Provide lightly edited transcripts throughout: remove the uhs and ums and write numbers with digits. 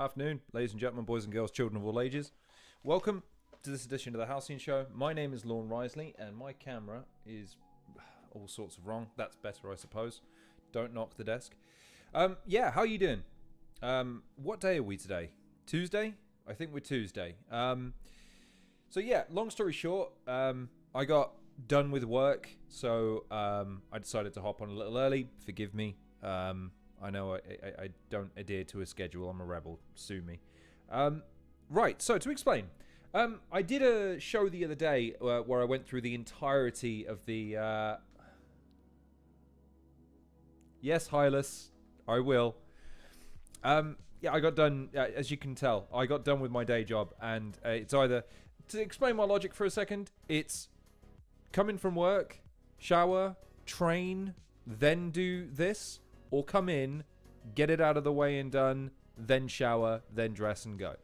Afternoon, ladies and gentlemen, boys and girls, children of all ages. Welcome to this edition of the Halcyon Show. My name is Lorne Risley, and my camera is all sorts of wrong. That's better, I suppose. Don't knock the desk. Yeah, how are you doing? What day are we today? Tuesday? I think we're Tuesday. So yeah, long story short, I got done with work, so I decided to hop on a little early. Forgive me. I know I don't adhere to a schedule. I'm a rebel. Sue me. Right, so to explain. I did a show the other day where I went through the entirety of the... Yes, Hylas, I will. Yeah, I got done, as you can tell, I got done with my day job. And it's either... To explain my logic for a second, it's come in from work, shower, train, then do this... Or come in, get it out of the way and done, then shower, then dress and go.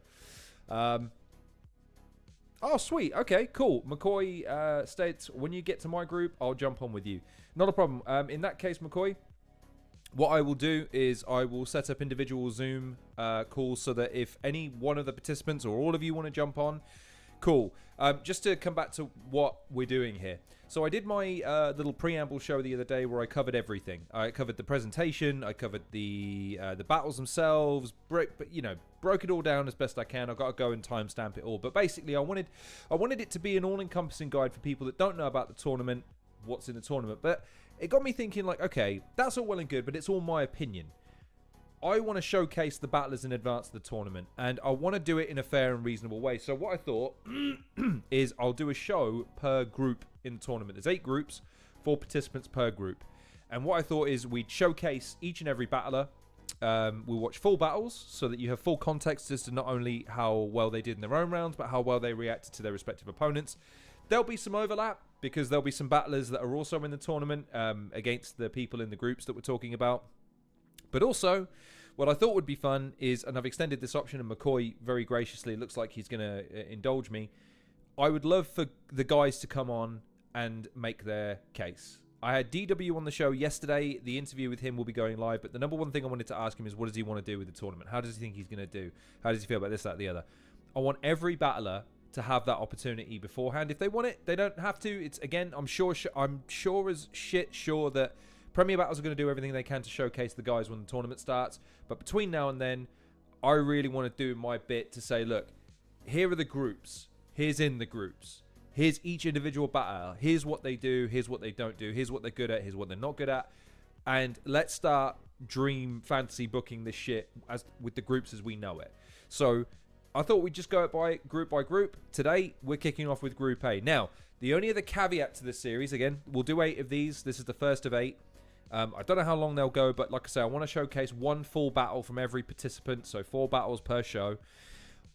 Oh, sweet. Okay, cool. McCoy states, when you get to my group, I'll jump on with you. Not a problem. In that case, McCoy, what I will do is I will set up individual Zoom calls so that if any one of the participants or all of you want to jump on, cool. Just to come back to what we're doing here. So I did my little preamble show the other day where I covered everything. I covered the presentation, I covered the battles themselves, broke it all down as best I can. I've got to go and timestamp it all. But basically, I wanted it to be an all-encompassing guide for people that don't know about the tournament, what's in the tournament. But it got me thinking, like, okay, that's all well and good, but it's all my opinion. I want to showcase the battlers in advance of the tournament, and I want to do it in a fair and reasonable way. So what I thought is I'll do a show per group in the tournament. There's 8 groups, 4 participants per group. And what I thought is we'd showcase each and every battler. We'll watch full battles so that you have full context as to not only how well they did in their own rounds, but how well they reacted to their respective opponents. There'll be some overlap because there'll be some battlers that are also in the tournament against the people in the groups that we're talking about. But also, what I thought would be fun is, and I've extended this option, and McCoy very graciously looks like he's going to indulge me, I would love for the guys to come on and make their case. I had DW on the show yesterday. The interview with him will be going live, but the number one thing I wanted to ask him is what does he want to do with the tournament? How does he think he's going to do? How does he feel about this, that, the other? I want every battler to have that opportunity beforehand. If they want it, they don't have to. It's, again, I'm sure as shit sure that Premier Battles are going to do everything they can to showcase the guys when the tournament starts. But between now and then, I really want to do my bit to say, look, here are the groups. Here's in the groups. Here's each individual battler. Here's what they do. Here's what they don't do. Here's what they're good at. Here's what they're not good at. And let's start dream fantasy booking this shit as with the groups as we know it. So I thought we'd just go by group. Today, we're kicking off with Group A. Now, the only other caveat to this series, again, we'll do 8 of these. This is the first of 8. I don't know how long they'll go, but like I say, I want to showcase 1 full battle from every participant, so 4 battles per show.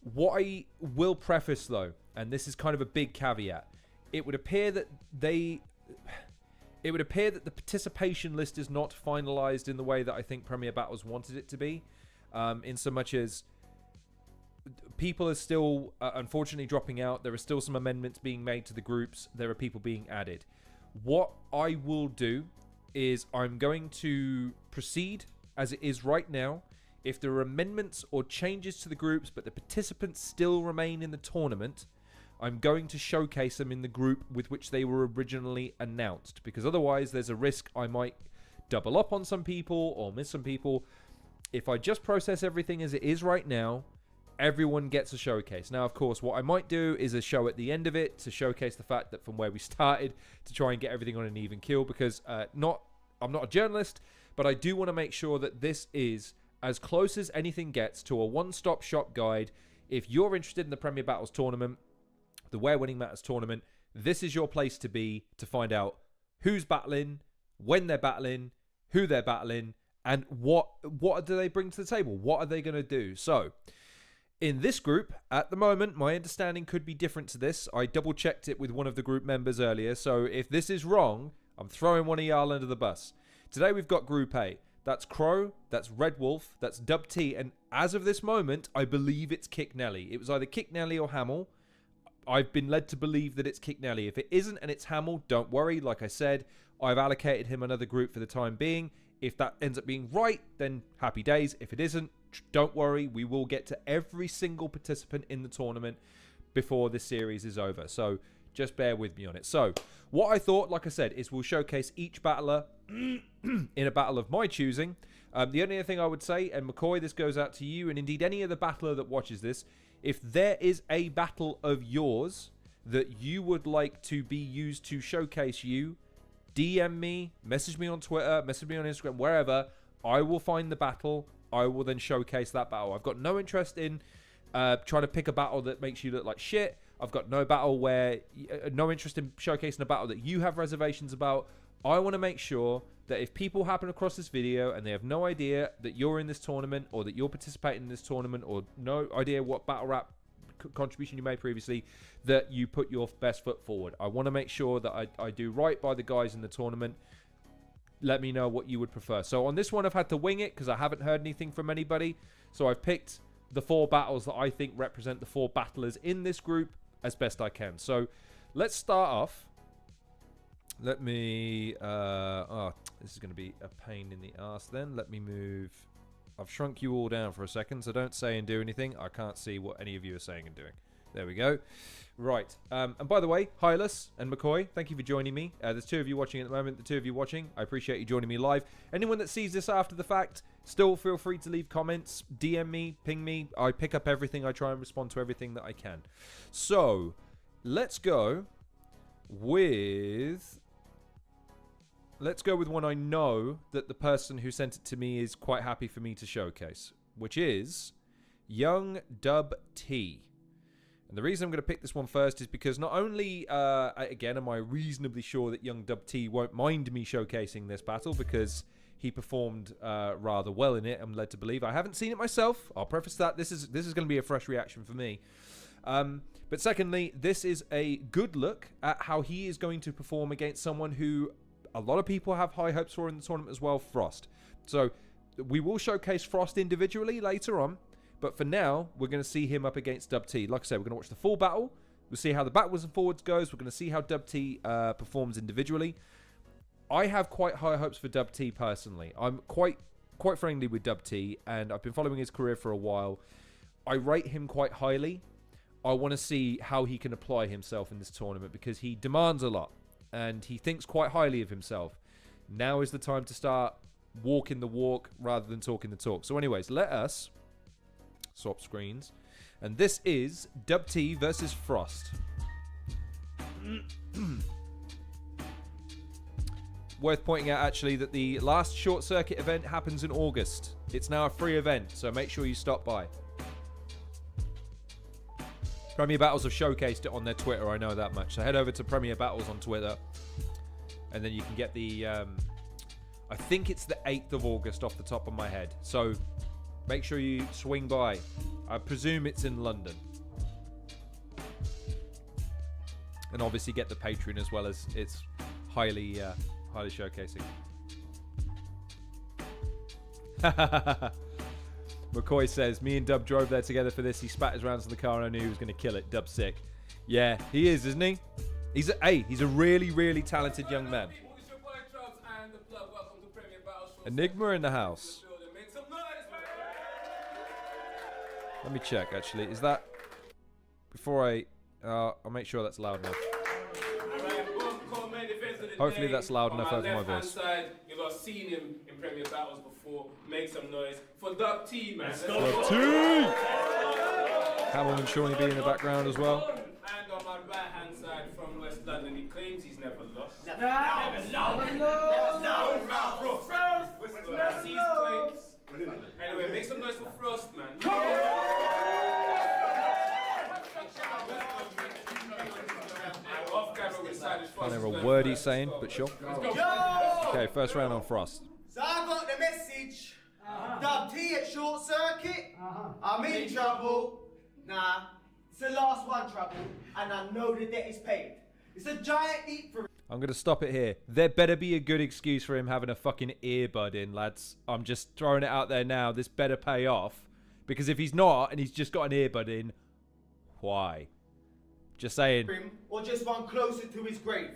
What I will preface, though, and this is kind of a big caveat, it would appear that the participation list is not finalized in the way that I think Premier Battles wanted it to be, in so much as people are still, unfortunately, dropping out. There are still some amendments being made to the groups. There are people being added. What I will do is I'm going to proceed as it is right now. If there are amendments or changes to the groups, but the participants still remain in the tournament, I'm going to showcase them in the group with which they were originally announced. Because otherwise, there's a risk I might double up on some people or miss some people. If I just process everything as it is right now, everyone gets a showcase. Now, of course, what I might do is a show at the end of it to showcase the fact that from where we started to try and get everything on an even keel, because I'm not a journalist, but I do want to make sure that this is as close as anything gets to a one-stop shop guide. If you're interested in the Premier Battles tournament, the Where Winning Matters tournament, this is your place to be to find out who's battling, when they're battling, who they're battling, and what do they bring to the table? What are they going to do? So, in this group, at the moment, my understanding could be different to this. I double-checked it with one of the group members earlier, so if this is wrong, I'm throwing one of y'all under the bus. Today we've got Group A. That's Crow, that's Red Wolf, that's Dubtee, and as of this moment, I believe it's Kick Nelly. It was either Kick Nelly or Hamel. I've been led to believe that it's Kick Nelly. If it isn't and it's Hamel, don't worry. Like I said, I've allocated him another group for the time being. If that ends up being right, then happy days. If it isn't, don't worry, we will get to every single participant in the tournament before this series is over. So just bear with me on it. So what I thought, like I said, is we'll showcase each battler in a battle of my choosing. The only other thing I would say, and McCoy, this goes out to you, and indeed any other battler that watches this, if there is a battle of yours that you would like to be used to showcase you, DM me, message me on Twitter, message me on Instagram, wherever. I will find the battle. I will then showcase that battle. I've got no interest in trying to pick a battle that makes you look like shit. I've got no interest in showcasing a battle that you have reservations about. I want to make sure that if people happen across this video and they have no idea that you're in this tournament or that you're participating in this tournament or no idea what battle rap contribution you made previously, that you put your best foot forward. I want to make sure that I do right by the guys in the tournament. Let me know what you would prefer. So on this one, I've had to wing it because I haven't heard anything from anybody. So I've picked the 4 battles that I think represent the 4 battlers in this group as best I can. So let's start off. Let me... this is going to be a pain in the ass then. Let me move... I've shrunk you all down for a second, so don't say and do anything. I can't see what any of you are saying and doing. There we go. Right. And by the way, Hylas and McCoy, thank you for joining me. There's 2 of you watching at the moment. The 2 of you watching, I appreciate you joining me live. Anyone that sees this after the fact, still feel free to leave comments, DM me, ping me. I pick up everything. I try and respond to everything that I can. So, let's go with... Let's go with one I know that the person who sent it to me is quite happy for me to showcase, which is Young Dubtee. And the reason I'm going to pick this one first is because not only, again, am I reasonably sure that Young Dubtee won't mind me showcasing this battle because he performed rather well in it, I'm led to believe. I haven't seen it myself. I'll preface that. This is going to be a fresh reaction for me. But secondly, this is a good look at how he is going to perform against someone who a lot of people have high hopes for in the tournament as well, Frost. So we will showcase Frost individually later on, but for now, we're going to see him up against Dubtee. Like I said, we're going to watch the full battle. We'll see how the backwards and forwards goes. We're going to see how Dubtee performs individually. I have quite high hopes for Dubtee personally. I'm quite friendly with Dubtee, and I've been following his career for a while. I rate him quite highly. I want to see how he can apply himself in this tournament because he demands a lot. And he thinks quite highly of himself. Now is the time to start walking the walk rather than talking the talk. So anyways, let us swap screens. And this is Dubtee versus Frost. Worth pointing out actually that the last short circuit event happens in August. It's now a free event, so make sure you stop by. Premier Battles have showcased it on their Twitter, I know that much. So head over to Premier Battles on Twitter, and then you can get the, I think it's the 8th of August off the top of my head. So make sure you swing by. I presume it's in London. And obviously get the Patreon as well, as it's highly showcasing. McCoy says, me and Dub drove there together for this. He spat his rounds in the car and I knew he was going to kill it. Dub's sick. Yeah, he is, isn't he? He's a really, really talented young man. Enigma in the house. Let me check, actually. Is that... Before I'll make sure that's loud enough. Hopefully that's loud enough over my voice. You've all seen him in Premier Battles before. Make some noise for Dubtee, man. Dubtee! Hamilton Shawnee B in the background as well. And on my right hand side from West London, he claims he's never lost. Never lost. Anyway, make some noise for Frost, man. Can't hear a word he's saying, but sure. Okay, first round on Frost. So I got the message. Dubtee at short circuit. I'm in trouble. Nah, it's the last one trouble, and I know the debt is paid. It's a giant leap for... I'm going to stop it here. There better be a good excuse for him having a fucking earbud in, lads. I'm just throwing it out there now. This better pay off. Because if he's not, and he's just got an earbud in, why? Just saying. Or just one closer to his grave.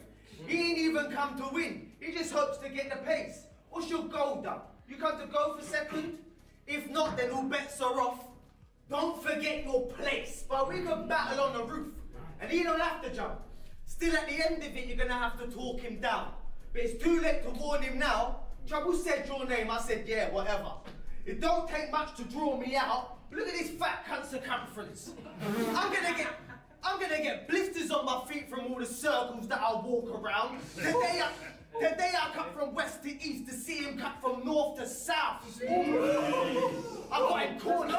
He ain't even come to win. He just hopes to get the pace. What's your goal, Dub? You come to go for second? If not, then all bets are off. Don't forget your place, but we can battle on the roof. And he don't have to jump. Still at the end of it, you're gonna have to talk him down. But it's too late to warn him now. Trouble said your name, I said, yeah, whatever. It don't take much to draw me out. Look at this fat cunt circumference. I'm gonna get blisters on my feet from all the circles that I walk around. Today I cut from west to east to see him cut from north to south. I got him cornered.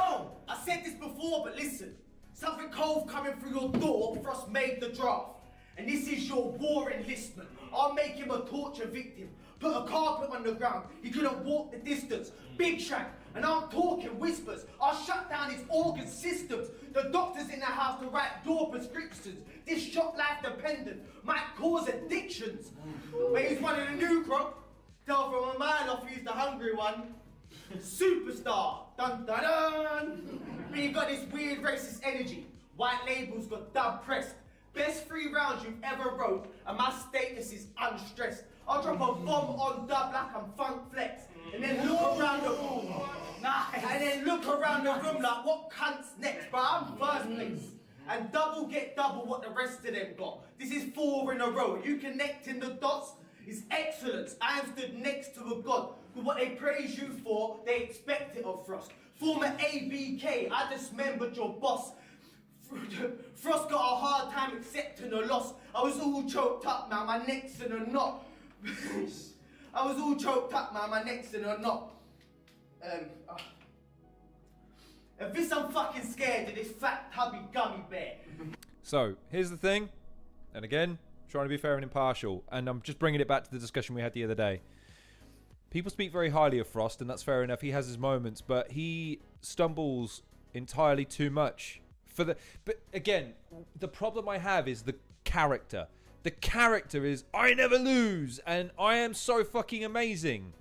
I said this before, but listen. Something cold coming through your door, Frost made the draft. And this is your war enlistment. I'll make him a torture victim. Put a carpet on the ground. He couldn't walk the distance. Big shank. And I'm talking whispers. I'll shut down his organ systems. The doctors in the house to write door prescriptions. This shop life dependent might cause addictions. But he's one of the new crop. Tell from a mile off he's the hungry one. Superstar. Dun dun dun. But he got this weird racist energy. White labels got dub pressed. Best 3 rounds you've ever wrote, and my status is unstressed. I'll drop a bomb on dub like I'm Funk Flex, and then look around the room. And then look around the room like, what cunt's next? But I'm first place. And double get double what the rest of them got. This is 4 in a row. You connecting the dots is excellence. I am stood next to a god. But what they praise you for, they expect it of Frost. Former ABK, I dismembered your boss. Frost got a hard time accepting a loss. I was all choked up, man, my neck's in a knot. I was all choked up, man, my neck's in a knot. Of this I'm fucking scared of this fat tubby gummy bear. So, here's the thing, and again, trying to be fair and impartial, and I'm just bringing it back to the discussion we had the other day. People speak very highly of Frost, and that's fair enough, he has his moments, but he stumbles entirely too much. But again, the problem I have is the character. The character is, I never lose, and I am so fucking amazing.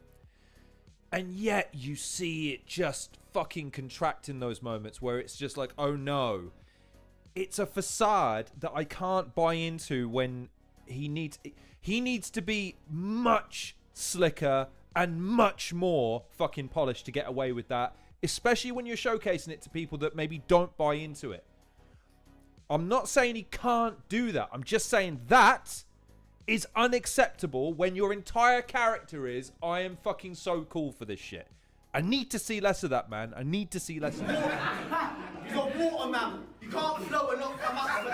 And yet you see it just fucking contract in those moments where it's just like, oh no. It's a facade that I can't buy into when he needs to be much slicker and much more fucking polished to get away with that. Especially when you're showcasing it to people that maybe don't buy into it. I'm not saying he can't do that. I'm just saying that is unacceptable when your entire character is, I am fucking so cool for this shit. I need to see less of that, man. I need to see less of that. He's a water mammal. You can't flow and not come up for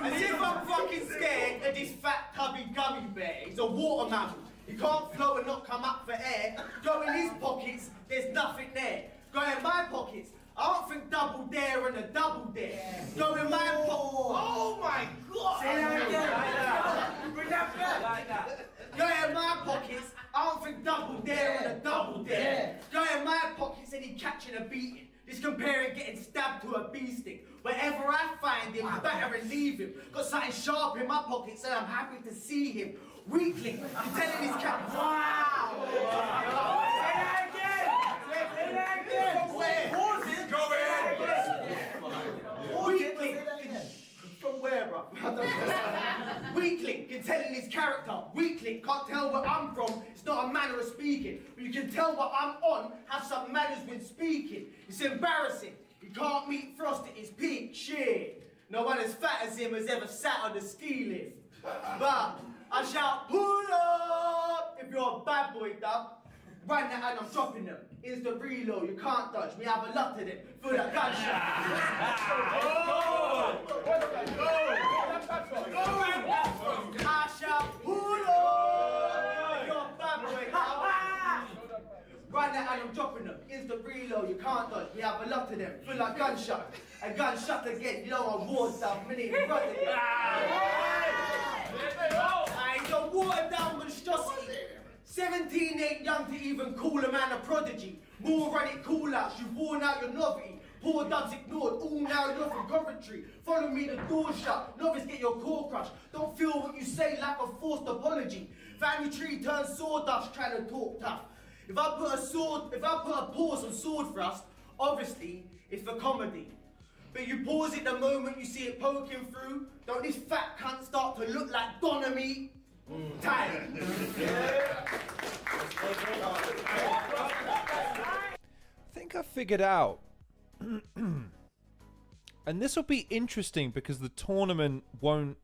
As if I'm fucking scared of this fat tubby gummy bear. He's a water mammal. He can't flow and not come up for air. Go in his pockets, there's nothing there. Go in my pockets. I don't think double dare and a double dare. Go in my pocket. Oh my god! Say that again. Bring that back. Like that. Go in my pockets. I don't think double dare and a double dare. Go in my pockets and he catching a beating. This comparing getting stabbed to a bee stick. Wherever I find him, better and leave him. Got something sharp in my pocket, so I'm happy to see him. Weakling, I'm telling his cat. Wow! Say that again! Say that again! From where? Go in! Weakling. From where, bro? Weakling, you're telling his character. Weakling, can't tell where I'm from. It's not a manner of speaking. But you can tell what I'm on, have some manners when speaking. It's embarrassing. He can't meet Frost at his peak. Shit. No one as fat as him has ever sat on the ski lift. But I shout, pull up! If you're a bad boy, dub. Right now, and I'm dropping them. Instant reload, you can't dodge me. I have a lot of them. Feel that gunshot. I shout, pull up! If you're a bad boy, dub. Right now, and I'm dropping them. Instant reload, you can't dodge me. I have a lot of them. Feel like gunshot. And gunshot again. You know I'm war stuff. Me need to run again. It's a watered down monstrosity. 17 ain't young to even call a man a prodigy. More run it call outs, you've worn out your novelty. Poor dubs ignored, all now you're from Coventry. Follow me, the door shut, novice get your core crushed. Don't feel what you say like a forced apology. Family tree turns sawdust trying to talk tough. If I put a pause on sword thrust, obviously it's for comedy. But you pause it the moment you see it poking through. Don't this fat cunt start to look like Donna meat? Time. I think I figured out. And this will be interesting because the tournament won't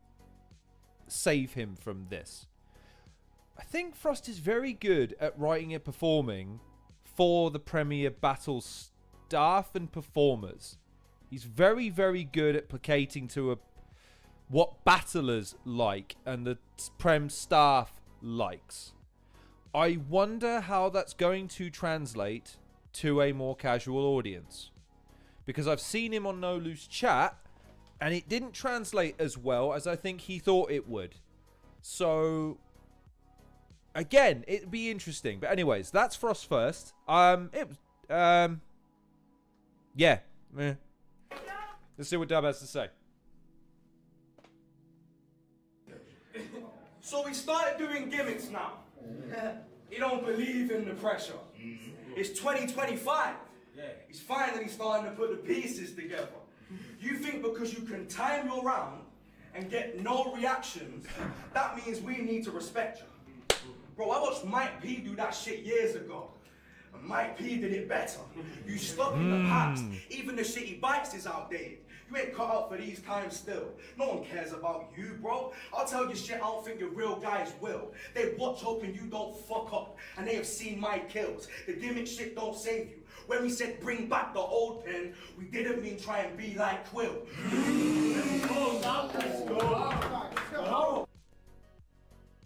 save him from this. I think Frost is very good at writing and performing for the Premier Battle staff and performers. He's very, very good at placating to what battlers like and the Prem staff likes. I wonder how that's going to translate to a more casual audience. Because I've seen him on No Loose Chat, and it didn't translate as well as I think he thought it would. So, again, it'd be interesting. But anyways, that's Frost first. Yeah. Let's see what Dub has to say. So we started doing gimmicks now. He don't believe in the pressure. It's 2025. He's finally starting to put the pieces together. You think because you can time your round and get no reactions, that means we need to respect you. Bro, I watched Mike P do that shit years ago. And Mike P did it better. You stuck in the past. Even the shit he bites is outdated. You ain't cut out for these times still. No one cares about you, bro. I'll tell you shit I don't think your real guys will. They watch hoping you don't fuck up. And they have seen my kills. The gimmick shit don't save you. When we said bring back the old pen, we didn't mean try and be like Quill.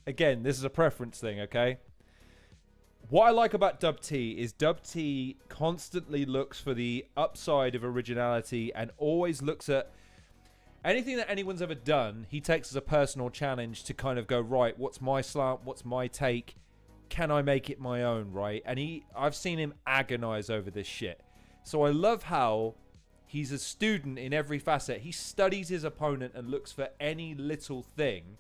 Again, this is a preference thing, okay? What I like about Dubtee is Dubtee constantly looks for the upside of originality and always looks at anything that anyone's ever done. He takes as a personal challenge to kind of go, right, what's my slant? What's my take? Can I make it my own, right? And I've seen him agonize over this shit. So I love how he's a student in every facet. He studies his opponent and looks for any little thing.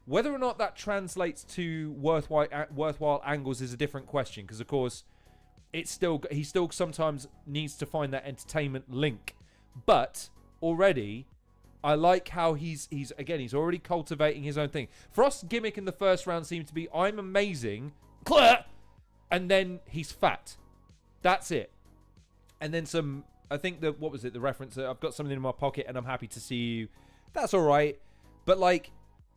Whether or not that translates to worthwhile angles is a different question, because of course he still sometimes needs to find that entertainment link. But already I like how he's already cultivating his own thing. Frost's gimmick in the first round seemed to be I'm amazing, and then he's fat. That's it. And then some, I think the reference, I've got something in my pocket and I'm happy to see you. That's all right. But like,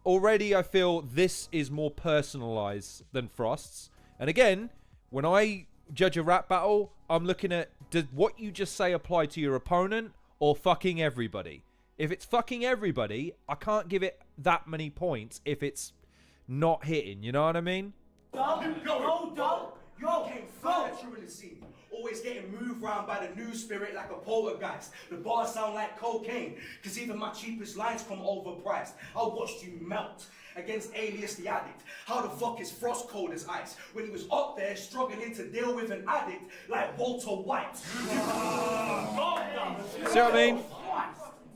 already I feel this is more personalized than Frost's. And again, when I judge a rap battle, I'm looking at, does what you just say apply to your opponent or fucking everybody? If it's fucking everybody, I can't give it that many points if it's not hitting, you know what I mean? Yo, came furniture in the scene. Always getting moved round by the new spirit like a poltergeist. The bars sound like cocaine, cause even my cheapest lines come overpriced. I watched you melt against Alias the Addict. How the fuck is Frost cold as ice when he was up there struggling to deal with an addict like Walter White? See what I mean?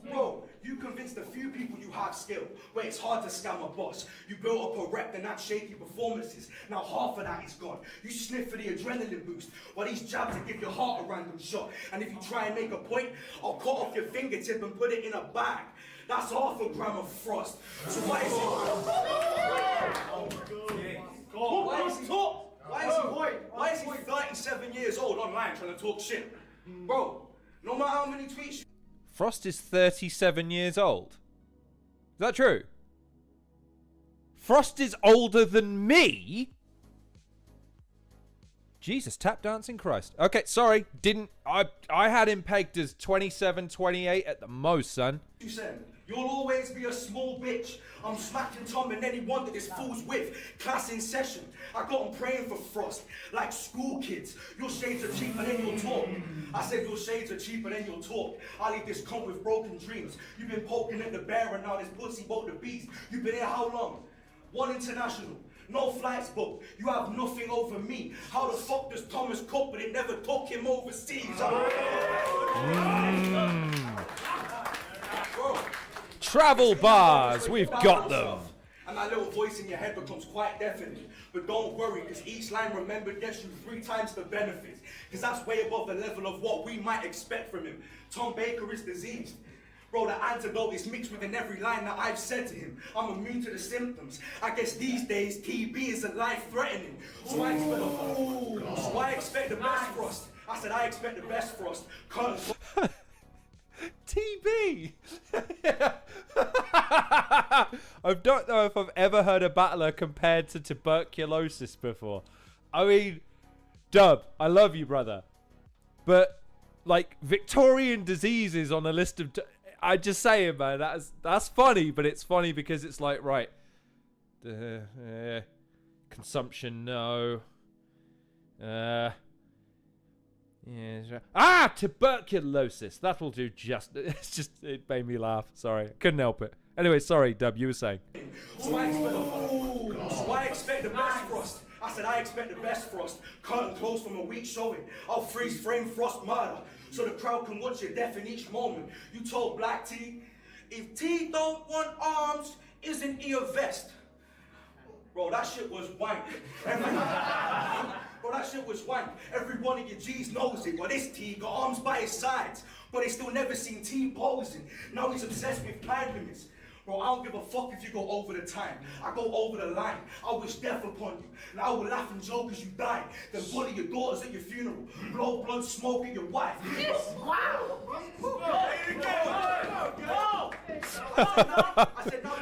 Bro, you convinced a few people you have skill, where it's hard to scam a boss. You built up a rep and that shaky performances. Now half of that is gone. You sniff for the adrenaline boost, while these jabs will give your heart a random shot. And if you try and make a point, I'll cut off your fingertip and put it in a bag. That's half a gram of Frost. So why is Why is he 37 years old online trying to talk shit? Bro, no matter how many tweets Frost is 37 years old. Is that true? Frost is older than me? Jesus, tap dancing Christ. Okay, sorry. I had him pegged as 27, 28 at the most, son. You said, you'll always be a small bitch. I'm smacking Tom and any one that this fool's with. Class in session. I got him praying for Frost. Like school kids. Your shades are cheaper than your talk. I said your shades are cheaper than your talk. I leave this comp with broken dreams. You've been poking at the bear and now this pussy woke the beast. You've been here how long? One international. No flights booked. You have nothing over me. How the fuck does Thomas cope but it never took him overseas? Bro. Travel bars, we've got them. And that little voice in your head becomes quite deafening. But don't worry, because each line remembered gets you 3 times the benefits. Because that's way above the level of what we might expect from him. Tom Baker is diseased. Bro, the antidote is mixed within every line that I've said to him. I'm immune to the symptoms. I guess these days TB isn't life-threatening. So I expect the best frost. I said I expect the best frost. TB. I don't know if I've ever heard a battler compared to tuberculosis before. I mean, Dub, I love you, brother, but like Victorian diseases on a list of. I just say it, man. That's funny, but it's funny because it's like, right, consumption, no. Yeah, tuberculosis. That will do. It made me laugh. Sorry, couldn't help it. Anyway, sorry, Dub. You were saying. So I expect the best frost. I said I expect the best frost. Curtain closed from a week showing. I'll freeze frame frost murder, so the crowd can watch your death in each moment. You told Black T, if T don't want arms, isn't he a vest? Bro, that shit was wank. Bro, that shit was wank. Every one of your G's knows it, but this T got arms by his sides, but they still never seen T posing. Now he's obsessed with time limits. Bro, I don't give a fuck if you go over the time. I go over the line. I wish death upon you. Now I will laugh and joke as you die. Then bully your daughters at your funeral. Blow blood smoke at your wife.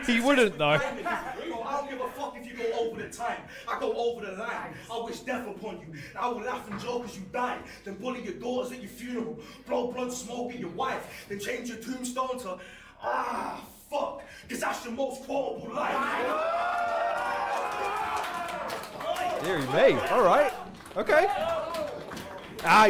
He wouldn't though. Bro, I don't give a fuck if you go over the time. I go over the line. I wish death upon you. Now I will laugh and joke as you die. Then bully your daughters at your funeral. Blow blood smoke at your wife. Then change your tombstone to fuck, because that's your most quotable line. Deary me. All right. Okay.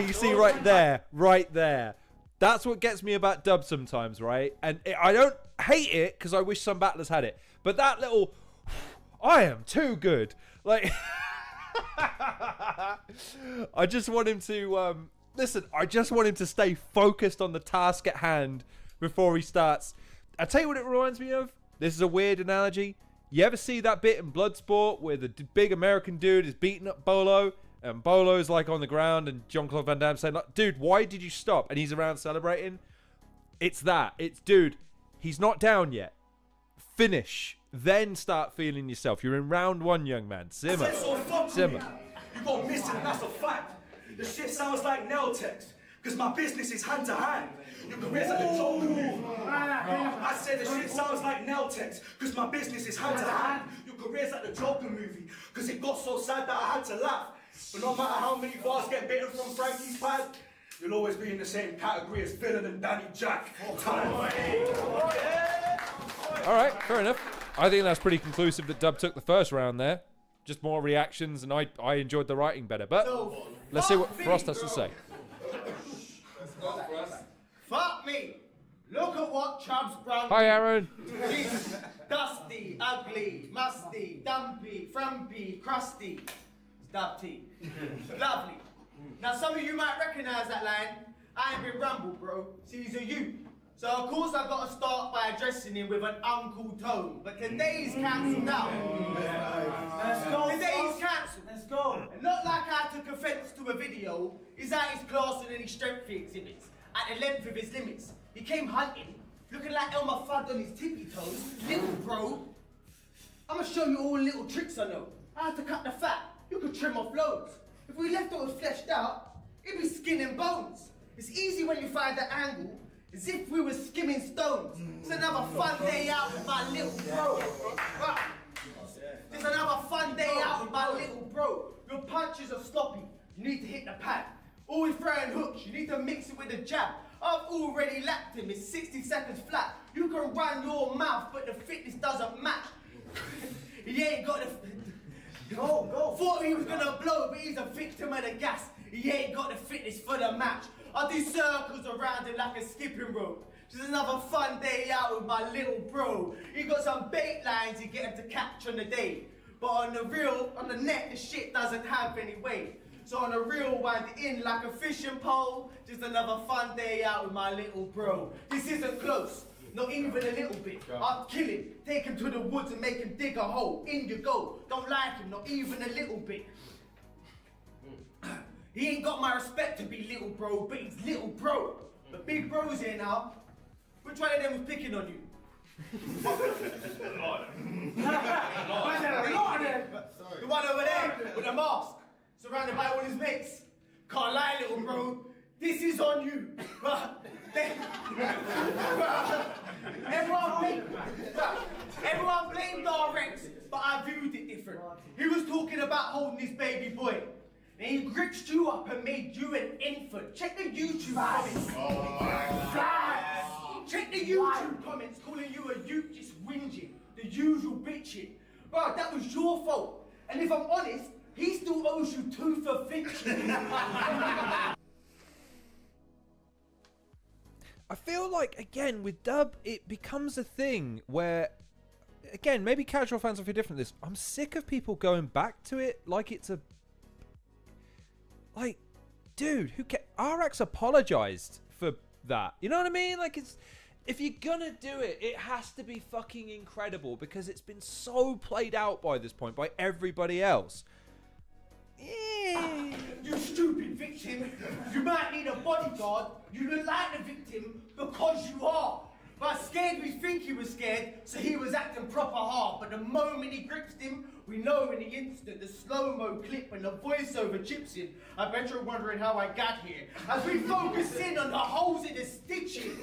You see right there. That's what gets me about Dub sometimes, right? And I don't hate it because I wish some battlers had it. But that little, I am too good. Like, I just want him to, listen, I just want him to stay focused on the task at hand before he starts. I'll tell you what it reminds me of. This is a weird analogy. You ever see that bit in Bloodsport where the big American dude is beating up Bolo and Bolo's like on the ground and Jean-Claude Van Damme saying, like, dude, why did you stop? And he's around celebrating. It's that. It's, dude, he's not down yet. Finish. Then start feeling yourself. You're in round one, young man. Simmer. Simmer. You got missing, and that's a fact. The shit sounds like nail text, because my business is hand to hand. Your career's at the Joker movie. I said the shit sounds like nail text, because my business is hand to hand. Your career's at the Joker movie, because it got so sad that I had to laugh. But no matter how many bars get bitten from Frankie's pad, you'll always be in the same category as Villain and Danny Jack. Alright, fair enough. I think that's pretty conclusive that Dub took the first round there. Just more reactions, and I enjoyed the writing better. But let's see what Frost has to say. Fuck me! Look at what Chubbs brung. Hi, Aaron. He's dusty, ugly, musty, dumpy, frumpy, crusty. It's Dubtee. Lovely. Now some of you might recognise that line. I ain't been rumbled, bro. See, he's a you. So of course I've got to start by addressing him with an uncle tone. But today's cancelled now. Let's go. Today's cancelled. Let's go. And not like I took offence to a video. He's at his class and any strength he exhibits. At the length of his limits. He came hunting, looking like Elmer Fudd on his tippy toes. Little bro. I'ma show you all the little tricks I know. I had to cut the fat. You could trim off loads. If we left it was fleshed out, it'd be skin and bones. It's easy when you find the angle. As if we were skimming stones. It's another fun day out with my little bro. It's another fun day out with my little bro. Your punches are sloppy. You need to hit the pad. Always throwing hooks. You need to mix it with a jab. I've already lapped him. It's 60 seconds flat. You can run your mouth, but the fitness doesn't match. He ain't got the... Go. Thought he was gonna blow, but he's a victim of the gas. He ain't got the fitness for the match. I do circles around him like a skipping rope. Just another fun day out with my little bro. He got some bait lines he get him to catch on the day. But on the reel, on the net, the shit doesn't have any weight. So on the reel, wind it in like a fishing pole. Just another fun day out with my little bro. This isn't close, not even a little bit. I'll kill him, take him to the woods and make him dig a hole. In you go, don't like him, not even a little bit. He ain't got my respect to be little bro, but he's little bro. But big bro's here now. Which one of them was picking on you? The one over there with the mask, surrounded by all his mates. Can't lie, little bro. This is on you. Everyone blamed Rex, but I viewed it different. He was talking about holding his baby boy. And he gripped you up and made you an infant. Check the YouTube comments. Check the YouTube comments calling you a youth just whinging. The usual bitching. Bro, that was your fault. And if I'm honest, he still owes you 2 for fiction. I feel like, again, with dub, it becomes a thing where, again, maybe casual fans will feel different this. I'm sick of people going back to it like it's a... Like, dude, RX apologized for that. You know what I mean? Like, it's... If you're gonna do it, it has to be fucking incredible because it's been so played out by this point by everybody else. You stupid victim. You might need a bodyguard. You look like the victim because you are. But scared we think he was scared, so he was acting proper hard. But the moment he grips him, we know in the instant, the slow-mo clip and the voiceover chips in. I bet you're wondering how I got here. As we focus in on the holes in the stitching.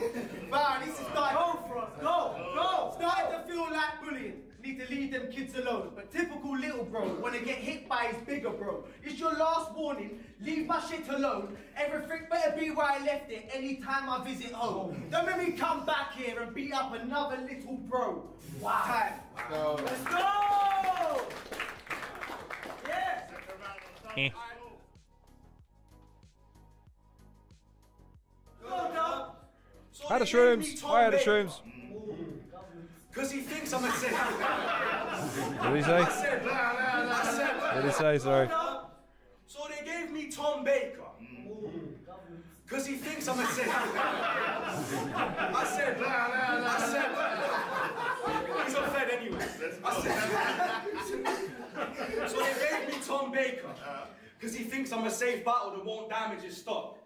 Wow, this is starting... Go for us, go! Starting to feel like bullying. Need to leave them kids alone. But typical little bro wanna get hit by his bigger bro. It's your last warning. Leave my shit alone. Everything better be where I left it anytime I visit home. Don't make me come back here and beat up another little bro. Wow. Time. Let's go! Yes! Hi the shrooms. Hi the shrooms. Because he thinks I'm a sick. What did he say? I said. What did he say? Sorry. So they gave me Tom Baker. Because he thinks I'm a sick. I said. He's unfed anyway. So they gave me Tom Baker. Because he thinks I'm a safe battle that won't damage his stock.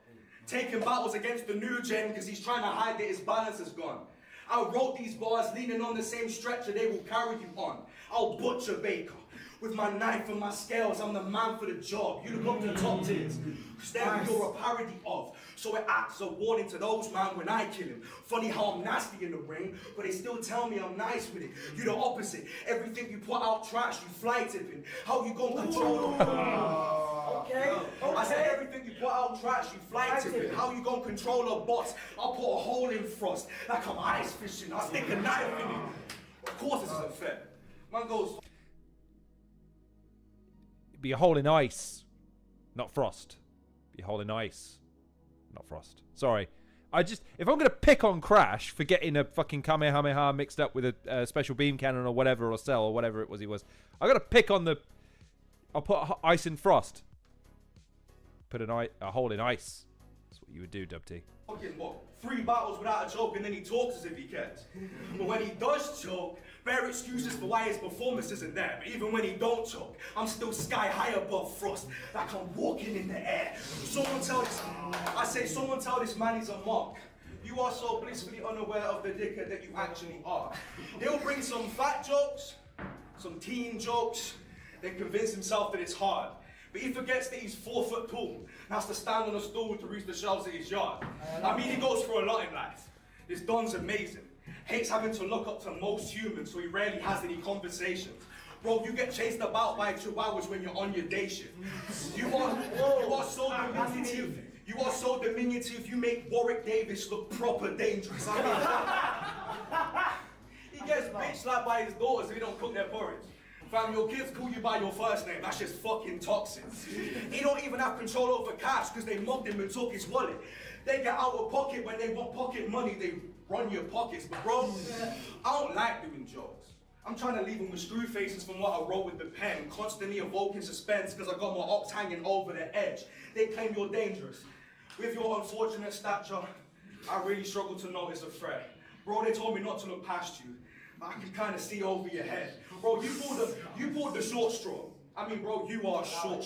Taking battles against the new gen because he's trying to hide that his balance is gone. I wrote these bars leaning on the same stretcher they will carry you on. I'll butcher Baker. With my knife and my scales, I'm the man for the job. You look up to the top tiers, because they're who you're a parody of. So it acts a warning to those man when I kill him. Funny how I'm nasty in the ring, but they still tell me I'm nice with it. You the opposite. Everything you put out trash, you fly tipping. How you gonna control them? Okay. I said everything you put out trash, you fly tipping. How you gonna control a boss? I'll put a hole in frost, like I'm ice fishing. I'll stick a knife in it. Of course this isn't fair. Man goes... Be a hole in ice, not frost. Be a hole in ice, not frost. Sorry. If I'm going to pick on Crash for getting a fucking Kamehameha mixed up with a special beam cannon or whatever, or cell or whatever it was he was, I got to pick on the... I'll put ice in frost. Put a hole in ice. That's what you would do, Dubtee. Fucking what? 3 battles without a choke and then he talks as if he cares. But when he does choke, bare excuses for why his performance isn't there. But even when he don't choke, I'm still sky high above frost, like I'm walking in the air. Someone tell this man he's a mock. You are so blissfully unaware of the dickhead that you actually are. He'll bring some fat jokes, some teen jokes, then convince himself that it's hard. But he forgets that he's 4 foot tall and has to stand on a stool to reach the shelves of his yard. I mean, he goes through a lot in life. This Don's amazing. Hates having to look up to most humans, so he rarely has any conversations. Bro, you get chased about by chihuahuas when you're on your day shift. You are so diminutive. You are so diminutive, you make Warwick Davis look proper dangerous. I mean, he gets bitch slapped by his daughters if he don't cook their porridge. Fam, your kids call you by your first name, that's just fucking toxic. He don't even have control over cash because they mugged him and took his wallet. They get out of pocket when they want pocket money, they run your pockets. But bro, I don't like doing jokes. I'm trying to leave them with screw faces from what I wrote with the pen, constantly evoking suspense because I got my ops hanging over the edge. They claim you're dangerous. With your unfortunate stature, I really struggle to notice a threat. Bro, they told me not to look past you. I can kind of see over your head. Bro, you pulled the short straw. I mean, bro, you are short.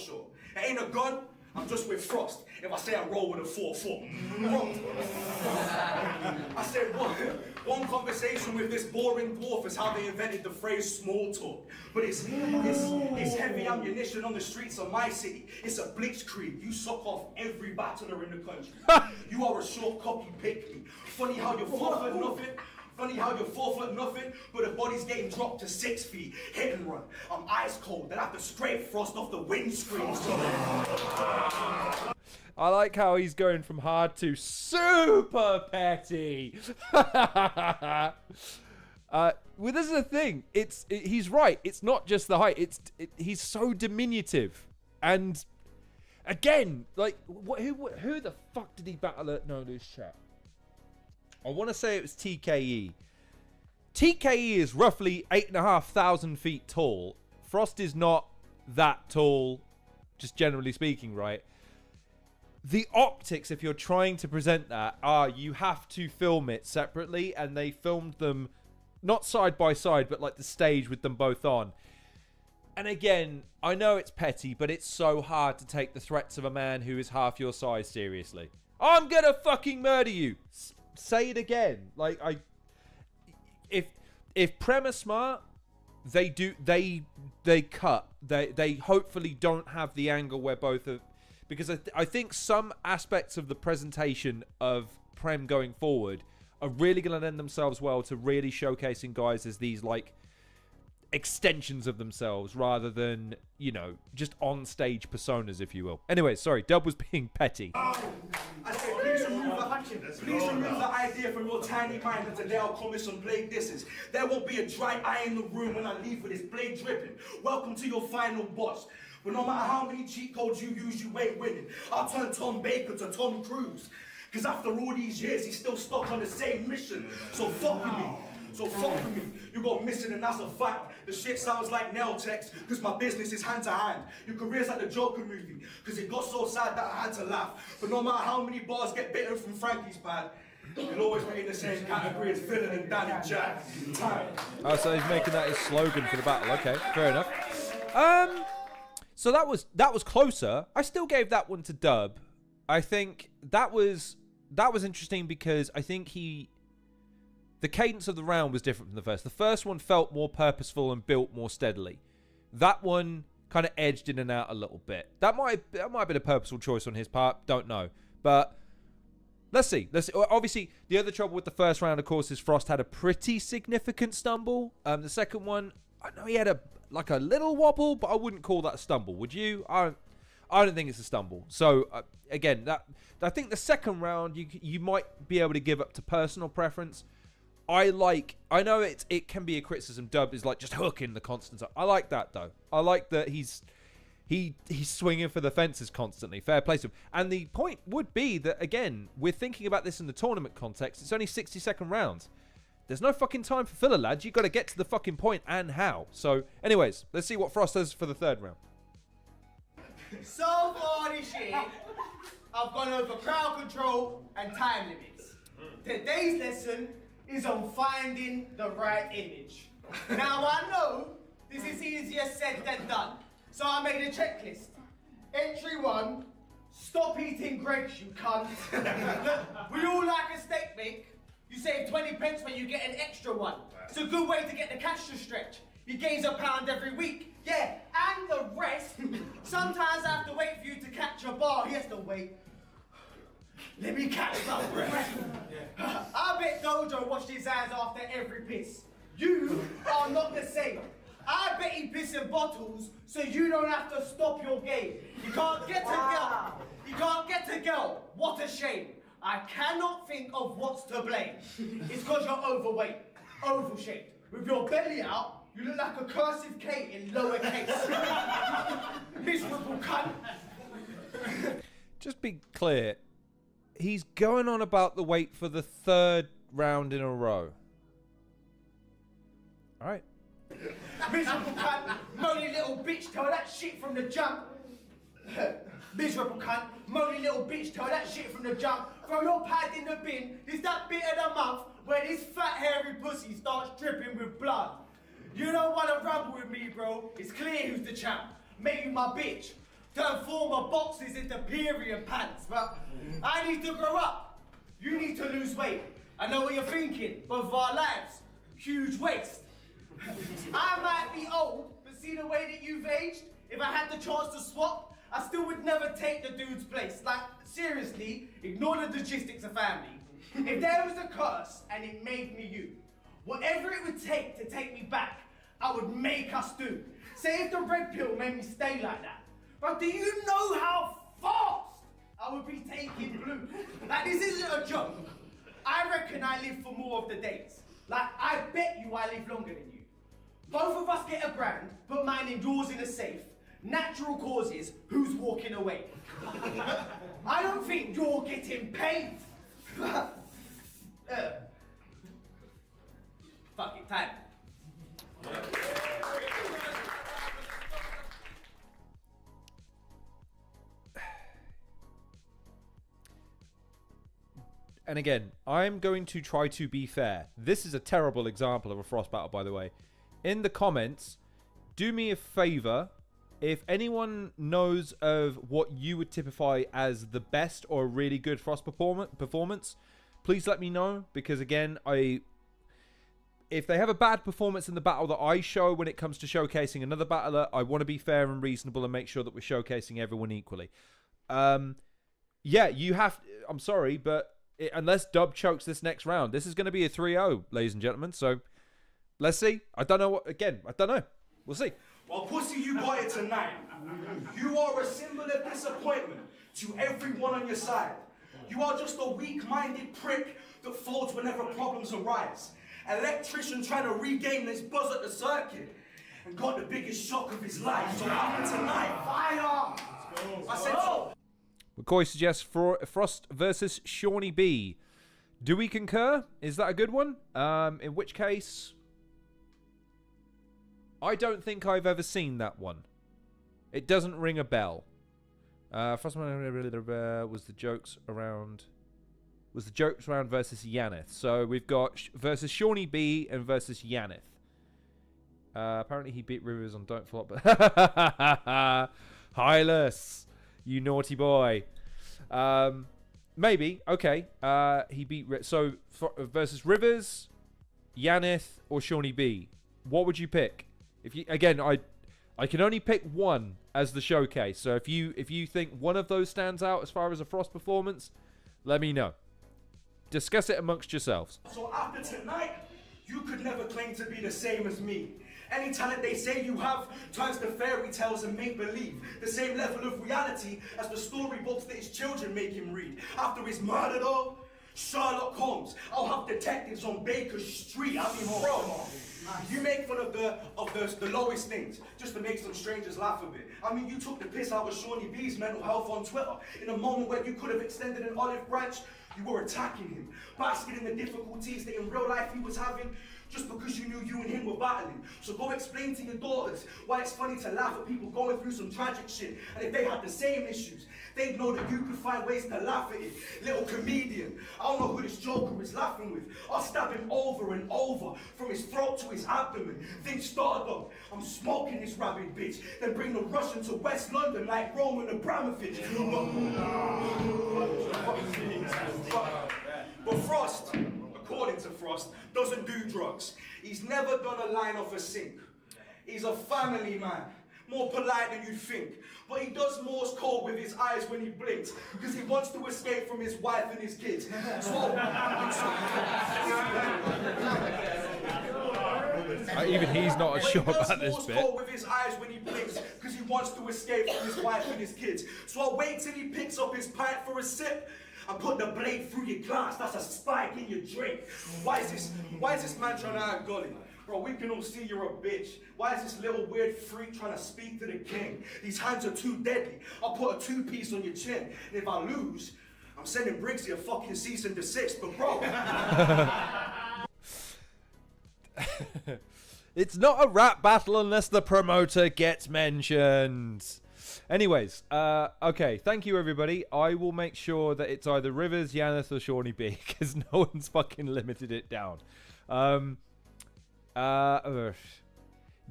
It ain't a gun, I'm just with Frost if I say I roll with a 4-4. I said one conversation with this boring dwarf is how they invented the phrase small talk. But it's heavy ammunition on the streets of my city. It's a blitzkrieg. You suck off every battler in the country. You are a short copy pick me. Funny how you're 4 foot nothing. Funny how you're 4 foot nothing, but the body's getting dropped to 6 feet. Hit and run. I'm ice cold. Then I have to scrape Frost off the windscreen. I like how he's going from hard to super petty. Well, this is the thing. He's right. It's not just the height. He's so diminutive. And again, like, who the fuck did he battle at? No, this chat. I want to say it was TKE. TKE is roughly 8,500 feet tall. Frost is not that tall, just generally speaking, right? The optics, if you're trying to present that, are you have to film it separately, and they filmed them not side by side, but like the stage with them both on. And again, I know it's petty, but it's so hard to take the threats of a man who is half your size seriously. I'm gonna fucking murder you. Say it again. Like, if Prem are smart, they cut. They hopefully don't have the angle where both of, because I think some aspects of the presentation of Prem going forward are really going to lend themselves well to really showcasing guys as these like extensions of themselves rather than, you know, just on stage personas, if you will. Anyway, sorry, Dub was being petty. I said, please remove the idea from your tiny mind that today I'll come with some blade disses. There won't be a dry eye in the room when I leave with this blade dripping. Welcome to your final boss. But no matter how many cheat codes you use, you ain't winning. I'll turn Tom Baker to Tom Cruise. Because after all these years, he's still stuck on the same mission. So fuck with me. You got missing and that's a fact. The shit sounds like nail techs because my business is hand to hand. Your career's like the Joker movie because it got so sad that I had to laugh. But no matter how many bars get bitten from Frankie's pad, you'll always be in the same category as Villain and Danny Jack. Oh, so he's making that his slogan for the battle. Okay, fair enough. So that was closer. I still gave that one to Dub. I think that was interesting because I think the cadence of the round was different from the first. The first one felt more purposeful and built more steadily. That one kind of edged in and out a little bit. That might have been a purposeful choice on his part. Don't know. But let's see. Obviously, the other trouble with the first round, of course, is Frost had a pretty significant stumble. The second one, I know he had a little wobble, but I wouldn't call that a stumble. Would you? I don't think it's a stumble. So, again, I think the second round, you might be able to give up to personal preference. I know it can be a criticism. Dub is like just hooking the constant. I like that though. I like that he's swinging for the fences constantly. Fair play to him. And the point would be that, again, we're thinking about this in the tournament context. It's only 60-second rounds. There's no fucking time for filler, lads. You got to get to the fucking point and how. So, anyways, let's see what Frost does for the third round. So far this year, I've gone over crowd control and time limits. Today's lesson is on finding the right image. Now I know this is easier said than done, so I made a checklist. Entry 1, stop eating grapes, you cunt. Look, we all like a steak, Mick. You save 20 pence when you get an extra one. It's a good way to get the cash to stretch. He gains £1 every week. Yeah, and the rest. Sometimes I have to wait for you to catch a bar. He has to wait. Let me catch my breath. I bet Dojo washed his hands after every piss. You are not the same. I bet he pisses in bottles so you don't have to stop your game. You can't get to girl. You can't get to girl. What a shame. I cannot think of what's to blame. It's because you're overweight, oval-shaped. With your belly out, you look like a cursive K in lowercase. Miserable cunt. Just be clear. He's going on about the weight for the third round in a row. All right. Miserable cunt, moany little bitch, tell that shit from the jump. Miserable cunt, moany little bitch, tell that shit from the jump. Throw your pad in the bin, it's that bit of the month where this fat hairy pussy starts dripping with blood. You don't want to rumble with me, bro. It's clear who's the champ. Maybe my bitch. turn former boxes into period pants, but I need to grow up. You need to lose weight. I know what you're thinking. Both of our lives, huge waist. I might be old, but see the way that you've aged? If I had the chance to swap, I still would never take the dude's place. Like, seriously, ignore the logistics of family. If there was a curse and it made me you, whatever it would take to take me back, I would make us do. Say if the red pill made me stay like that. But do you know how fast I would be taking blue? Like, this isn't a joke. I reckon I live for more of the days. Like, I bet you I live longer than you. Both of us get a brand, put mine indoors in a safe. Natural causes, who's walking away? I don't think you're getting paid. Fuck it, time. And again, I'm going to try to be fair. This is a terrible example of a Frost battle, by the way. In the comments, do me a favor. If anyone knows of what you would typify as the best or a really good Frost performance, please let me know. Because again, if they have a bad performance in the battle that I show when it comes to showcasing another battler, I want to be fair and reasonable and make sure that we're showcasing everyone equally. Yeah, you have... I'm sorry, but unless Dub chokes this next round, this is going to be a 3-0, ladies and gentlemen. So, let's see. I don't know what... Again, I don't know. We'll see. Well, pussy, you got it tonight. You are a symbol of disappointment to everyone on your side. You are just a weak-minded prick that folds whenever problems arise. Electrician trying to regain his buzz at the circuit and got the biggest shock of his life. So happen tonight. Fire! I said so. McCoy suggests Frost versus Shawnee B. Do we concur? Is that a good one? In which case... I don't think I've ever seen that one. It doesn't ring a bell. First one was the jokes around versus Yaneth. So we've got versus Shawnee B and versus Yaneth. Apparently he beat Rivers on Don't Flop. Hylas, you naughty boy. Maybe okay. He beat versus Rivers, Yaneth, or Shawnee B. What would you pick? If you again, I can only pick one as the showcase. So if you think one of those stands out as far as a Frost performance, let me know. Discuss it amongst yourselves. So after tonight, you could never claim to be the same as me. Any talent they say you have turns to fairy tales and make-believe. The same level of reality as the storybooks that his children make him read. After his murder though, Sherlock Holmes. I'll have detectives on Baker Street. I mean, bro. You make fun of the lowest things just to make some strangers laugh a bit. I mean, you took the piss out of Shawnee B's mental health on Twitter. In a moment where you could have extended an olive branch, you were attacking him, basking in the difficulties that in real life he was having, just because you knew you and him were battling. So go explain to your daughters why it's funny to laugh at people going through some tragic shit. And if they had the same issues, they'd know that you could find ways to laugh at it. Little comedian. I don't know who this joker is laughing with. I'll stab him over and over, from his throat to his abdomen. Then start though. I'm smoking this rabid bitch. Then bring the Russian to West London like Roman Abramovich. But Frost, according to Frost, doesn't do drugs. He's never done a line off a sink. He's a family man, more polite than you'd think. But he does Morse code with his eyes when he blinks, because he wants to escape from his wife and his kids. Even he's not sure about this bit. Code with his eyes when he blinks, because he wants to escape from his wife and his kids. So I'll wait till he picks up his pint for a sip. I put the blade through your glass, that's a spike in your drink. Why is this man trying to act gully? Bro, we can all see you're a bitch. Why is this little weird freak trying to speak to the king? These hands are too deadly. I'll put a two-piece on your chin. And if I lose, I'm sending Briggsy a fucking cease and desist, but bro. It's not a rap battle unless the promoter gets mentioned. Anyways, okay, thank you everybody. I will make sure that it's either Rivers, Yaneth, or Shawnee B, because no one's fucking limited it down.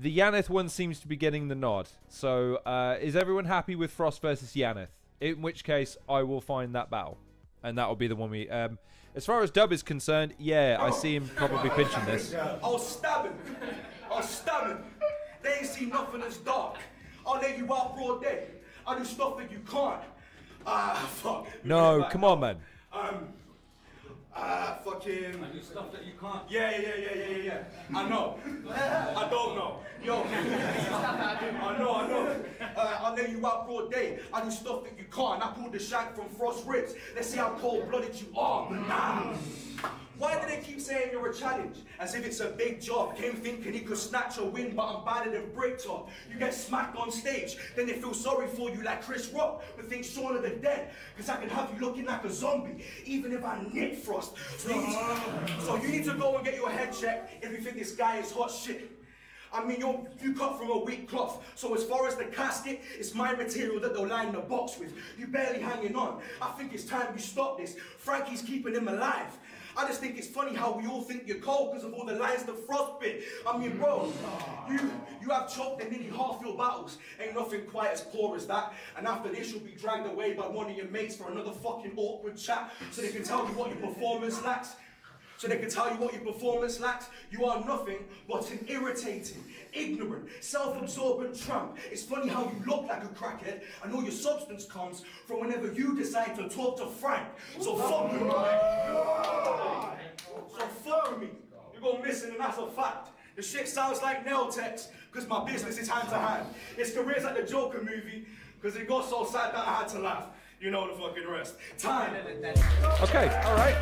The Yaneth one seems to be getting the nod. So, is everyone happy with Frost versus Yaneth? In which case, I will find that battle. And that will be the one we... as far as Dub is concerned, yeah, I see him probably pinching this. I'll stab him. I'll stab him. They ain't seen nothing that's dark. I'll lay you out broad day. I do stuff that you can't. Fuck. No, come on, man. Fucking... I do stuff that you can't. Yeah. I know. I don't know. Yo. I know. I'll lay you out broad day. I do stuff that you can't. I pulled the shank from Frost ribs. Let's see how cold-blooded you are. Nah. Why do they keep saying you're a challenge? As if it's a big job. Came thinking he could snatch a win, but I'm badder than Bricktop. You get smacked on stage, then they feel sorry for you like Chris Rock, but think Shaun of the Dead. Cause I can have you looking like a zombie, even if I nick Frost. So you need to go and get your head checked if you think this guy is hot shit. I mean, you cut from a weak cloth, so as far as the casket, it's my material that they'll line the box with. You barely hanging on. I think it's time you stop this. Frankie's keeping him alive. I just think it's funny how we all think you're cold because of all the lines that Frost bit. I mean, bro, you have choked in nearly half your battles. Ain't nothing quite as poor as that. And after this, you'll be dragged away by one of your mates for another fucking awkward chat so they can tell you what your performance lacks. You are nothing but an irritating, ignorant, self-absorbent tramp. It's funny how you look like a crackhead and all your substance comes from whenever you decide to talk to Frank. So fuck with me. You're going missing and that's a fact. The shit sounds like nail techs because my business is hand to hand. His career's like the Joker movie because it got so sad that I had to laugh. You know the fucking rest. Time. Okay, all right.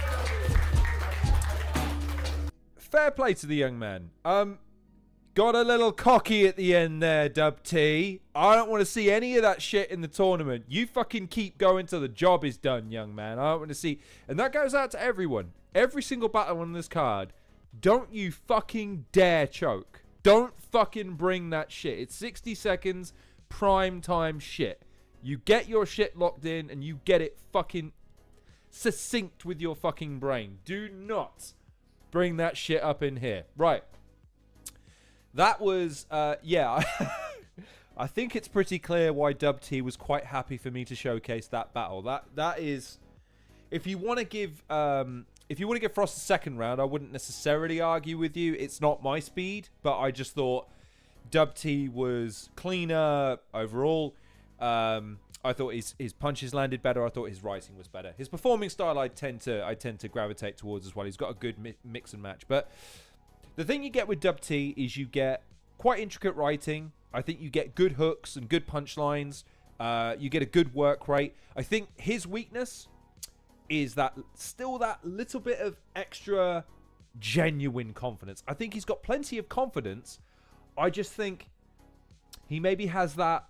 Fair play to the young man. Got a little cocky at the end there, Dubtee. I don't want to see any of that shit in the tournament. You fucking keep going till the job is done, young man. I don't want to see... And that goes out to everyone. Every single battle on this card. Don't you fucking dare choke. Don't fucking bring that shit. It's 60 seconds, prime time shit. You get your shit locked in and you get it fucking succinct with your fucking brain. Do not bring that shit up in here. Right. That was, yeah. I think it's pretty clear why Dubtee was quite happy for me to showcase that battle. That is, if you want to give Frost a second round, I wouldn't necessarily argue with you. It's not my speed, but I just thought Dubtee was cleaner overall. I thought his punches landed better. I thought his writing was better. His performing style, I tend to gravitate towards as well. He's got a good mix and match. But the thing you get with Dubtee is you get quite intricate writing. I think you get good hooks and good punchlines. You get a good work rate. I think his weakness is that little bit of extra genuine confidence. I think he's got plenty of confidence. I just think he maybe has that.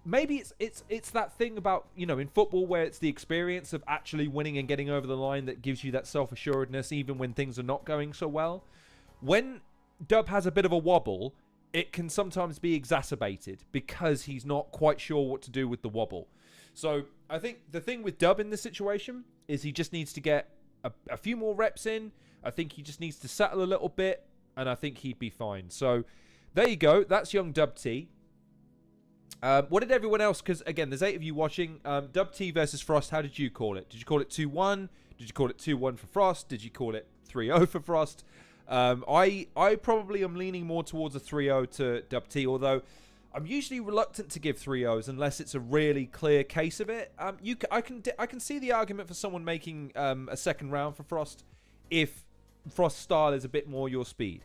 Maybe it's that thing about, you know, in football where it's the experience of actually winning and getting over the line that gives you that self-assuredness even when things are not going so well. When Dub has a bit of a wobble, it can sometimes be exacerbated because he's not quite sure what to do with the wobble. So I think the thing with Dub in this situation is he just needs to get a few more reps in. I think he just needs to settle a little bit and I think he'd be fine. So there you go. That's young Dubtee. What did everyone else, because again, there's 8 of you watching, Dubtee versus Frost, how did you call it? Did you call it 2-1? Did you call it 2-1 for Frost? Did you call it 3-0 for Frost? I probably am leaning more towards a 3-0 to Dubtee, although I'm usually reluctant to give 3-0s unless it's a really clear case of it. I can see the argument for someone making a second round for Frost if Frost's style is a bit more your speed.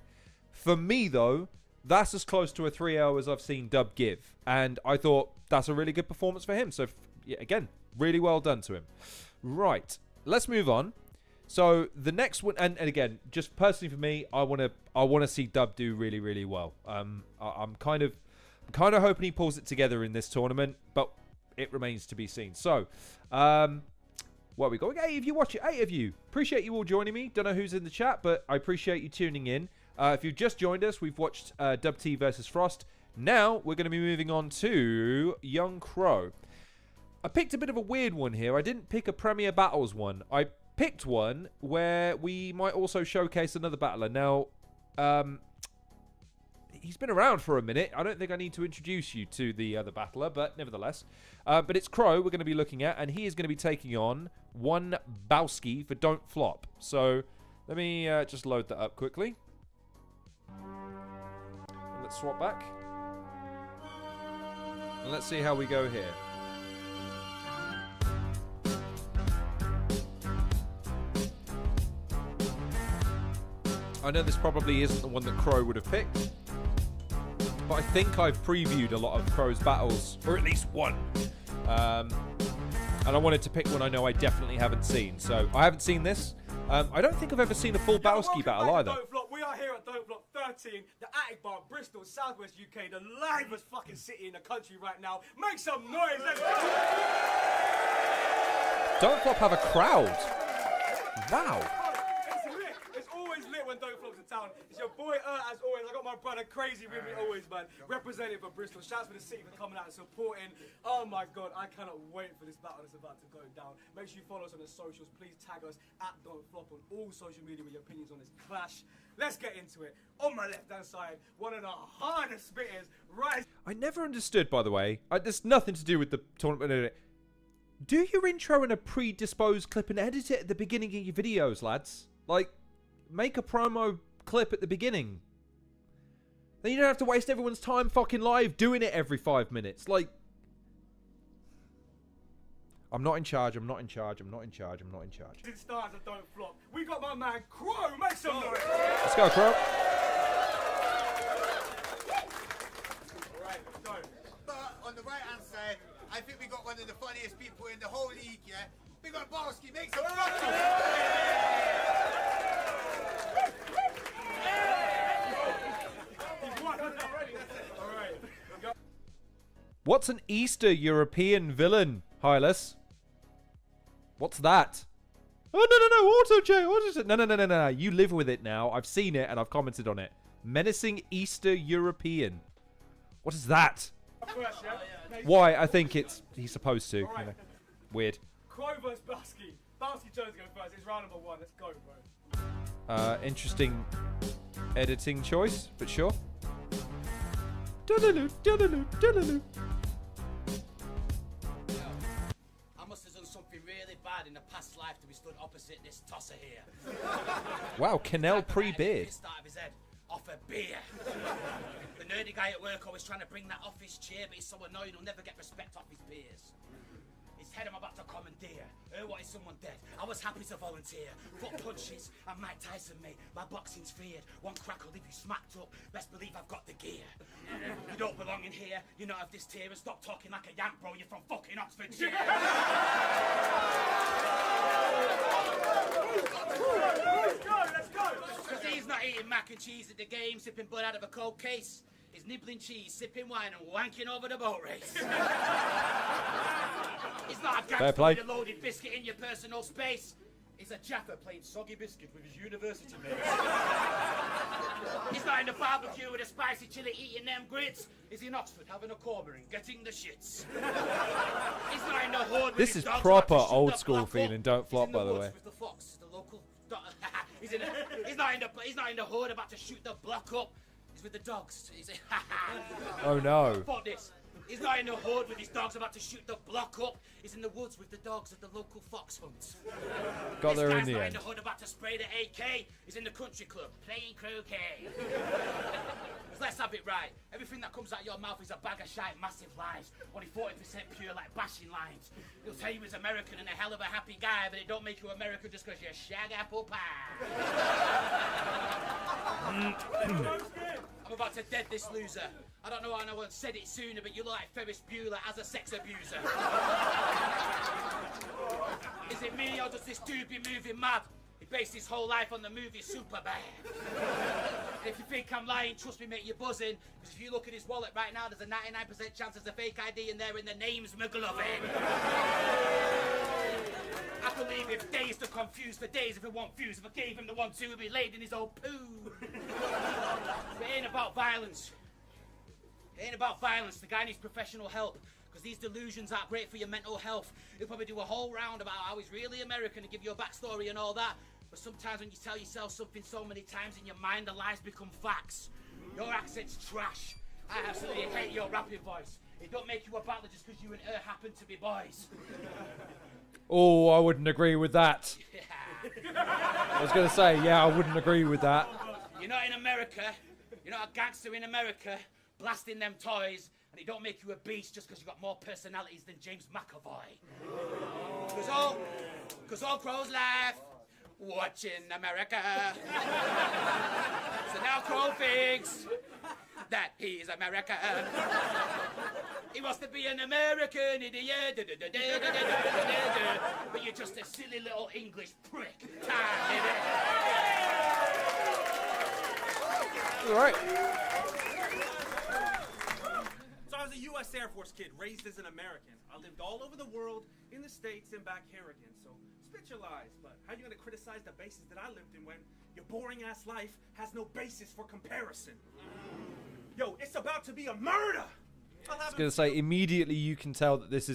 For me, though, that's as close to a 3-0 as I've seen Dub give. And I thought that's a really good performance for him. So, yeah, again, really well done to him. Right. Let's move on. So, the next one, and again, just personally for me, I want to see Dub do really, really well. I'm kind of hoping he pulls it together in this tournament, but it remains to be seen. So, what we got? 8 of you watching. 8 of you. Appreciate you all joining me. Don't know who's in the chat, but I appreciate you tuning in. If you've just joined us, we've watched Dubtee versus Frost. Now, we're going to be moving on to Young Crow. I picked a bit of a weird one here. I didn't pick a Premier Battles one. I picked one where we might also showcase another battler. Now, he's been around for a minute. I don't think I need to introduce you to the other battler, but nevertheless. But it's Crow we're going to be looking at, and he is going to be taking on one Bowski for Don't Flop. So let me just load that up quickly. Let's swap back. And let's see how we go here. I know this probably isn't the one that Crow would have picked, but I think I've previewed a lot of Crow's battles, or at least one. And I wanted to pick one I know I definitely haven't seen. So I haven't seen this. I don't think I've ever seen a full Bowski battle either. We are here at Don't Flop 13, the Attic Bar, Bristol, Southwest UK, the livest fucking city in the country right now. Make some noise, let's go! Don't Flop have a crowd. Wow. It's always lit when Don't Flop's in town. It's your boy as always. I got my brother Crazy with me always, man. Representing for Bristol. Shouts for the city for coming out and supporting. Oh my god, I cannot wait for this battle that's about to go down. Make sure you follow us on the socials. Please tag us at Don't Flop on all social media with your opinions on this clash. Let's get into it. On my left hand side, one of the hardest spitters, right. I never understood, by the way. There's nothing to do with the tournament. Do your intro in a predisposed clip and edit it at the beginning of your videos, lads. Like, make a promo clip at the beginning. Then you don't have to waste everyone's time fucking live doing it every 5 minutes. Like, I'm not in charge, I'm not in charge, I'm not in charge, I'm not in charge. It starts at Don't Flop. We got my man Crow. Make some noise. Let's go, Crow. Alright, let's go. But on the right hand side, I think we got one of the funniest people in the whole league, yeah? We got Bowski, make some What's an Easter European villain, Hylas? What's that? Oh, no, auto-check. No. You live with it now. I've seen it and I've commented on it. Menacing Easter European. What is that? Why? I think he's supposed to. Right. You know. Weird. Crow vs. Bowski. Bowski chose to go first. It's round number 1. Let's go, bro. Interesting editing choice, but sure. I must have done something really bad in the past life to be stood opposite this tosser here. Wow, Canel pre-beard. Pissed out of his head off a beer. The nerdy guy at work always trying to bring that off his chair, but he's so annoying he'll never get respect off his peers. His head I'm about to commandeer. What is someone dead? I was happy to volunteer. Foot punches and Mike Tyson, mate. My boxing's feared. One crack will leave you smacked up. Best believe I've got the gear. You don't belong in here. You're not of this tier. And stop talking like a yank, bro. You're from fucking Oxfordshire. Let's go. Because he's not eating mac and cheese at the game, sipping blood out of a cold case. He's nibbling cheese, sipping wine, and wanking over the boat race. He's not a gangster with a loaded biscuit in your personal space. He's a Jaffa playing soggy biscuit with his university mates. He's not in the barbecue with a spicy chili eating them grits. He's in Oxford having a corner and getting the shits. He's not in the hood with This his is dogs proper about to shoot old the school block feeling. up. Don't flop, He's in the by the woods way. with the fox, the local. He's not in the hood about to shoot the block up. He's with the dogs. Oh no. Fuck this. He's not in the hood with his dogs about to shoot the block up. He's in the woods with the dogs at the local fox hunt. Got there in This guy's the not end. in the hood about to spray the AK. He's in the country club playing croquet. Let's have it right. Everything that comes out of your mouth is a bag of shite, massive lies. Only 40% pure like bashing lines. He'll tell you he's American and a hell of a happy guy, but it don't make you American just because you're shag apple pie. I'm about to dead this loser. I don't know how no one said it sooner, but you look like Ferris Bueller as a sex abuser. Is it me or does this dude be moving mad? He based his whole life on the movie Superbad. And if you think I'm lying, trust me, mate, you're buzzing. Because if you look at his wallet right now, there's a 99% chance there's a fake ID in there and the name's McGlovin. I could leave him dazed and confused for days if he want views. If I gave him the 1-2, he'd be laid in his old poo. It ain't about violence. It ain't about violence. The guy needs professional help. Because these delusions aren't great for your mental health. He'll probably do a whole round about how he's really American and give you a backstory and all that. But sometimes when you tell yourself something so many times in your mind, the lies become facts. Your accent's trash. I absolutely hate your rapping voice. It don't make you a battler just because you and her happen to be boys. Oh, I wouldn't agree with that. I was going to say, yeah, I wouldn't agree with that. You're not in America. You're not a gangster in America blasting them toys, and it don't make you a beast just because you got more personalities than James McAvoy. Because all crows laugh watching America. So now Crow thinks that he's American. He wants to be an American idiot, but you're just a silly little English prick. All right. So I was a U.S. Air Force kid, raised as an American. I lived all over the world, in the States, and back here again. So spit your lies, but how are you going to criticize the bases that I lived in when your boring-ass life has no basis for comparison? Yo, it's about to be a murder! I was going to say, immediately you can tell that this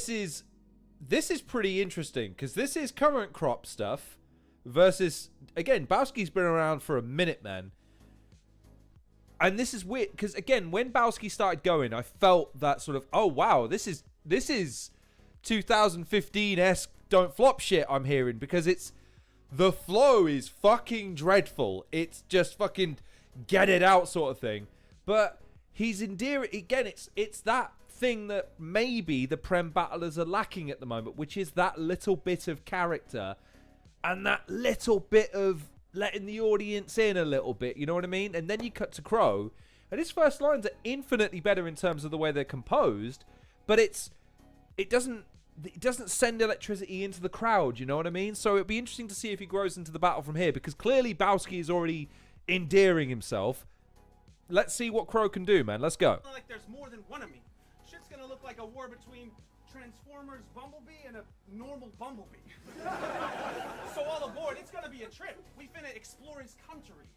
is pretty interesting, because this is current crop stuff versus, again, Bowski's been around for a minute, man. And this is weird, because, again, when Bowski started going, I felt that sort of, oh, wow, this is 2015-esque don't flop shit I'm hearing, because the flow is fucking dreadful. It's just fucking get it out sort of thing. But he's endearing, again, it's that thing that maybe the Prem battlers are lacking at the moment, which is that little bit of character and that little bit of letting the audience in a little bit, you know what I mean? And then you cut to Crow, and his first lines are infinitely better in terms of the way they're composed, but it doesn't send electricity into the crowd, you know what I mean? So it'd be interesting to see if he grows into the battle from here, because clearly Bowski is already endearing himself. Let's see what Crow can do, man. Let's go. Like there's more than one of me. Shit's gonna look like a war between Transformers Bumblebee and a normal Bumblebee. So all aboard, it's gonna be a trip. We finna explore his country.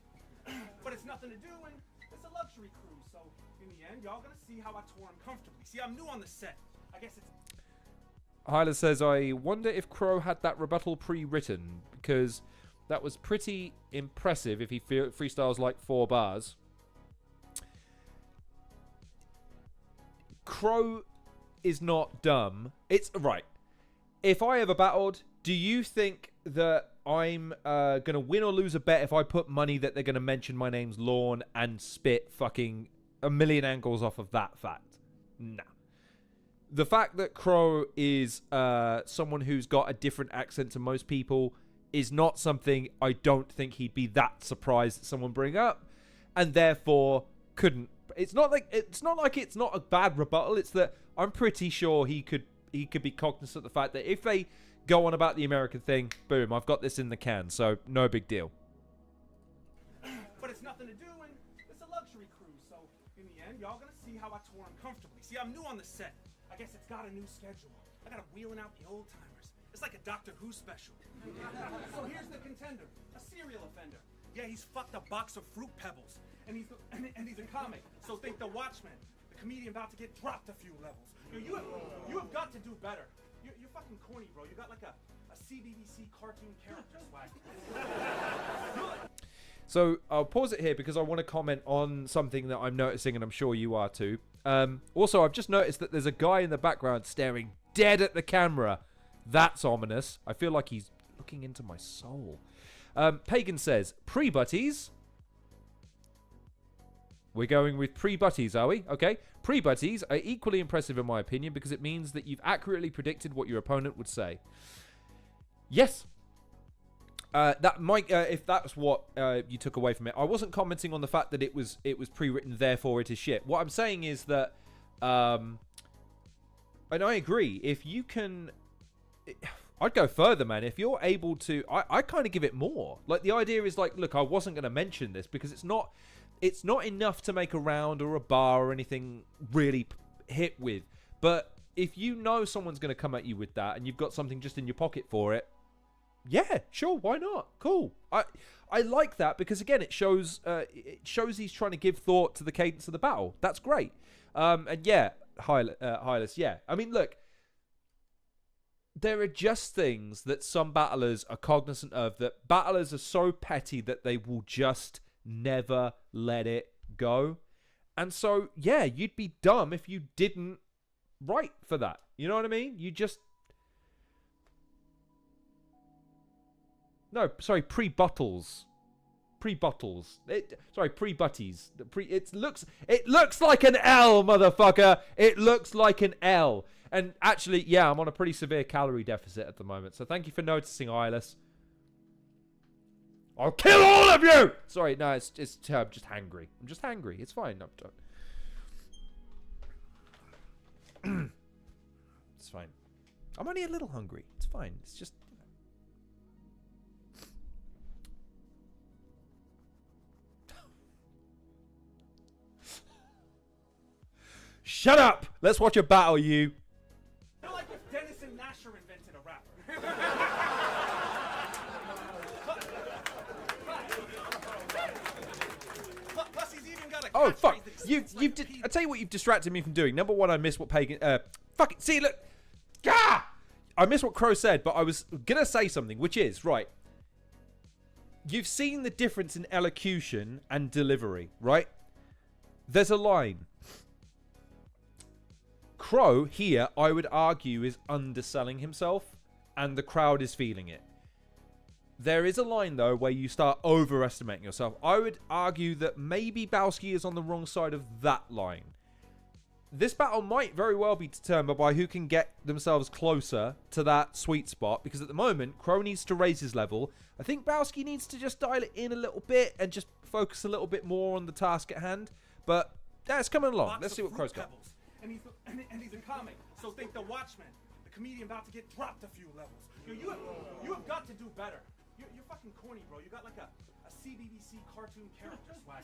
But it's nothing to do, and it's a luxury cruise. So in the end, y'all gonna see how I tour him comfortably. See, I'm new on the set. I guess it's... Hyla says, I wonder if Crow had that rebuttal pre-written, because that was pretty impressive if he freestyles like 4 bars. Crow is not dumb. It's right. If I ever battled, do you think that I'm going to win or lose a bet if I put money that they're going to mention my name's Lorne and spit fucking a million angles off of that fact? No. The fact that Crow is someone who's got a different accent to most people is not something I don't think he'd be that surprised that someone bring up, and therefore couldn't. It's not like it's not a bad rebuttal. It's that I'm pretty sure he could be cognizant of the fact that if they go on about the American thing, boom, I've got this in the can, so no big deal. But it's nothing to do, and it's a luxury cruise. So in the end, y'all gonna see how I tour him comfortably. See, I'm new on the set. I guess it's got a new schedule. I gotta wheeling out the old timers. It's like a Doctor Who special. So here's the contender, a serial offender. Yeah, he's fucked a box of fruit pebbles, and he's a comic. So think the Watchmen, the comedian about to get dropped a few levels. You have got to do better. You're fucking corny, bro. You got like a CBBC cartoon character swag. So I'll pause it here because I want to comment on something that I'm noticing, and I'm sure you are too. Also, I've just noticed that there's a guy in the background staring dead at the camera. That's ominous. I feel like he's looking into my soul. Pagan says, pre-butties. We're going with pre-butties, are we? Okay. Pre-butties are equally impressive in my opinion because it means that you've accurately predicted what your opponent would say. Yes. That might, if that's what you took away from it. I wasn't commenting on the fact that it was pre-written, therefore it is shit. What I'm saying is that, and I agree, if you can, I'd go further, man. If you're able to, I kind of give it more. Like, the idea is like, look, I wasn't going to mention this because it's not enough to make a round or a bar or anything really hit with. But if you know someone's going to come at you with that and you've got something just in your pocket for it, yeah, sure, why not? Cool. I like that because again, it shows he's trying to give thought to the cadence of the battle. That's great. And yeah, Hylas, yeah. I mean, look, there are just things that some battlers are cognizant of, that battlers are so petty that they will just never let it go. And so, yeah, you'd be dumb if you didn't write for that. You know what I mean? You just... No, sorry, pre-Buttles. Pre-Buttles. Pre-Butties. It looks like an L, motherfucker. It looks like an L. And actually, yeah, I'm on a pretty severe calorie deficit at the moment. So thank you for noticing, Eyeless. I'll kill all of you! Sorry, no, it's I'm just hangry. I'm just hangry. It's fine. It's fine. I'm only a little hungry. It's fine. It's just... Shut up! Let's watch a battle, you. I feel like if Dennis and Nasher invented a rapper. Plus, he's even got a Oh, fuck. catchphrase I tell you what you've distracted me from doing. Number one, I missed what Pagan... fuck it. See, look. Gah! I missed what Crow said, but I was going to say something, which is, right. You've seen the difference in elocution and delivery, right? There's a line. Crow here, I would argue, is underselling himself, and the crowd is feeling it. There is a line, though, where you start overestimating yourself. I would argue that maybe Bowski is on the wrong side of that line. This battle might very well be determined by who can get themselves closer to that sweet spot, because at the moment, Crow needs to raise his level. I think Bowski needs to just dial it in a little bit and just focus a little bit more on the task at hand. But yeah, it's coming along. Let's see what Crow's got. And he's a comic, so think the Watchman, the comedian about to get dropped a few levels. You have got to do better. You're fucking corny, bro. You got like a CBBC cartoon character swag.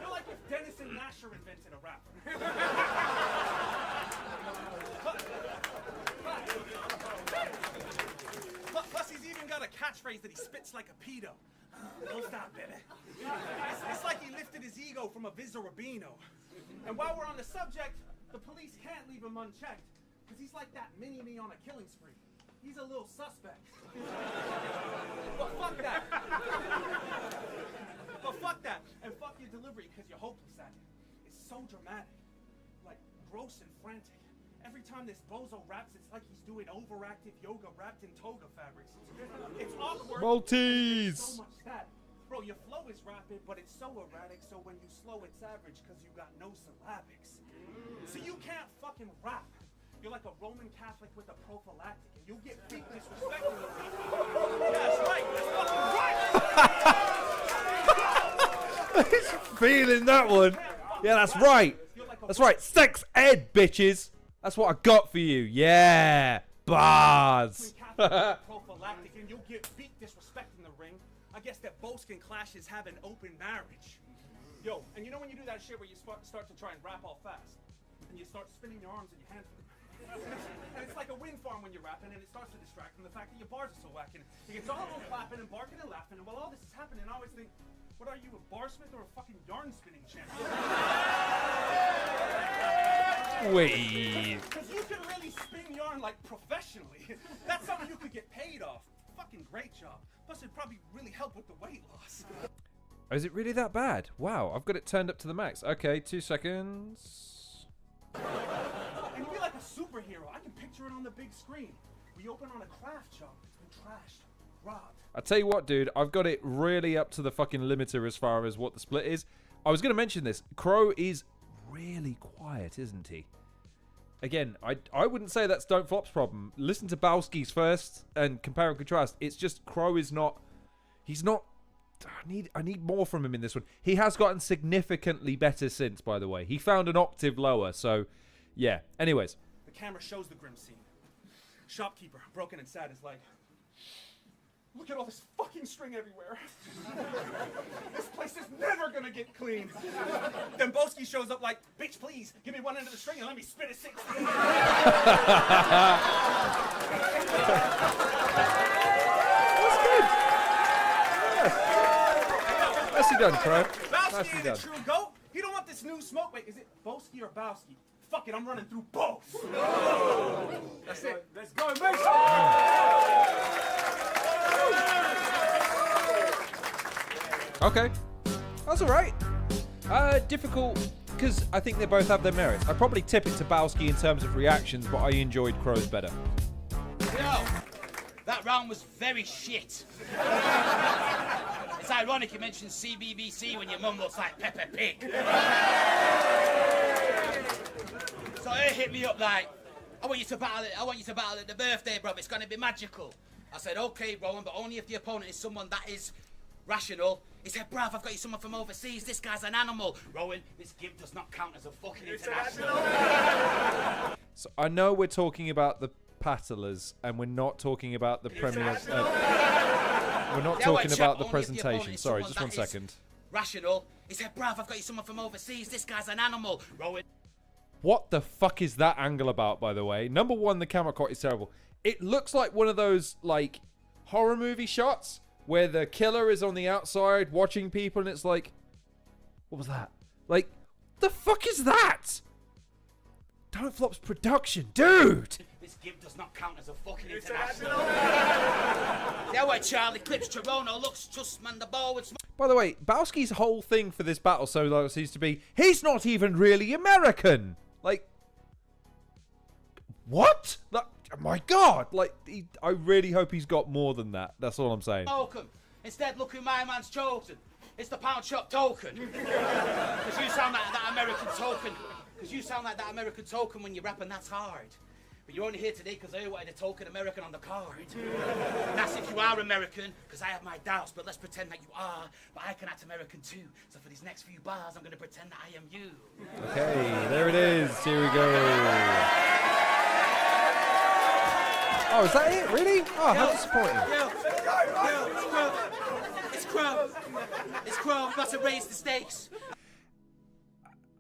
You're like if Dennis and Nasher invented a rapper. Plus, he's even got a catchphrase that he spits like a pedo. Don't stop, baby. It's like he lifted his ego from a Vizarabino. And while we're on the subject, the police can't leave him unchecked, because he's like that mini-me on a killing spree. He's a little suspect. But fuck that. And fuck your delivery, because you're hopeless at it. It's so dramatic. Like, gross and frantic. Every time this bozo raps, it's like he's doing overactive yoga wrapped in toga fabrics. It's awkward. Maltese! So much that. Bro, your flow is rapid, but it's so erratic, so when you slow, it's average, because you got no syllabics. So you can't fucking rap. You're like a Roman Catholic with a prophylactic, and you'll get beat disrespectfully. Yeah, that's right. That's fucking right. He's feeling that one. Yeah, that's right. That's right. Sex ed, bitches. That's what I got for you. Yeah. Bars. Prophylactic, and you'll get beat disrespecting the ring. I guess that both can clash is have an open marriage. Yo, and you know when you do that shit where you start to try and rap all fast, and you start spinning your arms and your hands, and it's like a wind farm when you're rapping, and it starts to distract from the fact that your bars are so whacking. It gets all alone clapping and barking and laughing, and while all this is happening, I always think, what are you, a barsmith or a fucking yarn spinning champion? Wait. Because you can really spin yarn like professionally. That's something you could get paid off. Fucking great job. Plus, it'd probably really help with the weight loss. Oh, is it really that bad? Wow, I've got it turned up to the max. Okay, 2 seconds. And you'd be like a superhero. I can picture it on the big screen. We open on a craft shop. It's been trashed, robbed. I tell you what, dude, I've got it really up to the fucking limiter as far as what the split is. I was going to mention this. Crow is really quiet, isn't he? Again, I wouldn't say that's Don't Flop's problem. Listen to Bowski's first and compare and contrast. It's just Crow is not... He's not... I need more from him in this one. He has gotten significantly better since, by the way. He found an octave lower, so... Yeah. Anyways. The camera shows the grim scene. Shopkeeper, broken and sad, is like... Look at all this fucking string everywhere. This place is never gonna get clean. Then Boski shows up like, bitch, please, give me one end of the string and let me spin it 6 times. That's good. Yeah. Nicely done, Crow. Bowski ain't a true goat. He don't want this new smoke. Wait, is it Boski or Bowski? Fuck it, I'm running through both. That's it. Let's go, make Okay. That's all right. Difficult, because I think they both have their merits. I'd probably tip it to Bowski in terms of reactions, but I enjoyed Crow's better. Yo, that round was very shit. It's ironic you mentioned CBBC when your mum looks like Peppa Pig. So her hit me up like, I want you to battle at the birthday, bro. It's gonna be magical. I said, okay, Rowan, but only if the opponent is someone that is rational. He said, bruv, I've got you someone from overseas. This guy's an animal. Rowan, this gimp does not count as a fucking international. So I know we're talking about the Paddlers, and we're not talking about the Premier. We're not talking about the presentation. Sorry, just 1 second. Rational. He said, bruv, I've got you someone from overseas. This guy's an animal. Rowan. What the fuck is that angle about, by the way? Number one, the camera cut is terrible. It looks like one of those, like, horror movie shots where the killer is on the outside watching people, and it's like, what was that? Like, the fuck is that? Don't Flop's production, dude! This gimp does not count as a fucking international. There were Charlie Clips, Toronto looks just man the ball with. By the way, Bowski's whole thing for this battle solo seems to be, he's not even really American. Like, what? Like, oh my God! Like, I really hope he's got more than that. That's all I'm saying. Token. Instead, look who my man's chosen. It's the pound shop token. Because you sound like that American token. Because you sound like that American token when you rap, and that's hard. But you're only here today because I wanted a token American on the card. And that's if you are American, because I have my doubts, but let's pretend that you are. But I can act American too. So for these next few bars, I'm going to pretend that I am you. Okay, there it is. Here we go. Oh, is that it? Really? Oh, how disappointing. It's Crow. It's Crow. We've got to raise the stakes.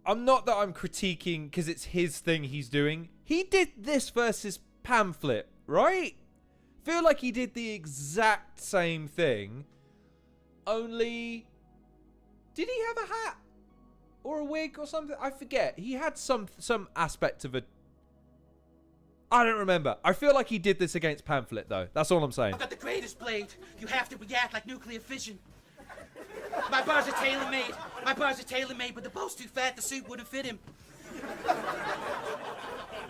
I'm not that I'm critiquing because it's his thing he's doing. He did this versus Pamphlet, right? Feel like he did the exact same thing. Only, did he have a hat or a wig or something? I forget. He had some aspect of a. I don't remember. I feel like he did this against Pamphlet though. That's all I'm saying. I've got the greatest blade. You have to react like nuclear fission. My bars are tailor-made. My bars are tailor-made, but the bow's too fat, the suit wouldn't fit him.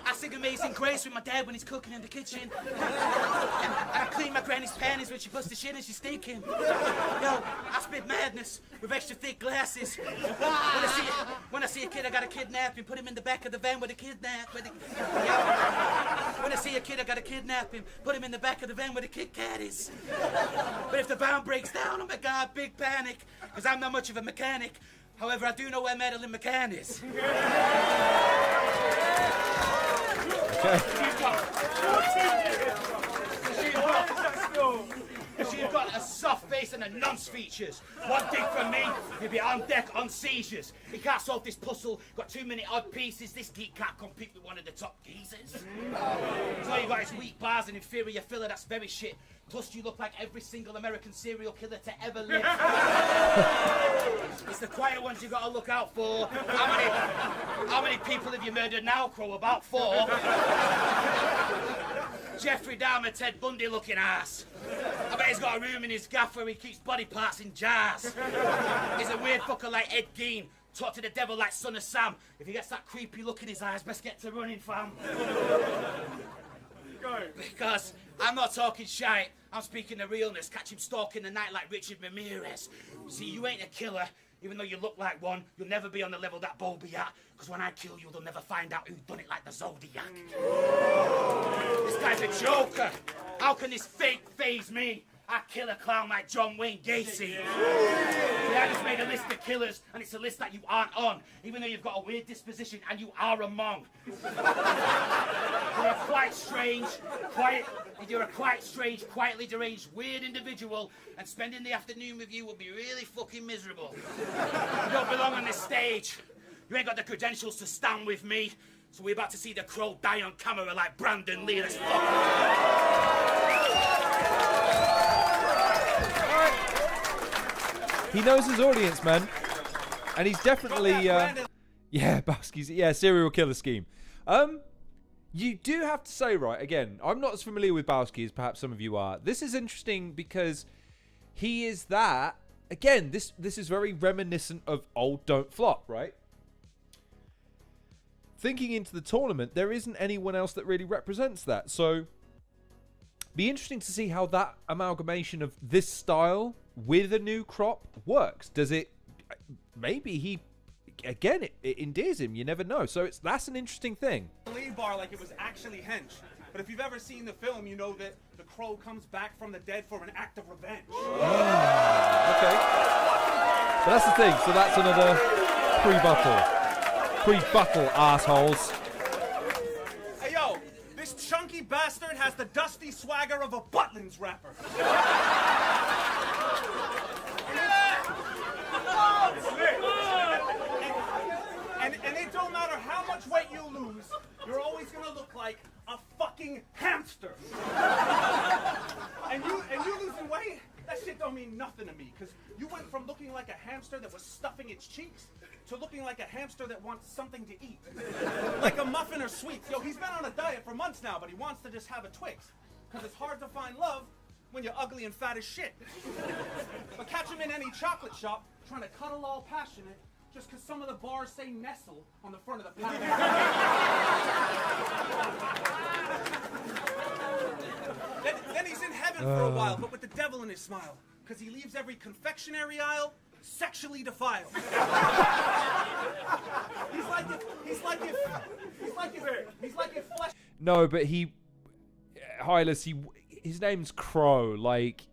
I sing Amazing Grace with my dad when he's cooking in the kitchen. And I clean my granny's panties when she busts the shit and she's stinking. Yo, I spit madness with extra thick glasses. When I see a kid, I gotta kidnap him, put him in the back of the van with a kidnap. When I see a kid, I gotta kidnap him, put him in the back of the van where the Kit Kat is. But if the van breaks down, oh my God, big panic, because I'm not much of a mechanic. However, I do know where Madeline McCann is. She's got a soft face and a nonce features. One thing from me, he'll be on deck on seizures. He can't solve this puzzle, got too many odd pieces. This geek can't compete with one of the top geezers. So you got his weak bars and inferior filler, that's very shit. Plus you look like every single American serial killer to ever live. It's the quiet ones you gotta look out for. How many people have you murdered now, Crow? About 4. Jeffrey Dahmer, Ted Bundy looking ass. I bet he's got a room in his gaff where he keeps body parts in jars. He's a weird fucker like Ed Gein. Talk to the devil like Son of Sam. If he gets that creepy look in his eyes, best get to running, fam. Because I'm not talking shite, I'm speaking the realness. Catch him stalking the night like Richard Ramirez. See, you ain't a killer, even though you look like one. You'll never be on the level that Bo be at. Because when I kill you, they'll never find out who done it like the Zodiac. This guy's a joker. How can this fake faze me? I kill a clown like John Wayne Gacy. See, I just made a list of killers, and it's a list that you aren't on, even though you've got a weird disposition and you are among. You're a quite strange, quietly deranged, weird individual, and spending the afternoon with you will be really fucking miserable. You don't belong on this stage. You ain't got the credentials to stand with me, so we're about to see the Crow die on camera like Brandon Lee. Let's He knows his audience, man. And he's definitely, yeah, Bowski's, yeah, serial killer scheme. You do have to say, right, again, I'm not as familiar with Bowski as perhaps some of you are. This is interesting because he is that, again, this is very reminiscent of old Don't Flop, right? Thinking into the tournament, there isn't anyone else that really represents that. So, be interesting to see how that amalgamation of this style with a new crop works. Does it... Maybe he... Again, it endears him. You never know. So that's an interesting thing. Lead bar like it was actually hench. But if you've ever seen the film, you know that the crow comes back from the dead for an act of revenge. Okay. So that's the thing. So that's another pre-buttle. Pre-buttle, assholes. Hey, yo, this chunky bastard has the dusty swagger of a Butlins rapper. And it don't matter how much weight you lose, you're always gonna look like a fucking hamster. and you losing weight, that shit don't mean nothing to me, because you went from looking like a hamster that was stuffing its cheeks to looking like a hamster that wants something to eat. Like a muffin or sweets. Yo, he's been on a diet for months now, but he wants to just have a Twix, because it's hard to find love when you're ugly and fat as shit. But catch him in any chocolate shop trying to cuddle all passionate just because some of the bars say Nestle on the front of the package. then he's in heaven for a while, but with the devil in his smile, because he leaves every confectionery aisle sexually defiled. He's like if flesh. No, but Hylas, his name's Crow. Like,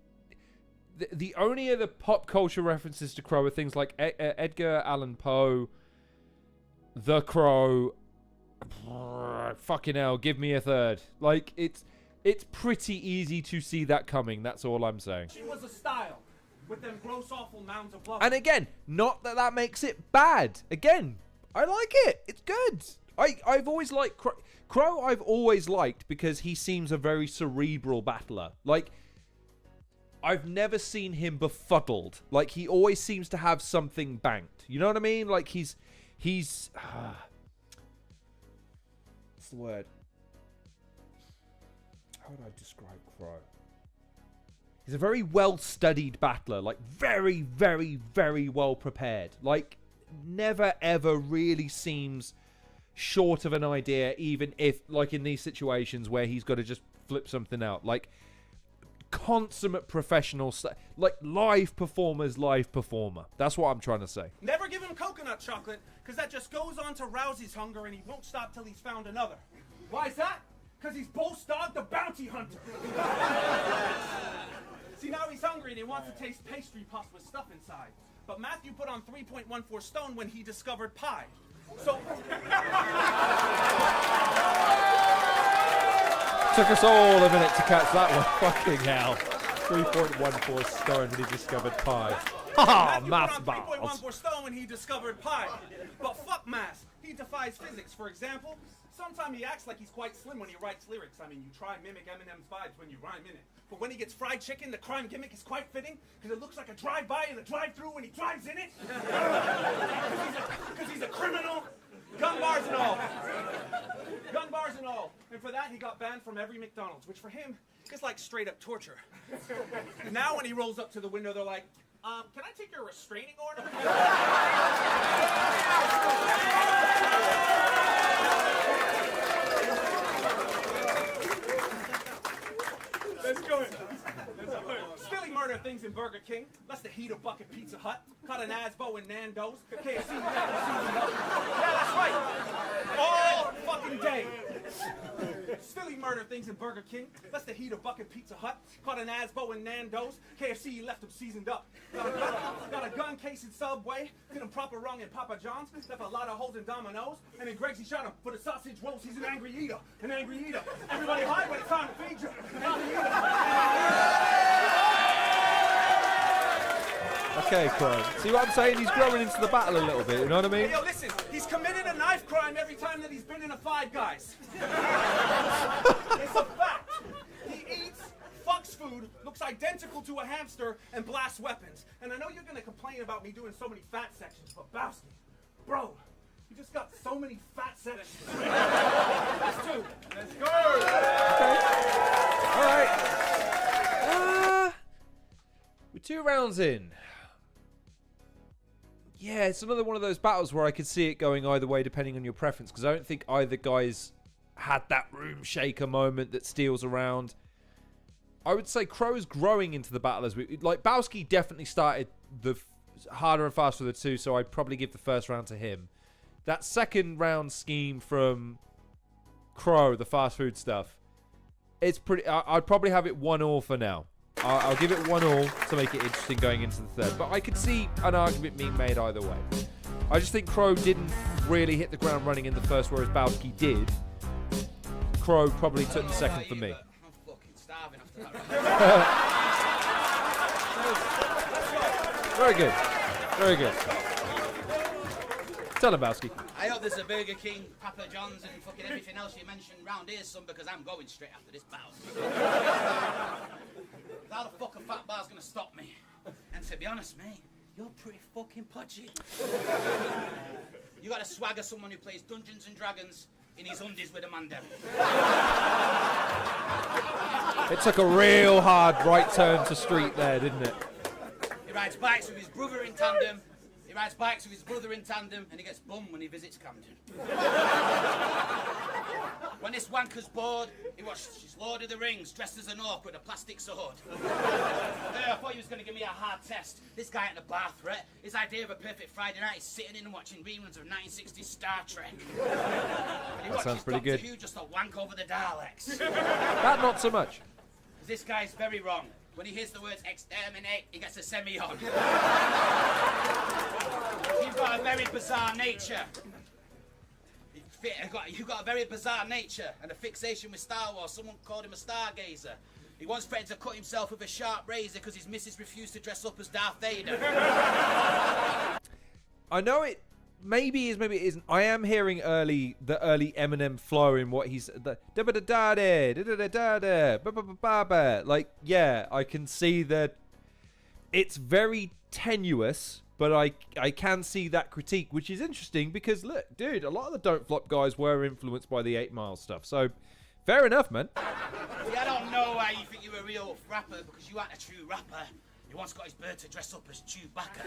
the only other pop culture references to Crow are things like Edgar Allan Poe, The Crow, fucking hell, give me a third. Like, it's pretty easy to see that coming. That's all I'm saying. She was a style with them gross, awful mounds of love. And again, not that makes it bad. Again, I like it. It's good. I've always liked Crow. I've always liked because he seems a very cerebral battler. Like, I've never seen him befuddled. Like, he always seems to have something banked. You know what I mean? Like, he's what's the word? How would I describe Crow? He's a very well-studied battler. Like, very, very, very well prepared. Like, never, ever really seems short of an idea, even if, like, in these situations where he's got to just flip something out. Like, consummate professional, like live performer. That's what I'm trying to say. Never give him coconut chocolate, because that just goes on to rouse his hunger and he won't stop till he's found another. Why is that? Because he's Boast Dog the Bounty Hunter. See, now he's hungry and he wants to taste pastry puffs with stuff inside. But Matthew put on 3.14 stone when he discovered pie. So... Took us all a minute to catch that one. Fucking hell. 3.14 stone when he discovered pie. Ha! Maths balls. 3.14 stone when he discovered pie. But fuck math. He defies physics. For example, sometimes he acts like he's quite slim when he writes lyrics. I mean, you try mimic Eminem's vibes when you rhyme in it. But when he gets fried chicken, the crime gimmick is quite fitting, because it looks like a drive-by and a drive-through when he drives in it. Because he's a criminal. Gun bars and all. Gun bars and all. And for that, he got banned from every McDonald's, which for him is like straight-up torture. And now when he rolls up to the window, they're like, can I take your restraining order? Let's go. Spilling murder things in Burger King. Let's the heat of bucket Pizza Hut. Caught an Asbo in Nando's. KFC. Yeah, that's right. All fucking day. Spilling murder things in Burger King. Let's the heat of bucket Pizza Hut. Caught an Asbo in Nando's. KFC left him seasoned up. Got a gun case in Subway. Did him proper wrong in Papa John's. Left a lot of holes in Domino's. And in Greg's he shot him for the sausage rolls. He's an angry eater. An angry eater. Everybody hide when it's time to feed you. An angry eater. Okay, Crow. See what I'm saying? He's growing into the battle a little bit, you know what I mean? Hey, yo, listen, he's committed a knife crime every time that he's been in a Five Guys. It's a fact. He eats, fucks food, looks identical to a hamster, and blasts weapons. And I know you're gonna complain about me doing so many fat sections, but Bowski, bro, you just got so many fat sections. That's two. Let's go. Okay. All right. We're 2 rounds in. Yeah, it's another one of those battles where I could see it going either way depending on your preference, because I don't think either guys had that room shaker moment that steals around. I would say Crow's growing into the battle as we... Like, Bowski definitely started the harder and faster of the two, so I'd probably give the first round to him. That second round scheme from Crow, the fast food stuff, it's pretty... I'd probably have it 1-1 for now. I'll give it 1-1 to make it interesting going into the third. But I could see an argument being made either way. I just think Crow didn't really hit the ground running in the first, whereas Bowski did. Crow probably took the second for me. I'm fucking starving after that. Very good. Very good. Tell him, Bowski. I hope there's a Burger King, Papa John's, and fucking everything else you mentioned round here, son, because I'm going straight after this battle. How the fuck a fat bar's gonna stop me? And to be honest, mate, you're pretty fucking pudgy. You got a swag of someone who plays Dungeons and Dragons in his undies with a man devil. It took a real hard right turn to street there, didn't it? He rides bikes with his brother in tandem. And he gets bummed when he visits Camden. When this wanker's bored, he watches Lord of the Rings dressed as an orc with a plastic sword. I thought he was going to give me a hard test. This guy at the bar threat, his idea of a perfect Friday night is sitting in and watching reruns of 1960s Star Trek. That sounds pretty good. Who just a wank over the Daleks. That not so much. This guy's very wrong. When he hears the words exterminate, he gets a semi-on. You've got a very bizarre nature. You've got a very bizarre nature and a fixation with Star Wars. Someone called him a stargazer. He once threatened to cut himself with a sharp razor because his missus refused to dress up as Darth Vader. I know it maybe is, maybe it isn't. I am hearing the early Eminem flow in what he's like. Yeah, I can see that it's very tenuous, but I can see that critique, which is interesting because look, dude, a lot of the Don't Flop guys were influenced by the 8 Mile stuff, so fair enough, man. See, I don't know why you think you're a real rapper, because you aren't a true rapper. He once got his bird to dress up as Chewbacca.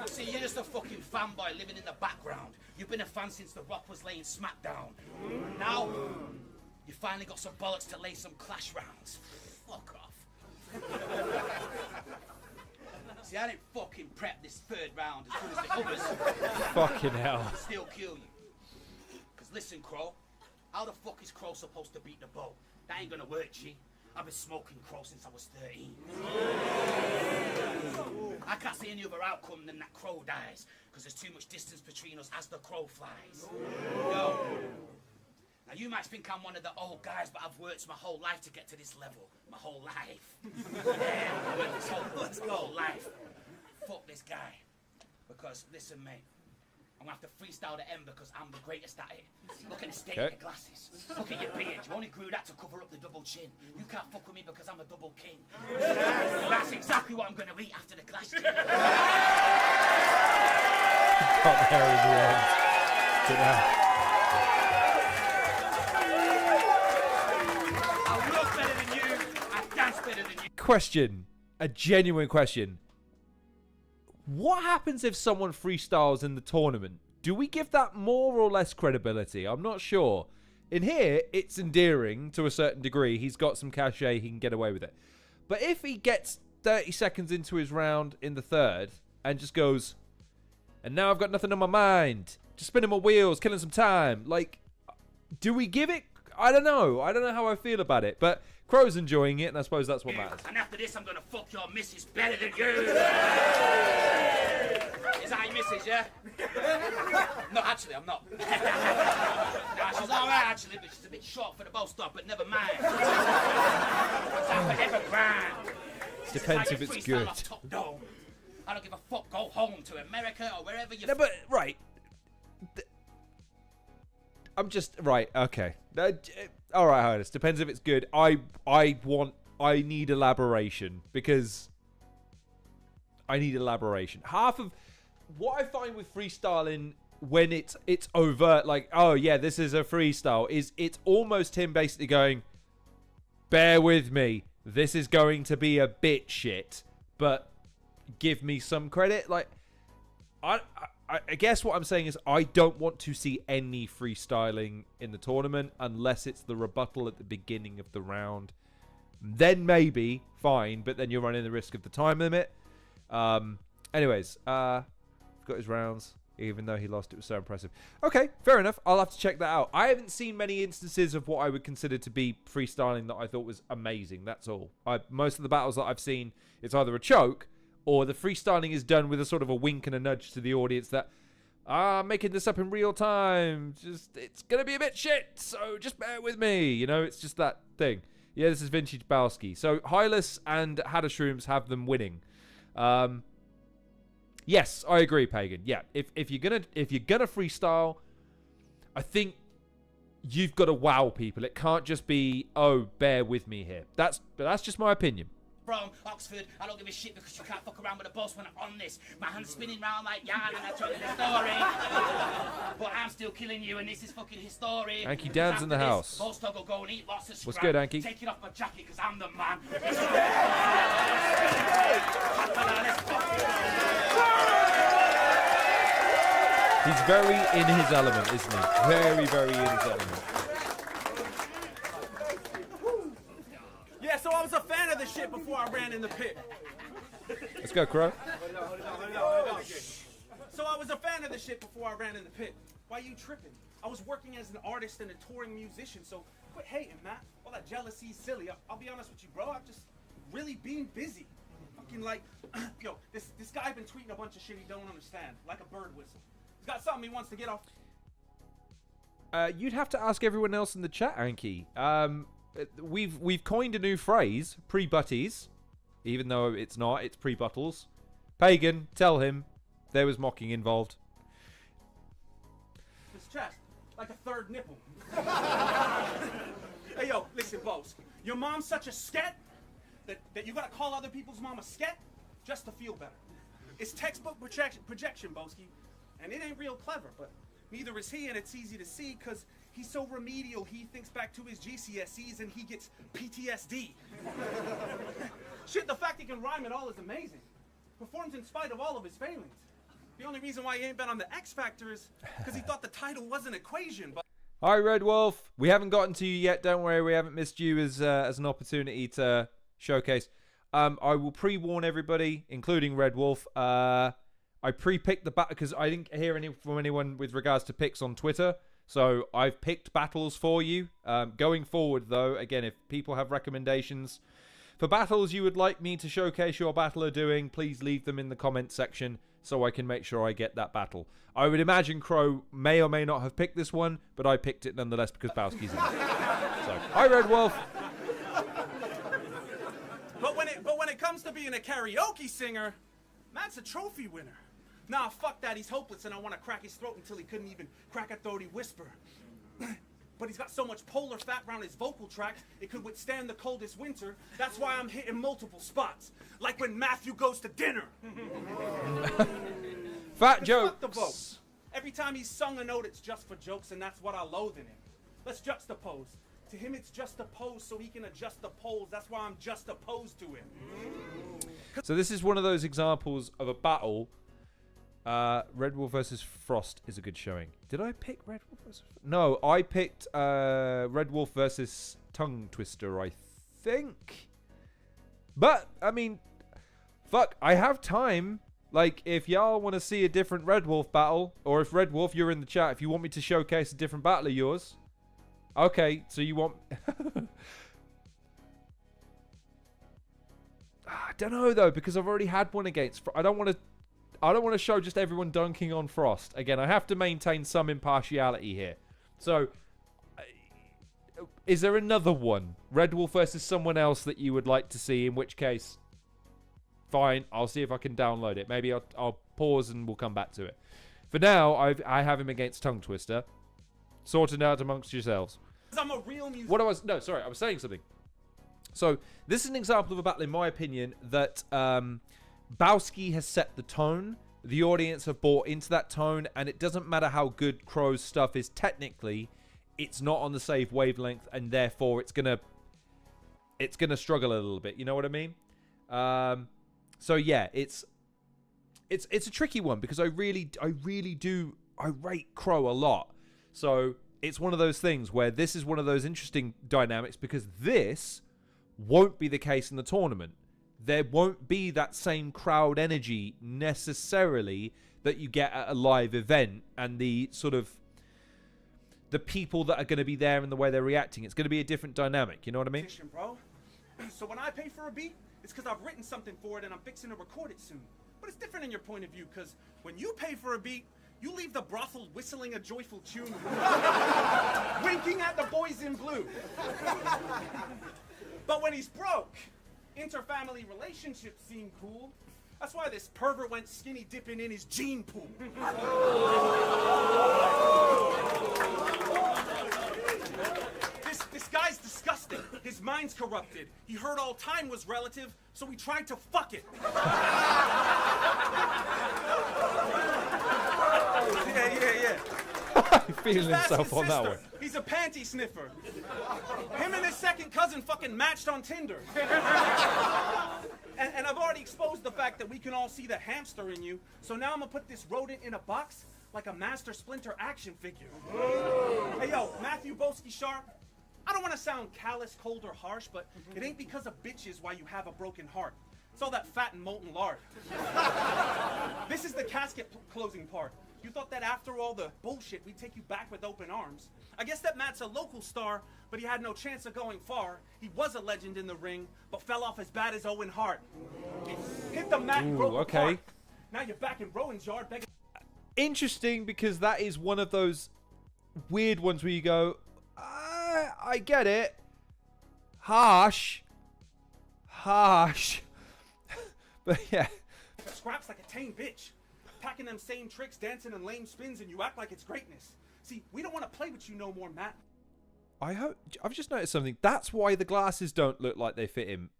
See, you're just a fucking fanboy living in the background. You've been a fan since The Rock was laying smackdown. Now, you finally got some bollocks to lay some clash rounds. Fuck off. See, I didn't fucking prep this third round as good as the others. Fucking hell. I'll still kill you. Because listen, Crow. How the fuck is Crow supposed to beat the bow? That ain't gonna work, G. I've been smoking Crow since I was 13. I can't see any other outcome than that Crow dies, because there's too much distance between us as the Crow flies. Yo. Now you might think I'm one of the old guys, but I've worked my whole life to get to this level. My whole life. Yeah, I've worked this whole life. Fuck this guy. Because, listen, mate. I'm gonna have to freestyle the end because I'm the greatest at it. Look at the state of your glasses. Look at your beard. You only grew that to cover up the double chin. You can't fuck with me because I'm a double king. That's exactly what I'm gonna eat after the clash. Got there in the end. I look better than you. I dance better than you. Question. A genuine question. What happens if someone freestyles in the tournament? Do we give that more or less credibility? I'm not sure. In here, it's endearing to a certain degree. He's got some cachet. He can get away with it. But if he gets 30 seconds into his round in the third and just goes, and now I've got nothing on my mind, just spinning my wheels, killing some time. Like, do we give it? I don't know. I don't know how I feel about it. But Crow's enjoying it, and I suppose that's what matters. And after this, I'm gonna fuck your missus better than you. Is that your missus, yeah? No, actually, I'm not. Nah, she's alright, actually, but she's a bit short for the bus stop, but never mind. It's that forever grind. Depends if it's good. Top dome. I don't give a fuck. Go home to America or wherever you... No, but, right. I'm just... Right, okay. All right, Highness. Depends if it's good. I need elaboration, because I need elaboration. Half of what I find with freestyling when it's overt, like, oh yeah, this is a freestyle, is it's almost him basically going, bear with me, this is going to be a bit shit, but give me some credit. Like, I guess what I'm saying is I don't want to see any freestyling in the tournament unless it's the rebuttal at the beginning of the round. Then maybe, fine, but then you're running the risk of the time limit. Anyways, got his rounds. Even though he lost, it was so impressive. Okay, fair enough. I'll have to check that out. I haven't seen many instances of what I would consider to be freestyling that I thought was amazing. That's all. Most of the battles that I've seen, it's either a choke or the freestyling is done with a sort of a wink and a nudge to the audience that, I'm making this up in real time. It's going to be a bit shit, so just bear with me. You know, it's just that thing. Yeah, this is vintage Bowski. So Hylas and Hadashrooms have them winning. Yes, I agree, Pagan. Yeah, if you're gonna freestyle, I think you've got to wow people. It can't just be, oh, bear with me here. That's just my opinion. From Oxford, I don't give a shit because you can't fuck around with the boss when I'm on this. My hand's spinning round like yarn and I told you the story. But I'm still killing you and this is fucking history. Anki Dan's in the house. Boss dog will go and eat lots of scrap. What's good, Anki? Taking off my jacket because I'm the man. He's very in his element, isn't he? Very, very in his element. Yeah, so I was a fan of the shit before I ran in the pit. Let's go, Crow. So I was a fan of the shit before I ran in the pit. Why you tripping? I was working as an artist and a touring musician, so quit hating, Matt. All that jealousy's silly. I'll be honest with you, bro. I've just really been busy. Fucking like, yo, this guy been tweeting a bunch of shit he don't understand, like a bird whistle. He's got something he wants to get off. You'd have to ask everyone else in the chat, Anki. We've coined a new phrase, pre-butties, even though it's not, it's pre-buttles. Pagan, tell him there was mocking involved. His chest, like a third nipple. Hey, yo, listen, Bose. Your mom's such a sket that you gotta call other people's mom a sket just to feel better. It's textbook projection, Boski. And it ain't real clever, but neither is he, and it's easy to see because he's so remedial he thinks back to his GCSEs and he gets PTSD. Shit, the fact he can rhyme at all is amazing. Performs in spite of all of his failings. The only reason why he ain't been on the X Factor is because he thought the title was an equation, but... Hi, Red Wolf. We haven't gotten to you yet. Don't worry, we haven't missed you as an opportunity to showcase. I will pre-warn everybody, including Red Wolf. I pre-picked the battle because I didn't hear from anyone with regards to picks on Twitter. So I've picked battles for you. Going forward, though, again, if people have recommendations for battles you would like me to showcase your battler doing, please leave them in the comment section so I can make sure I get that battle. I would imagine Crow may or may not have picked this one, but I picked it nonetheless because Bowski's in it. So, hi, Red Wolf. But when it comes to being a karaoke singer, Matt's a trophy winner. Nah, fuck that, he's hopeless and I want to crack his throat until he couldn't even crack a throaty whisper. But he's got so much polar fat around his vocal tract, it could withstand the coldest winter. That's why I'm hitting multiple spots, like when Matthew goes to dinner. Fat jokes. Fuck the vote. Every time he's sung a note, it's just for jokes, and that's what I loathe in him. Let's juxtapose. To him, it's just a pose so he can adjust the poles. That's why I'm just opposed to him. So this is one of those examples of a battle. Red Wolf versus Frost is a good showing. Did I pick Red Wolf versus Frost? No, I picked Red Wolf versus Tongue Twister, I think. But, I mean, fuck, I have time. Like, if y'all want to see a different Red Wolf battle, or if Red Wolf, you're in the chat, if you want me to showcase a different battle of yours. Okay, so you want... I don't know, though, because I've already had one against... I don't want to show just everyone dunking on Frost. Again, I have to maintain some impartiality here. So, is there another one? Red Wolf versus someone else that you would like to see, in which case, fine, I'll see if I can download it. Maybe I'll pause and we'll come back to it. For now, I have him against Tongue Twister. Sort it out amongst yourselves. I'm a real musician. I was saying something. So, this is an example of a battle, in my opinion, that Bowski has set the tone. The audience have bought into that tone, and it doesn't matter how good Crow's stuff is technically, it's not on the same wavelength, and therefore it's gonna it's going to struggle a little bit. You know what I mean? So yeah, it's a tricky one because I rate Crow a lot. So it's one of those things where this is one of those interesting dynamics because this won't be the case in the tournament. There won't be that same crowd energy necessarily that you get at a live event and the sort of the people that are going to be there and the way they're reacting. It's going to be a different dynamic. You know what I mean? Bro. So when I pay for a beat, it's because I've written something for it and I'm fixing to record it soon. But it's different in your point of view because when you pay for a beat, you leave the brothel whistling a joyful tune, winking at the boys in blue. But when he's broke, interfamily relationships seem cool. That's why this pervert went skinny dipping in his gene pool. This guy's disgusting. His mind's corrupted. He heard all time was relative, so he tried to fuck it. Yeah. He's feeling himself on that one. He's a panty sniffer. Him and his second cousin fucking matched on Tinder. And I've already exposed the fact that we can all see the hamster in you, so now I'm gonna put this rodent in a box like a Master Splinter action figure. Hey yo, Matthew Boski Sharp, I don't want to sound callous, cold, or harsh, but it ain't because of bitches why you have a broken heart. It's all that fat and molten lard. This is the casket closing part. You thought that after all the bullshit, we'd take you back with open arms. I guess that Matt's a local star, but he had no chance of going far. He was a legend in the ring, but fell off as bad as Owen Hart. Hit the mat and broke apart. Now you're back in Rowan's yard begging. Interesting, because that is one of those weird ones where you go, I get it. Harsh. But yeah. Scraps like a tame bitch. Packing them same tricks, dancing in lame spins, and you act like it's greatness. See, we don't want to play with you no more, Matt. I've just noticed something. That's why the glasses don't look like they fit him.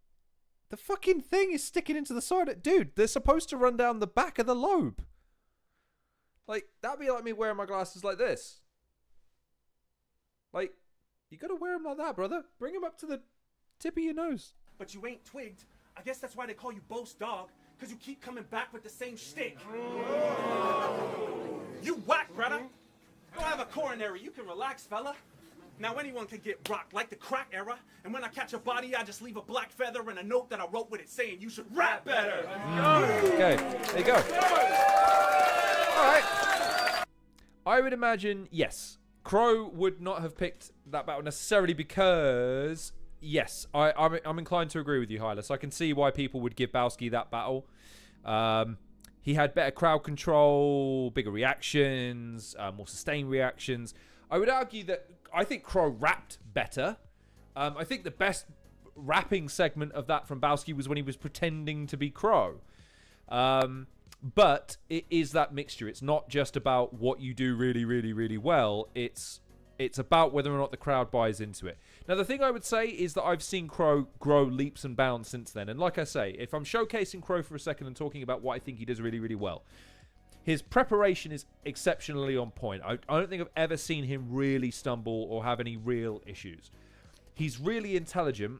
The fucking thing is sticking into the side. Dude, they're supposed to run down the back of the lobe. Like, that'd be like me wearing my glasses like this. Like, you gotta wear them like that, brother. Bring them up to the tip of your nose. But you ain't twigged. I guess that's why they call you Boast Dog, because you keep coming back with the same shtick. You whack, brother. Don't have a coronary. You can relax, fella. Now anyone can get rocked, like the crack era. And when I catch a body, I just leave a black feather and a note that I wrote with it saying you should rap better. Okay, there you go. All right. I would imagine, yes, Crow would not have picked that battle necessarily because, yes, I'm inclined to agree with you, Hylas. I can see why people would give Bowski that battle. He had better crowd control, bigger reactions, more sustained reactions. I would argue that I think Crow rapped better. I think the best rapping segment of that from Bowski was when he was pretending to be Crow. But it is that mixture. It's not just about what you do really, really, really well. It's about whether or not the crowd buys into it. Now, the thing I would say is that I've seen Crow grow leaps and bounds since then. And like I say, if I'm showcasing Crow for a second and talking about what I think he does really, really well, his preparation is exceptionally on point. I don't think I've ever seen him really stumble or have any real issues. He's really intelligent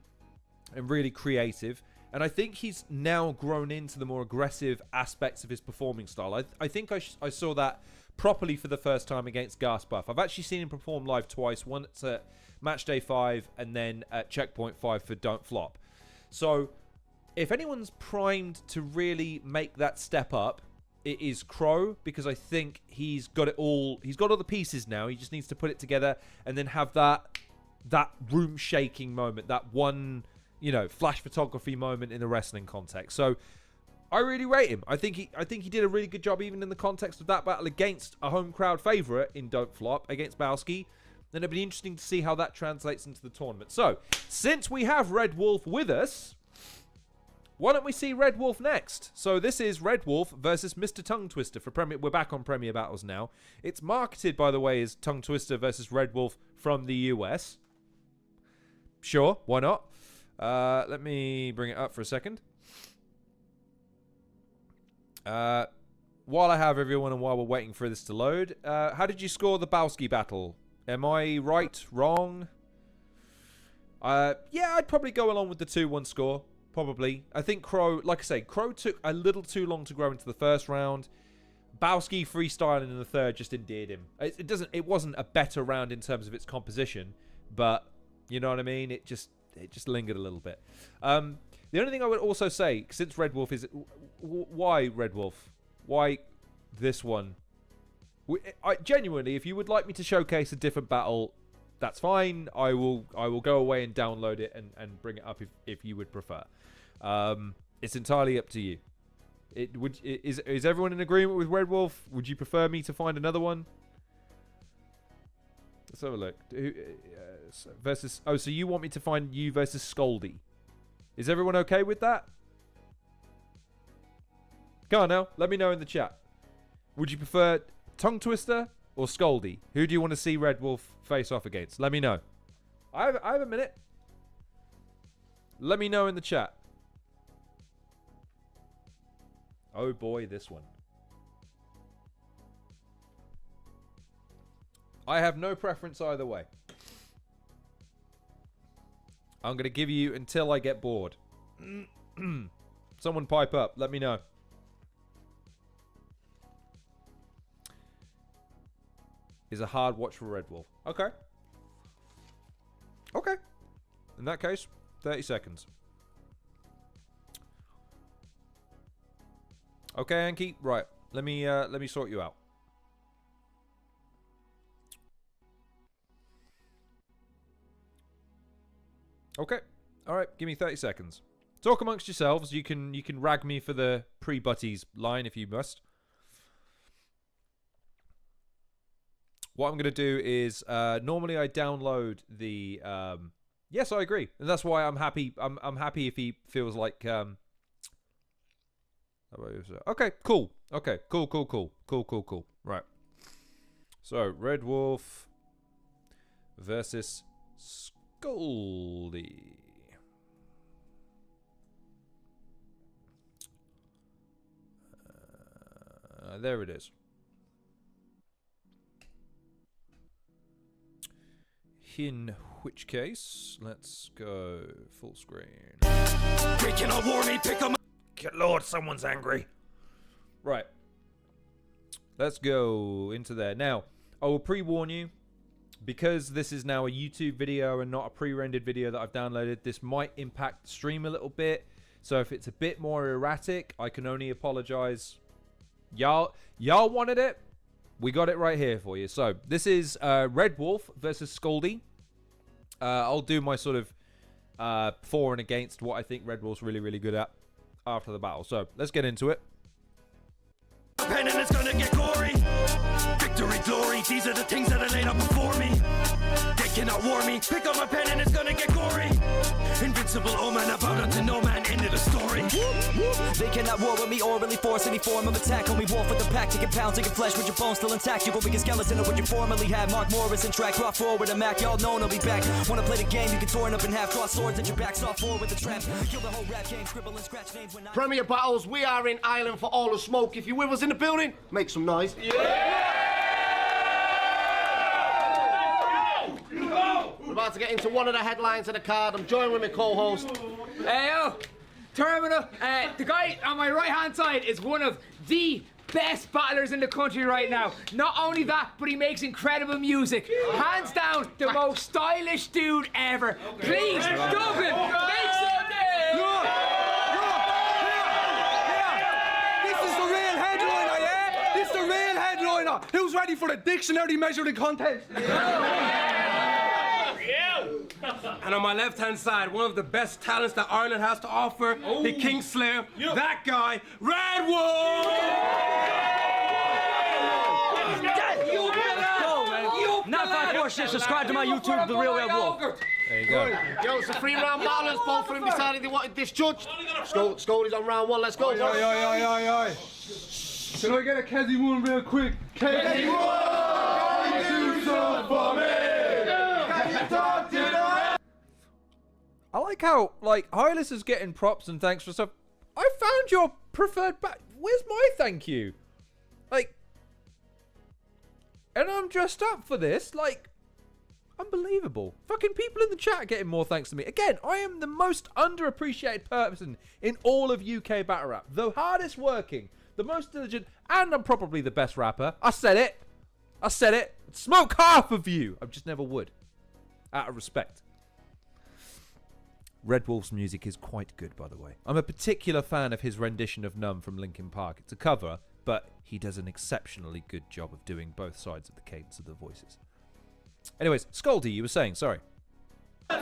and really creative. And I think he's now grown into the more aggressive aspects of his performing style. I think I saw that properly for the first time against Gas Buff. I've actually seen him perform live twice. Once at Match Day 5 and then at Checkpoint 5 for Don't Flop. So if anyone's primed to really make that step up, it is Crow, because I think he's got it all. He's got all the pieces now. He just needs to put it together and then have that room shaking moment, that one, flash photography moment in a wrestling context. So I really rate him. I think he did a really good job even in the context of that battle against a home crowd favorite in Don't Flop against Bowski. And it'll be interesting to see how that translates into the tournament. So, since we have Red Wolf with us, why don't we see Red Wolf next? So this is Red Wolf versus Mr. Tongue Twister for Premier. We're back on Premier Battles now. It's marketed, by the way, as Tongue Twister versus Red Wolf from the US. Sure, why not? Let me bring it up for a second. While I have everyone and while we're waiting for this to load, how did you score the Bowski battle? Am I right? Wrong? Yeah, I'd probably go along with the 2-1 score. Probably. I think Crow, like I say, Crow took a little too long to grow into the first round. Bowski freestyling in the third just endeared him. It wasn't a better round in terms of its composition, but you know what I mean? It just lingered a little bit. The only thing I would also say, since Red Wolf is, why Red Wolf? Why this one? Genuinely, if you would like me to showcase a different battle, that's fine. I will go away and download it and bring it up if you would prefer. It's entirely up to you. Is everyone in agreement with Red Wolf? Would you prefer me to find another one? Let's have a look. Versus. Oh, so you want me to find you versus Scoldy? Is everyone okay with that? Go on now. Let me know in the chat. Would you prefer Tongue Twister or Scoldy? Who do you want to see Red Wolf face off against? Let me know. I have a minute. Let me know in the chat. Oh boy, this one. I have no preference either way. I'm going to give you until I get bored. Someone pipe up. Let me know. Is a hard watch for Red Wolf. Okay. Okay. In that case, 30 seconds. Okay, Anki. Right. Let me sort you out. Okay. All right. Give me 30 seconds. Talk amongst yourselves. You can rag me for the pre-butties line if you must. What I'm going to do is normally I download the yes, I agree. And that's why I'm happy. I'm happy if he feels like okay, cool. Okay, cool. Right. So, Red Wolf versus Scoldy. There it is. In which case, let's go full screen. Good Lord, someone's angry. Right. Let's go into there. Now, I will pre-warn you, because this is now a YouTube video and not a pre-rendered video that I've downloaded, this might impact the stream a little bit. So if it's a bit more erratic, I can only apologize. Y'all wanted it. We got it right here for you. So this is Red Wolf versus Scoldy. I'll do my sort of for and against what I think Red Wolf's really, really good at after the battle. So let's get into it. And it's gonna get gory. Victory, glory, these are the things that are laid up before me. They cannot war me. Pick up my pen and it's gonna get gory. Invincible, oh man, about unto no man, end of the story. They cannot war with me or really force any form of attack. Only wolf with the pack, taking pounds, taking flesh with your bones still intact. You go big a skeleton of what you formerly had. Mark Morris and track, rock forward a Mac. Y'all know I'll be back. Wanna play the game, you can torn up in half. Draw swords at your back, soft forward with the traps. Kill the whole rap game, scribble and scratch names when I... Premier Battles, we are in Ireland for all the smoke. If you're with us in the building, make some noise. Yeah! We're about to get into one of the headlines of the card. I'm joined with my co-host. Hey, yo, Terminal. The guy on my right-hand side is one of the best battlers in the country right now. Not only that, but he makes incredible music. Hands down, the most stylish dude ever. Please, Dublin, make some noise! This is the real headliner, yeah? This is the real headliner. Who's ready for the dictionary measuring contest? And on my left-hand side, one of the best talents that Ireland has to offer, the Kingslayer, that guy, Red Wolf! Not 546, subscribe to my YouTube, The Real Red Wolf. There you go. Yo, it's a 3-round battle. Both of them decided they wanted this judge. Scoldy's on round 1. Let's go. Can I get a Kezi one real quick? Kezi one! Do something for me! I like how, like, Hylas is getting props and thanks for stuff. I found your preferred Where's my thank you? Like, and I'm dressed up for this. Like, Unbelievable. Fucking people in the chat are getting more thanks to me. Again, I am the most underappreciated person in all of UK battle rap. The hardest working, the most diligent, and I'm probably the best rapper. I said it. I said it. I'd smoke half of you. I just never would. Out of respect. Red Wolf's music is quite good, by the way. I'm a particular fan of his rendition of Numb from Linkin Park. It's a cover, but he does an exceptionally good job of doing both sides of the cadence of the voices. Anyways, Scaldy, you were saying, sorry. Right.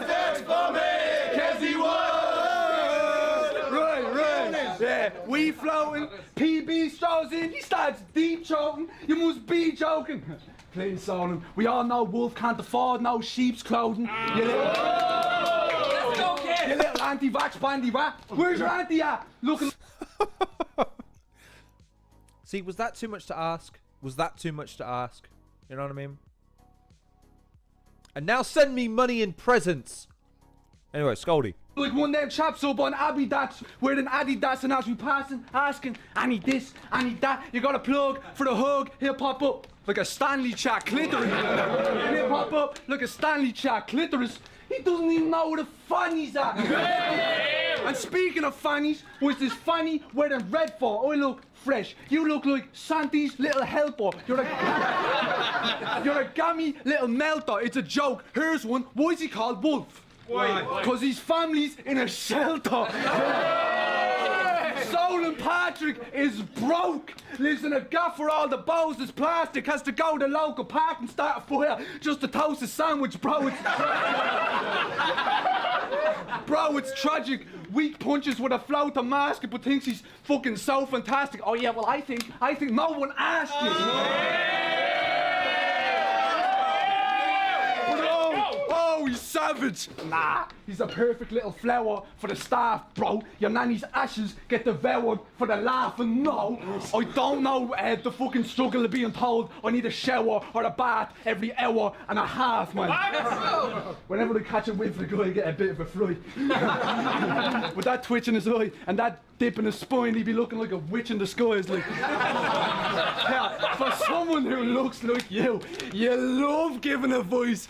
Yeah, we floating, PB strolls in, he starts deep choking, you must be joking. Please, Solon, we all know Wolf can't afford no sheep's clothing. You little anti-vax bandy rat. Where's your auntie at? Looking. See, was that too much to ask? Was that too much to ask? You know what I mean? And now send me money in presents. Anyway, Scaldy. Like one of them chaps up on Adidas, wearing Adidas, and as we passing, asking, I need this, I need that. You got a plug for the hug, he'll pop up like a Stanley chat clitoris. He'll pop up like a Stanley chat clitoris. He doesn't even know where the fanny's at. And speaking of fannies, was this fanny wearing red for? Oh, look fresh. You look like Santi's little helper. You're a gammy little melter. It's a joke. Here's one. Why is he called Wolf? Why? Because his family's in a shelter. Solon Patrick is broke. Lives in a gaff where all the bows is plastic. Has to go to the local park and start a fire just to toast a sandwich, bro. It's tragic. Weak punches with a floater mask, but thinks he's fucking so fantastic. Oh yeah, well I think no one asked you. Oh, he's savage. Nah, he's a perfect little flower for the staff, bro. Your nanny's ashes get devoured for the laugh. And no, I don't know the fucking struggle of being told I need a shower or a bath every hour and a half, man. Whenever they catch a whiff of the guy, I get a bit of a fright. With that twitch in his eye and that dip in his spine, he'd be looking like a witch in disguise. Like, yeah, for someone who looks like you love giving a voice.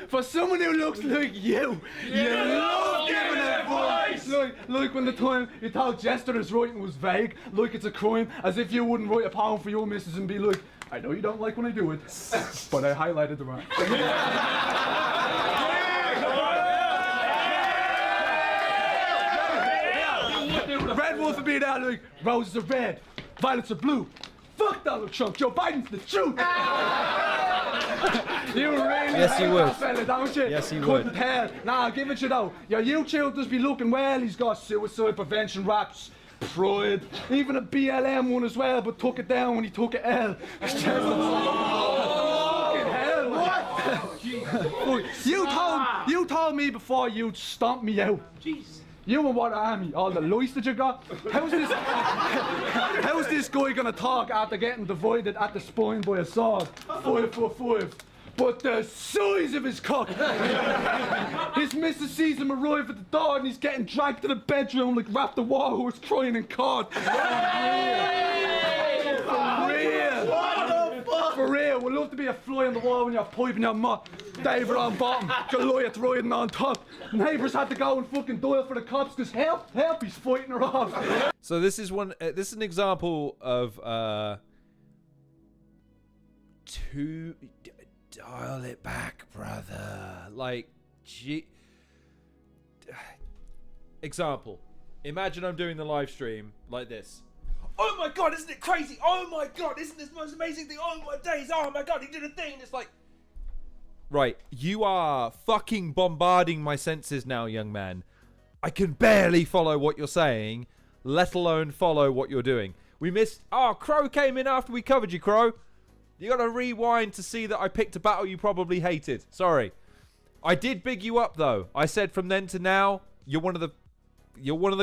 For someone who looks like you love giving a voice. Like when the time you thought Jester's writing was vague, like it's a crime, as if you wouldn't write a poem for your missus and be like, I know you don't like when I do it, but I highlighted the right. Red Wolf would be there like, roses are red, violets are blue. Fuck Donald Trump, Joe Biden's the truth. You really hate that fella, don't you? Yes, he Couldn't would. tell. Nah, give it you though. Your YouTube does be looking well. He's got suicide prevention raps, Pride, even a BLM one as well, but took it down when he took it L. Fucking hell, man. You told me before you'd stomp me out. Jeez. You and what army? All the lice that you got? How's this guy gonna talk after getting divided at the spine by a sword? 5'5". But the size of his cock! His missus sees him arrive at the door and he's getting dragged to the bedroom like Rap the Warhorse crying in court. For real, we'd love to be a fly on the wall when you're piping your mutt. David on bottom, Goliath riding on top. Neighbours had to go and fucking dial for the cops because help, he's fighting her off. So this is one. This is an example of dial it back, brother. Like, example. Imagine I'm doing the live stream like this. Oh my god, isn't it crazy? Oh my god, isn't this the most amazing thing? Oh my days, oh my god, he did a thing. And it's like, right, you are fucking bombarding my senses now, young man. I can barely follow what you're saying, let alone follow what you're doing. We missed. Oh, Crow came in after we covered you, Crow. You gotta rewind to see that I picked a battle you probably hated. Sorry. I did big you up though. I said from then to now, you're one of the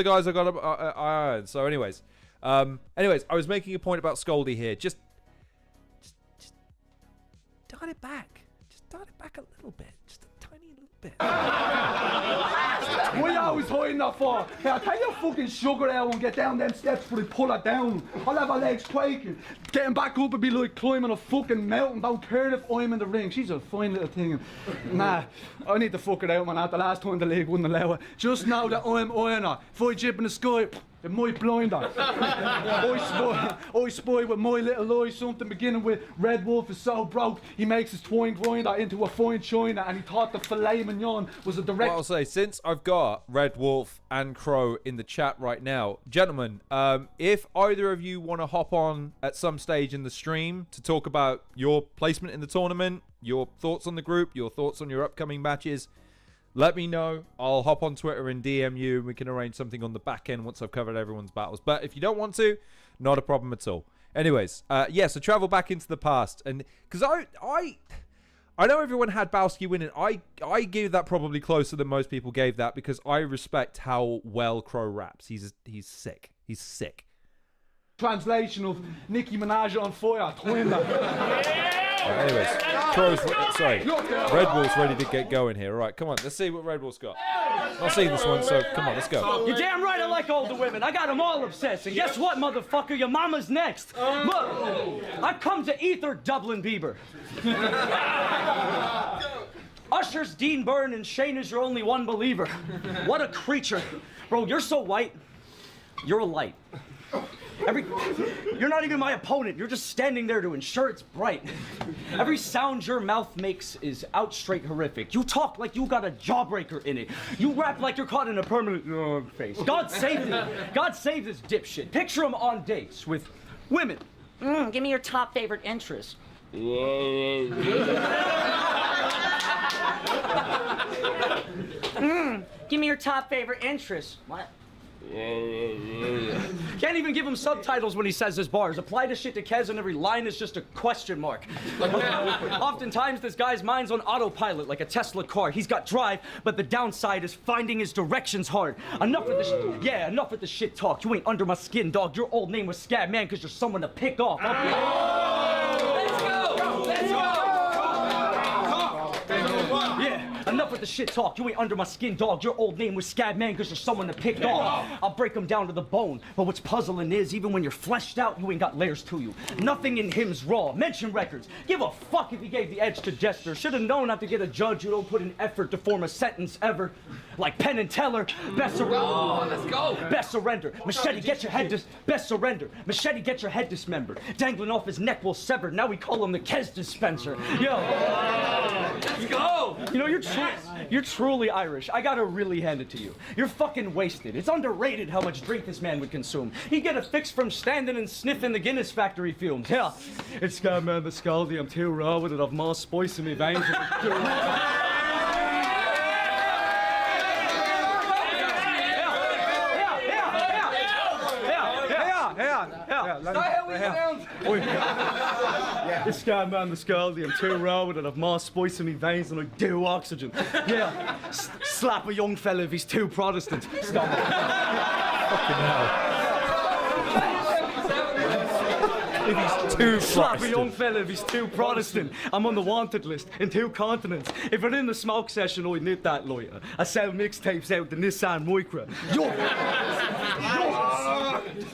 guys I got. So anyways, I was making a point about Scaldy here. Just dial it back. Just dial it back a little bit. Just a tiny little bit. What you always hiding that for? Hey, I'll tell you fucking sugar I won't get down them steps before they pull her down. I'll have her legs quaking. Getting back up would be like climbing a fucking mountain. Don't care if I'm in the ring. She's a fine little thing. Nah, I need to fuck it out, man. At the last time the league wouldn't allow it. Just know that I'm eyeing her. If I jib in the sky, it might blind her. I spy with my little eye something beginning with Red Wolf is so broke he makes his twine grinder into a fine china, and he thought the filet mignon was a direct. Well, I'll say, since I've got Red Wolf and Crow in the chat right now, gentlemen, if either of you want to hop on at some stage in the stream to talk about your placement in the tournament, your thoughts on the group, your thoughts on your upcoming matches, let me know. I'll hop on Twitter and DM you, and we can arrange something on the back end once I've covered everyone's battles. But if you don't want to, not a problem at all. Anyways, yeah, so travel back into the past. And because I know everyone had Bowski winning. I gave that probably closer than most people gave that because I respect how well Crow raps. He's sick. He's sick. Translation of Nicki Minaj on fire. Twin that. Anyways, Red Wolf's ready to get going here. All right, come on, let's see what Red Wolf's got. I've seen this one, so come on, let's go. You're damn right I like older women. I got them all obsessed. And guess what, motherfucker? Your mama's next. Look, I've come to ether Dublin Bieber. Usher's Dean Byrne and Shane is your only one believer. What a creature. Bro, you're so white, you're a light. You're not even my opponent. You're just standing there to ensure it's bright. Every sound your mouth makes is out straight horrific. You talk like you got a jawbreaker in it. You rap like you're caught in a permanent face. God save this. God save this dipshit. Picture him on dates with women. Give me your top favorite interest. Give me your top favorite interest. What? Can't even give him subtitles when he says his bars. Apply this shit to Kez and every line is just a question mark. Oftentimes this guy's mind's on autopilot like a Tesla car. He's got drive, but the downside is finding his directions hard. Enough with the shit talk. You ain't under my skin, dog. Your old name was Scab Man because you're someone to pick off. Let's go! Let's go! Yeah, enough with the shit talk. You ain't under my skin, dog. Your old name was Scab Man because you're someone to pick off. I'll break him down to the bone. But what's puzzling is, even when you're fleshed out, you ain't got layers to you. Nothing in him's raw. Mention records. Give a fuck if he gave the edge to Jester. Should've known not to get a judge who don't put in effort to form a sentence ever. Like Penn and Teller. Best surrender. Let's go. Best surrender. Machete, get your head best surrender. Machete, get your head dismembered. Dangling off his neck will severed. Now we call him the Kez dispenser. Yo. Let's go. You know, you're truly Irish. I gotta really hand it to you. You're fucking wasted. It's underrated how much drink this man would consume. He'd get a fix from standing and sniffing the Guinness factory fumes. Yeah. It's Scab Man the Scaldy. I'm too raw with it. I've more spice in me veins. It's Scab Man the Scaldy. I'm too raw with it. I've more spice in me veins than I do oxygen. Yeah. Slap a young fella if he's too Protestant. Stop it. Fucking hell. If he's too Slap a young fella if he's too Protestant. I'm on the wanted list in 2 continents. If we're in the smoke session, I knit that lawyer. I sell mixtapes out the Nissan Micra.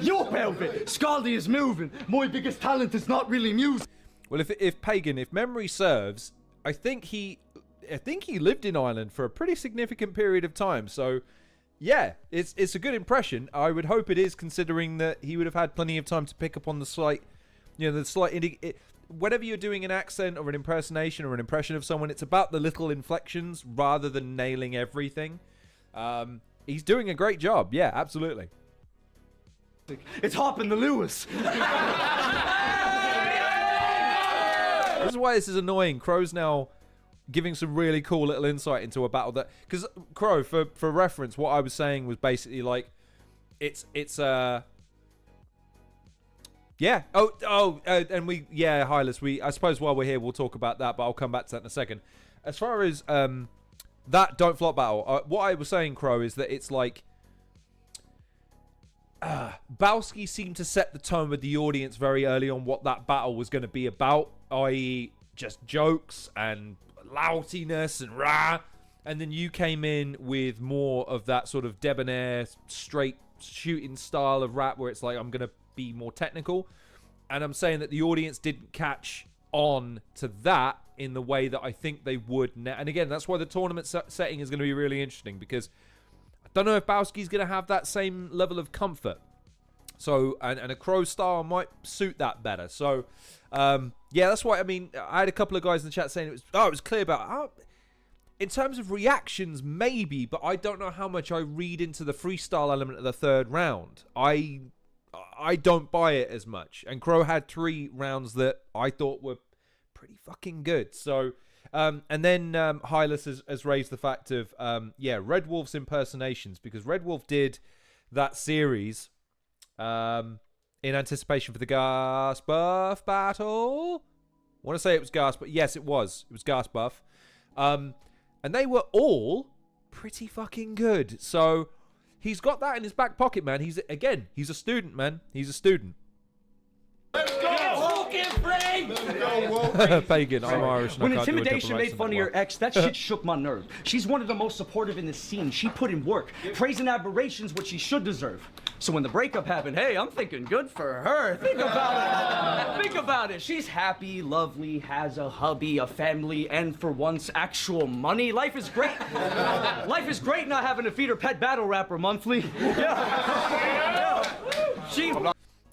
Your velvet. Scaldy is moving. My biggest talent is not really music. Well, if Pagan, if memory serves, I think he lived in Ireland for a pretty significant period of time. So, yeah, it's a good impression. I would hope it is, considering that he would have had plenty of time to pick up on the slight, whenever you're doing an accent or an impersonation or an impression of someone, it's about the little inflections rather than nailing everything. He's doing a great job. Yeah, absolutely. It's hopping the Lewis. This is why this is annoying. Crow's now giving some really cool little insight into a battle that, because Crow, for reference, what I was saying was basically like, it's yeah. Hylas, I suppose while we're here, we'll talk about that, but I'll come back to that in a second. As far as that Don't Flop battle, what I was saying, Crow, is that it's like, Bowski seemed to set the tone with the audience very early on what that battle was going to be about, i.e. just jokes and loutiness and rah. and then you came in with more of that sort of debonair, straight shooting style of rap where it's like, I'm going to be more technical. And I'm saying that the audience didn't catch on to that in the way that I think they would now. And again, that's why the tournament setting is going to be really interesting, because I don't know if Bowski's going to have that same level of comfort. So, and a Crow style might suit that better. So, yeah, that's why, I mean, I had a couple of guys in the chat saying it was clear about, in terms of reactions, maybe, but I don't know how much I read into the freestyle element of the third round. I don't buy it as much. And Crow had 3 rounds that I thought were pretty fucking good. So, and then Hylas has raised the fact of, yeah, Red Wolf's impersonations, because Red Wolf did that series in anticipation for the Gas Buff battle. I want to say it was Gas, but yes, it was. It was Gas Buff. And they were all pretty fucking good. So he's got that in his back pocket, man. He's a student, man. He's a student. Let's go! Pagan, I'm Irish. When Intimidation made fun of your ex, that shit shook my nerve. She's one of the most supportive in the scene. She put in work. Praise and admiration's what she should deserve. So when the breakup happened, hey, I'm thinking good for her. Think about it. Think about it. She's happy, lovely, has a hubby, a family, and for once, actual money. Life is great. Life is great not having to feed her pet battle rapper monthly. Yeah.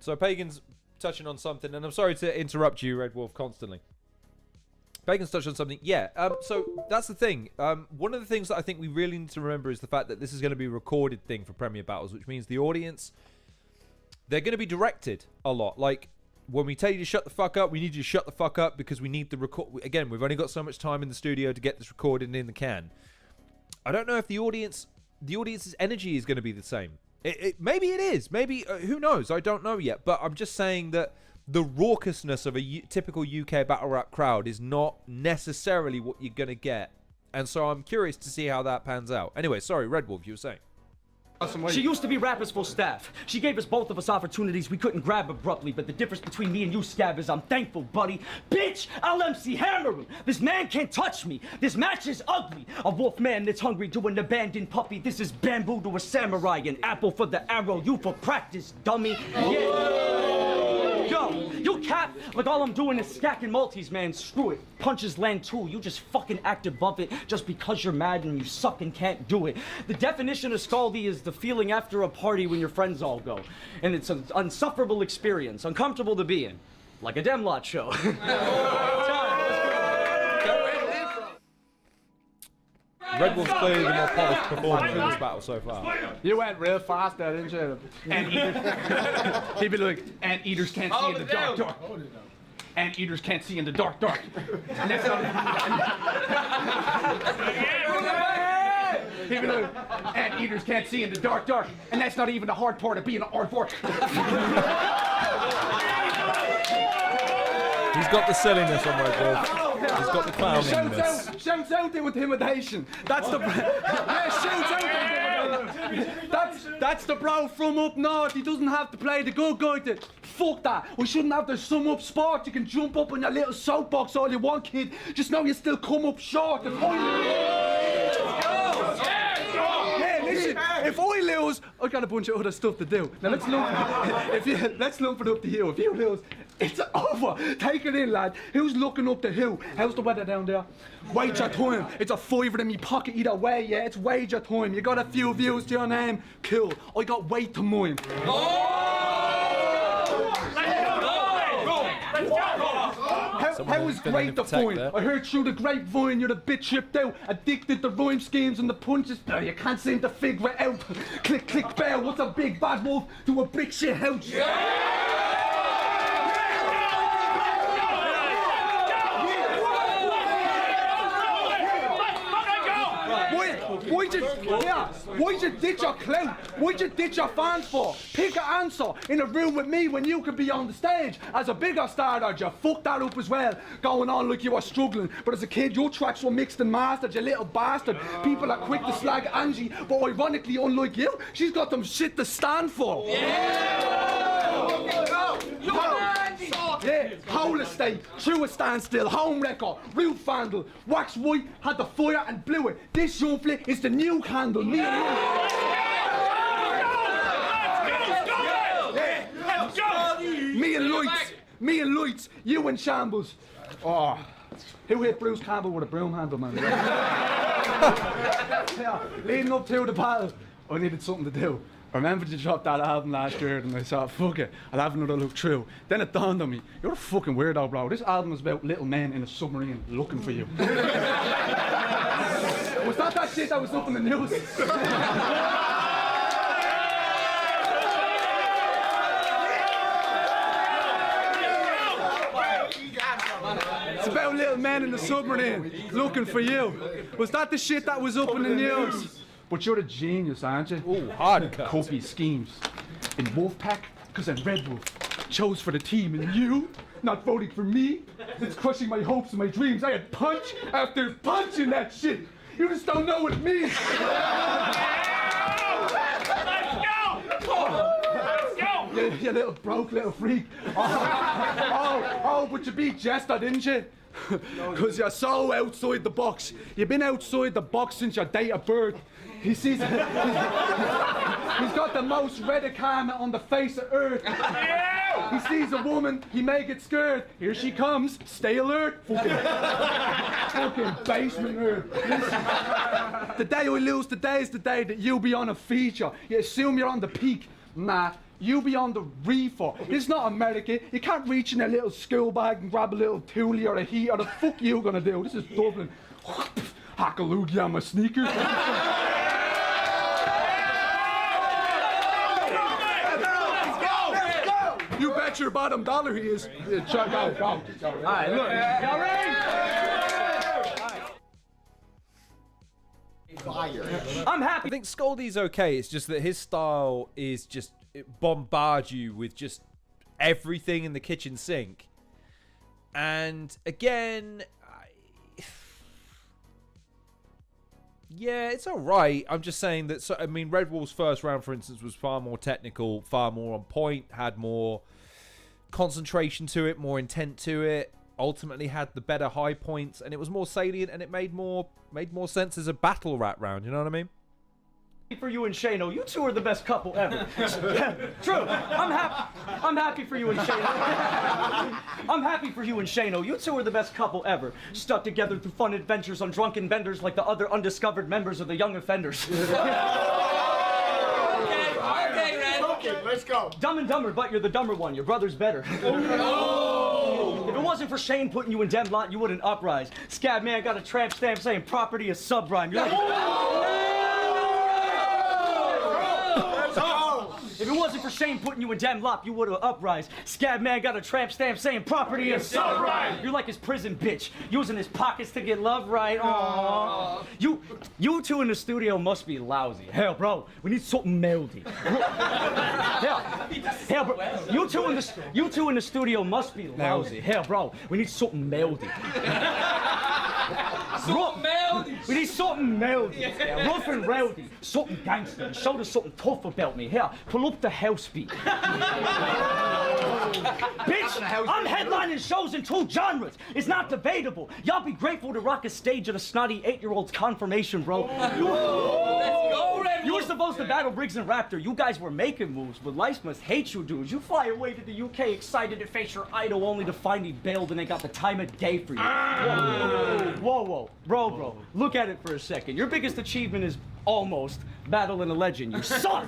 So Pagan's touching on something, and I'm sorry to interrupt you, Red Wolf, constantly. Pagan's touched on something. Yeah, so that's the thing. One of the things that I think we really need to remember is the fact that this is going to be a recorded thing for Premier Battles, which means the audience, they're going to be directed a lot. Like, when we tell you to shut the fuck up, we need you to shut the fuck up because we need the record. Again, we've only got so much time in the studio to get this recorded and in the can. I don't know if the audience's energy is going to be the same. Maybe it is. Maybe, who knows? I don't know yet. But I'm just saying that the raucousness of a typical UK battle rap crowd is not necessarily what you're going to get. And so I'm curious to see how that pans out. Anyway, sorry, Red Wolf, you were saying. She used to be Rapper's full staff. She gave us both of us opportunities we couldn't grab abruptly, but the difference between me and you, Scab, is I'm thankful, buddy. Bitch, I'll MC hammer him. This man can't touch me. This match is ugly. A wolf man that's hungry to an abandoned puppy. This is bamboo to a samurai, an apple for the arrow, you for practice, dummy. Yeah. Yo, you cap, like all I'm doing is stacking multis, man. Screw it. Punches land too. You just fucking act above it just because you're mad and you suck and can't do it. The definition of scaldy is the feeling after a party when your friends all go. And it's an unsufferable experience, uncomfortable to be in. Like a Demlot show. Red Wolf's clearly the more polished performer in this battle so far. You went real fast there, didn't you? He'd be like, anteaters can't see in the dark. Anteaters can't see in the dark. And that's not... He'd be like, anteaters can't see in the dark. And that's not even the hard part of being an art fork. He's got the silliness on Red Wolf. He's got the clowniness. Shouts out the intimidation. That's the that's the bro from up north. He doesn't have to play the good guy. Fuck that. We shouldn't have to sum up sport. You can jump up on your little soapbox all you want, kid. Just know you still come up short. If I lose, I got a bunch of other stuff to do. Now let's lump it up to you. If you lose, it's over. Take it in, lad. Who's looking up to who? How's the weather down there? Wager time. It's a $5 in me pocket either way, yeah? It's wager time. You got a few views to your name? Cool. I got weight to mine. How was great the point? I heard through the grapevine you're a bit tripped out, addicted to rhyme schemes and the punches. No, you can't seem to figure it out. Click, click, bell. What's a big bad wolf to a brick shit house? Why'd you ditch your clout? Why'd you ditch your fans for? Pick an answer in a room with me when you could be on the stage. As a bigger star, you fucked that up as well, going on like you were struggling. But as a kid, your tracks were mixed and mastered, you little bastard. People are quick to slag Angie, but ironically, unlike you, she's got them shit to stand for. Yeah! Yeah, whole estate, true a standstill, home wrecker, roof vandal, wax white, had the fire and blew it. This young flick is the new candle. Me and Me and Lights, you in shambles. Oh, who hit Bruce Campbell with a broom handle, man? Yeah, leading up to the battle, I needed something to do. I remembered you dropped that album last year and I thought, fuck it, I'll have another look through. Then it dawned on me, you're a fucking weirdo, bro. This album is about little men in a submarine looking for you. Was that shit that was up in the news? It's about little men in the submarine looking for you. Was that the shit that was up in the news? But you're a genius, aren't you? Oh, hard cut. Copy schemes. In Wolfpack, because I'm Red Wolf. Chose for the team, and you? Not voting for me? It's crushing my hopes and my dreams. I had punch after punch in that shit. You just don't know what it means. You little broke little freak. Oh, but you beat Jester, didn't you? Because you're so outside the box. You've been outside the box since your date of birth. He sees... he's got the most red karma on the face of Earth. He sees a woman, he may get scared. Here she comes. Stay alert. Fucking basement nerd. Listen, the day I lose, the day is the day that you'll be on a feature. You assume you're on the peak. Nah. You be on the reefer. It's not America. You can't reach in a little school bag and grab a little toolie or a heat. Or the fuck you gonna do? This is Dublin. Hackaloogie on my sneakers. You bet your bottom dollar he is. Go. All right, look. Y'all ready? I'm happy. I think Scaldy's okay. It's just that his style is just bombard you with just everything in the kitchen sink. And again, yeah, it's all right. I'm just saying that. So, I mean, Red Wolf's first round, for instance, was far more technical, far more on point, had more concentration to it, more intent to it. Ultimately, had the better high points, and it was more salient, and it made more sense as a battle rap round. You know what I mean? For you and Shano, you two are the best couple ever. Yeah, true. I'm happy for you and Shano. I'm happy for you and Shano. You two are the best couple ever. Stuck together through fun adventures on drunken benders like the other undiscovered members of the Young Offenders. Okay, Red. Okay, let's go. Dumb and Dumber, but you're the dumber one. Your brother's better. Oh. If it wasn't for Shane putting you in dem lot, you wouldn't uprise. Scab man got a tramp stamp saying property is subrime. You're like, if it wasn't for Shane putting you in dem lop, you would've uprise. Scab man got a tramp stamp saying property is so right. You're like his prison bitch, using his pockets to get love right. Aww. You two in the studio must be lousy. Hell, bro, we need something melody. Hell, bro, you two in the studio must be lousy. Hell, bro, we need something melody. We need something melody. Rough and rowdy. Something gangster. Show us something tough about me. Here, pull up the house beat. Bitch, I'm headlining shows in 2 genres. It's not debatable. Y'all be grateful to rock a stage at a snotty 8-year-old's confirmation, bro. Let's go, Red. You were supposed to battle Briggs and Raptor. You guys were making moves, but life must hate you dudes. You fly away to the UK excited to face your idol only to find he bailed and they got the time of day for you. Whoa. Bro. Look at it for a second. Your biggest achievement is almost battling a legend. You suck!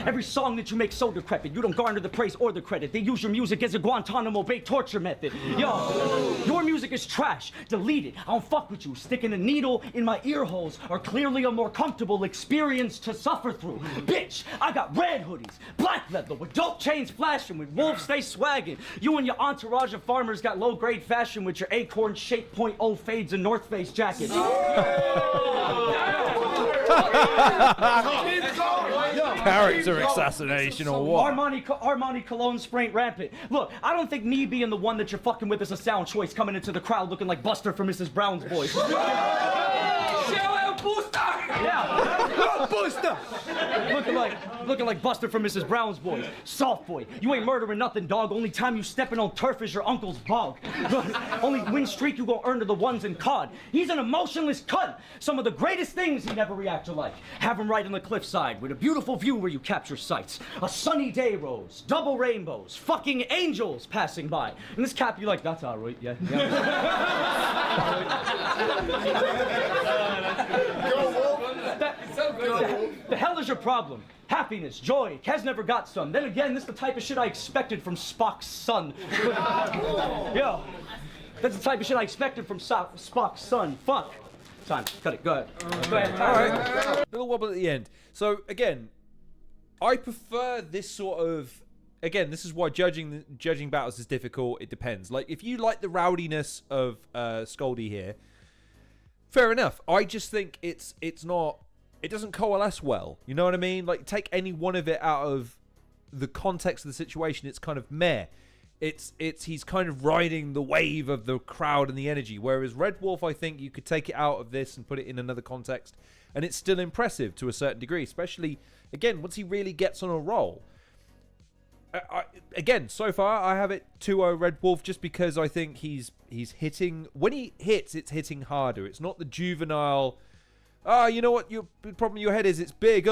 Every song that you make so decrepit. You don't garner the praise or the credit. They use your music as a Guantanamo Bay torture method. Yo, your music is trash. Delete it. I don't fuck with you. Sticking a needle in my ear holes are clearly a more comfortable experience to suffer through. Bitch, I got red hoodies, black leather, with dope chains flashing, with wolves stay swagging. You and your entourage of farmers got low-grade fashion with your acorn shape .0 fades and North Face jackets. Character assassination or what? Armani Cologne sprained rampant. Look, I don't think me being the one that you're fucking with is a sound choice, coming into the crowd looking like Buster from Mrs. Brown's Boys. Shout out, Buster! Yeah. Buster! Looking like Buster from Mrs. Brown's Boys. Soft boy. You ain't murdering nothing, dog. Only time you stepping on turf is your uncle's bog. Only win streak you gon' earn to the ones in cod. He's an emotionless cunt. Some of the greatest things he never react to like. Have him right on the cliffside with a beautiful view where you capture sights. A sunny day rose, double rainbows, fucking angels passing by. And this cap, you like, that's all right, yeah. The hell is your problem? Happiness, joy. Kez never got some. Then again, this is the type of shit I expected from Spock's son. Yo, that's the type of shit I expected from Spock's son. Fuck. Time. Cut it. Go ahead. Go ahead. All right. Little wobble at the end. So again, I prefer this sort of. Again, this is why judging battles is difficult. It depends. Like if you like the rowdiness of Scoldy here, fair enough. I just think it's not. It doesn't coalesce well. You know what I mean? Like take any one of it out of the context of the situation. It's kind of meh. He's kind of riding the wave of the crowd and the energy. Whereas Red Wolf, I think you could take it out of this and put it in another context, and it's still impressive to a certain degree. Especially again once he really gets on a roll. Again, so far I have it 2-0 Red Wolf just because I think he's hitting. When he hits, it's hitting harder. It's not the juvenile. You know what? The problem in your head is it's big.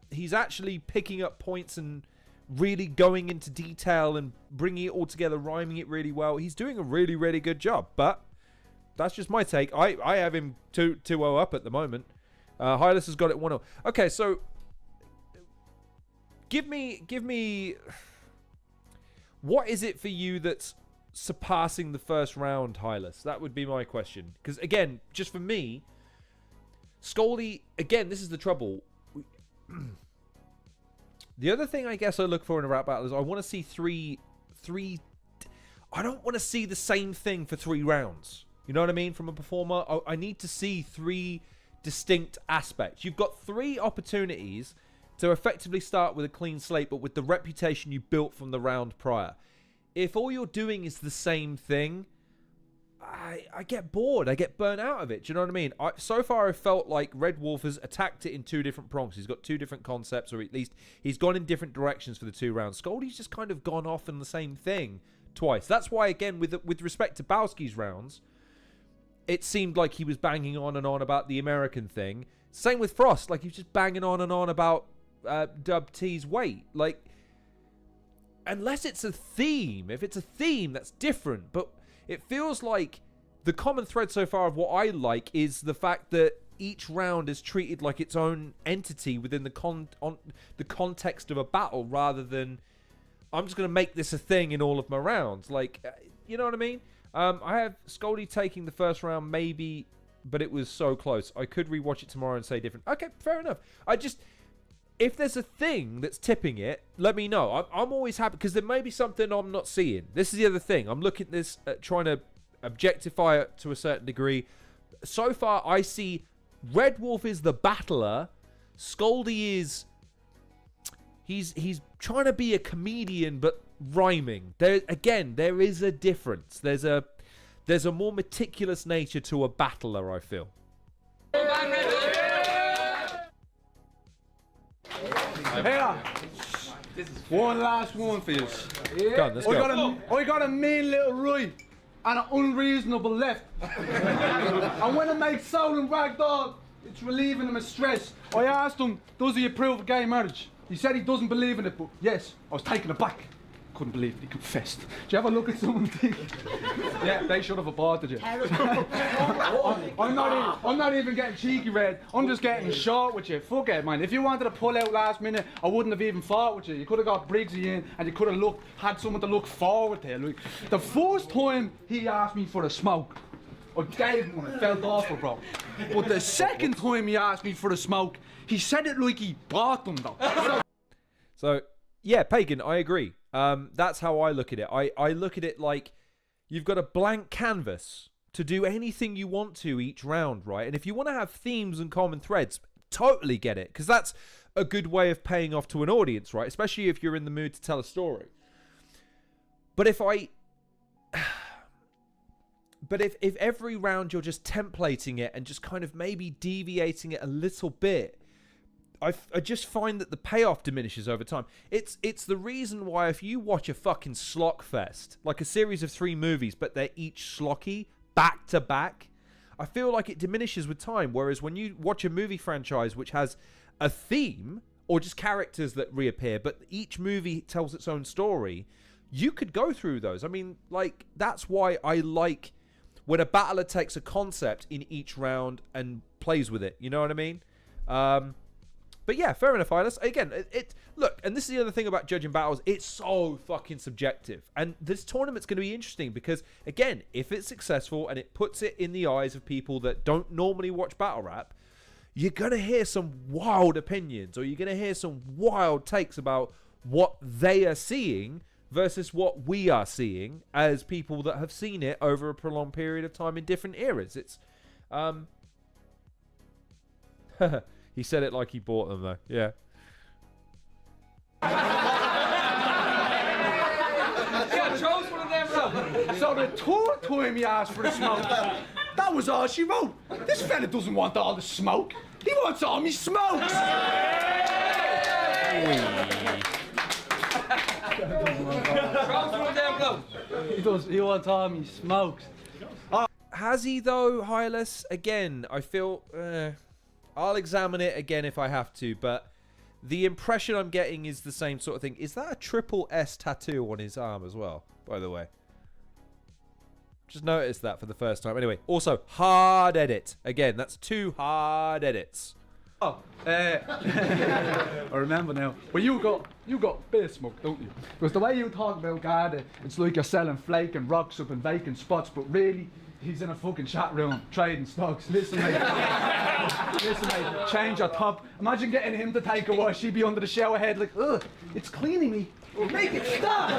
He's actually picking up points and really going into detail and bringing it all together, rhyming it really well. He's doing a really, really good job. But that's just my take. I have him 2-0 up at the moment. Hylas has got it 1-0. Okay, so give me. What is it for you that's surpassing the first round, Hylas? That would be my question. Because again, just for me. Scoldy, again, this is the trouble. The other thing I guess I look for in a rap battle is I want to see three. I don't want to see the same thing for 3 rounds. You know what I mean? From a performer, I need to see 3 distinct aspects. You've got 3 opportunities to effectively start with a clean slate, but with the reputation you built from the round prior. If all you're doing is the same thing, I get bored. I get burnt out of it. Do you know what I mean? So far, I felt like Red Wolf has attacked it in 2 different prongs. He's got 2 different concepts, or at least he's gone in different directions for the 2 rounds. Scoldy's just kind of gone off in the same thing twice. That's why, again, with respect to Bowski's rounds, it seemed like he was banging on and on about the American thing. Same with Frost. Like, he was just banging on and on about Dubtee's weight. Like, unless it's a theme. If it's a theme, that's different. But it feels like the common thread so far of what I like is the fact that each round is treated like its own entity within the context of a battle, rather than I'm just going to make this a thing in all of my rounds. Like, you know what I mean? I have Scoldy taking the first round, maybe, but it was so close. I could rewatch it tomorrow and say different. Okay, fair enough. If there's a thing that's tipping it, let me know. I'm always happy, because there may be something I'm not seeing. This is the other thing. I'm looking at this, trying to objectify it to a certain degree. So far, I see Red Wolf is the battler. Scoldy is... He's trying to be a comedian, but rhyming. There is a difference. There's a more meticulous nature to a battler, I feel. Hey, one last one for you. Go on, let's go. I got a mean little right and an unreasonable left. And when I make soul and ragdoll, it's relieving him of stress. I asked him, does he approve of gay marriage? He said he doesn't believe in it, but yes, I was taken aback. Couldn't believe it, he confessed. Do you ever look at someone and think, yeah, they should have aborted you. I'm not even getting cheeky, Red. I'm just getting short with you. Fuck it, man. If you wanted to pull out last minute, I wouldn't have even fought with you. You could have got Briggsy in, and you could have had someone to look forward to. Like, the first time he asked me for a smoke, I gave him one. It felt awful, bro. But the second time he asked me for a smoke, he said it like he bought them, though. So, yeah, Pagan, I agree. That's how I look at it. I look at it like you've got a blank canvas to do anything you want to each round, right? And if you want to have themes and common threads, totally get it, because that's a good way of paying off to an audience, right? Especially if you're in the mood to tell a story. But if every round you're just templating it and just kind of maybe deviating it a little bit, I just find that the payoff diminishes over time. It's the reason why if you watch a fucking slock fest, like a series of 3 movies, but they're each slocky back to back, I feel like it diminishes with time. Whereas when you watch a movie franchise which has a theme or just characters that reappear, but each movie tells its own story, you could go through those. I mean, like, that's why I like when a battler takes a concept in each round and plays with it. You know what I mean? But yeah, fair enough, Ilis. Again, look, and this is the other thing about judging battles. It's so fucking subjective. And this tournament's going to be interesting because, again, if it's successful and it puts it in the eyes of people that don't normally watch battle rap, you're going to hear some wild opinions, or you're going to hear some wild takes about what they are seeing versus what we are seeing as people that have seen it over a prolonged period of time in different eras. It's he said it like he bought them, though. Yeah. Yeah, chose one of them, bro. So the tour time he asked for the smoke, that was all she wrote. This fella doesn't want all the smoke. He wants all me smokes. He does. He wants all me smokes. Has he, though, Hylas? Again, I feel... I'll examine it again if I have to, but the impression I'm getting is the same sort of thing. Is that a triple S tattoo on his arm as well, by the way? Just noticed that for the first time. Anyway, also, hard edit. Again, that's 2 hard edits. Oh, I remember now. But you got beer smoke, don't you? Because the way you talk about Garda, it's like you're selling flake and rocks up in vacant spots, but really, he's in a fucking chat room trading stocks. Listen, mate. Listen, mate. Change your top. Imagine getting him to take a wash. He'd be under the shower head like, ugh, it's cleaning me. Make it stop.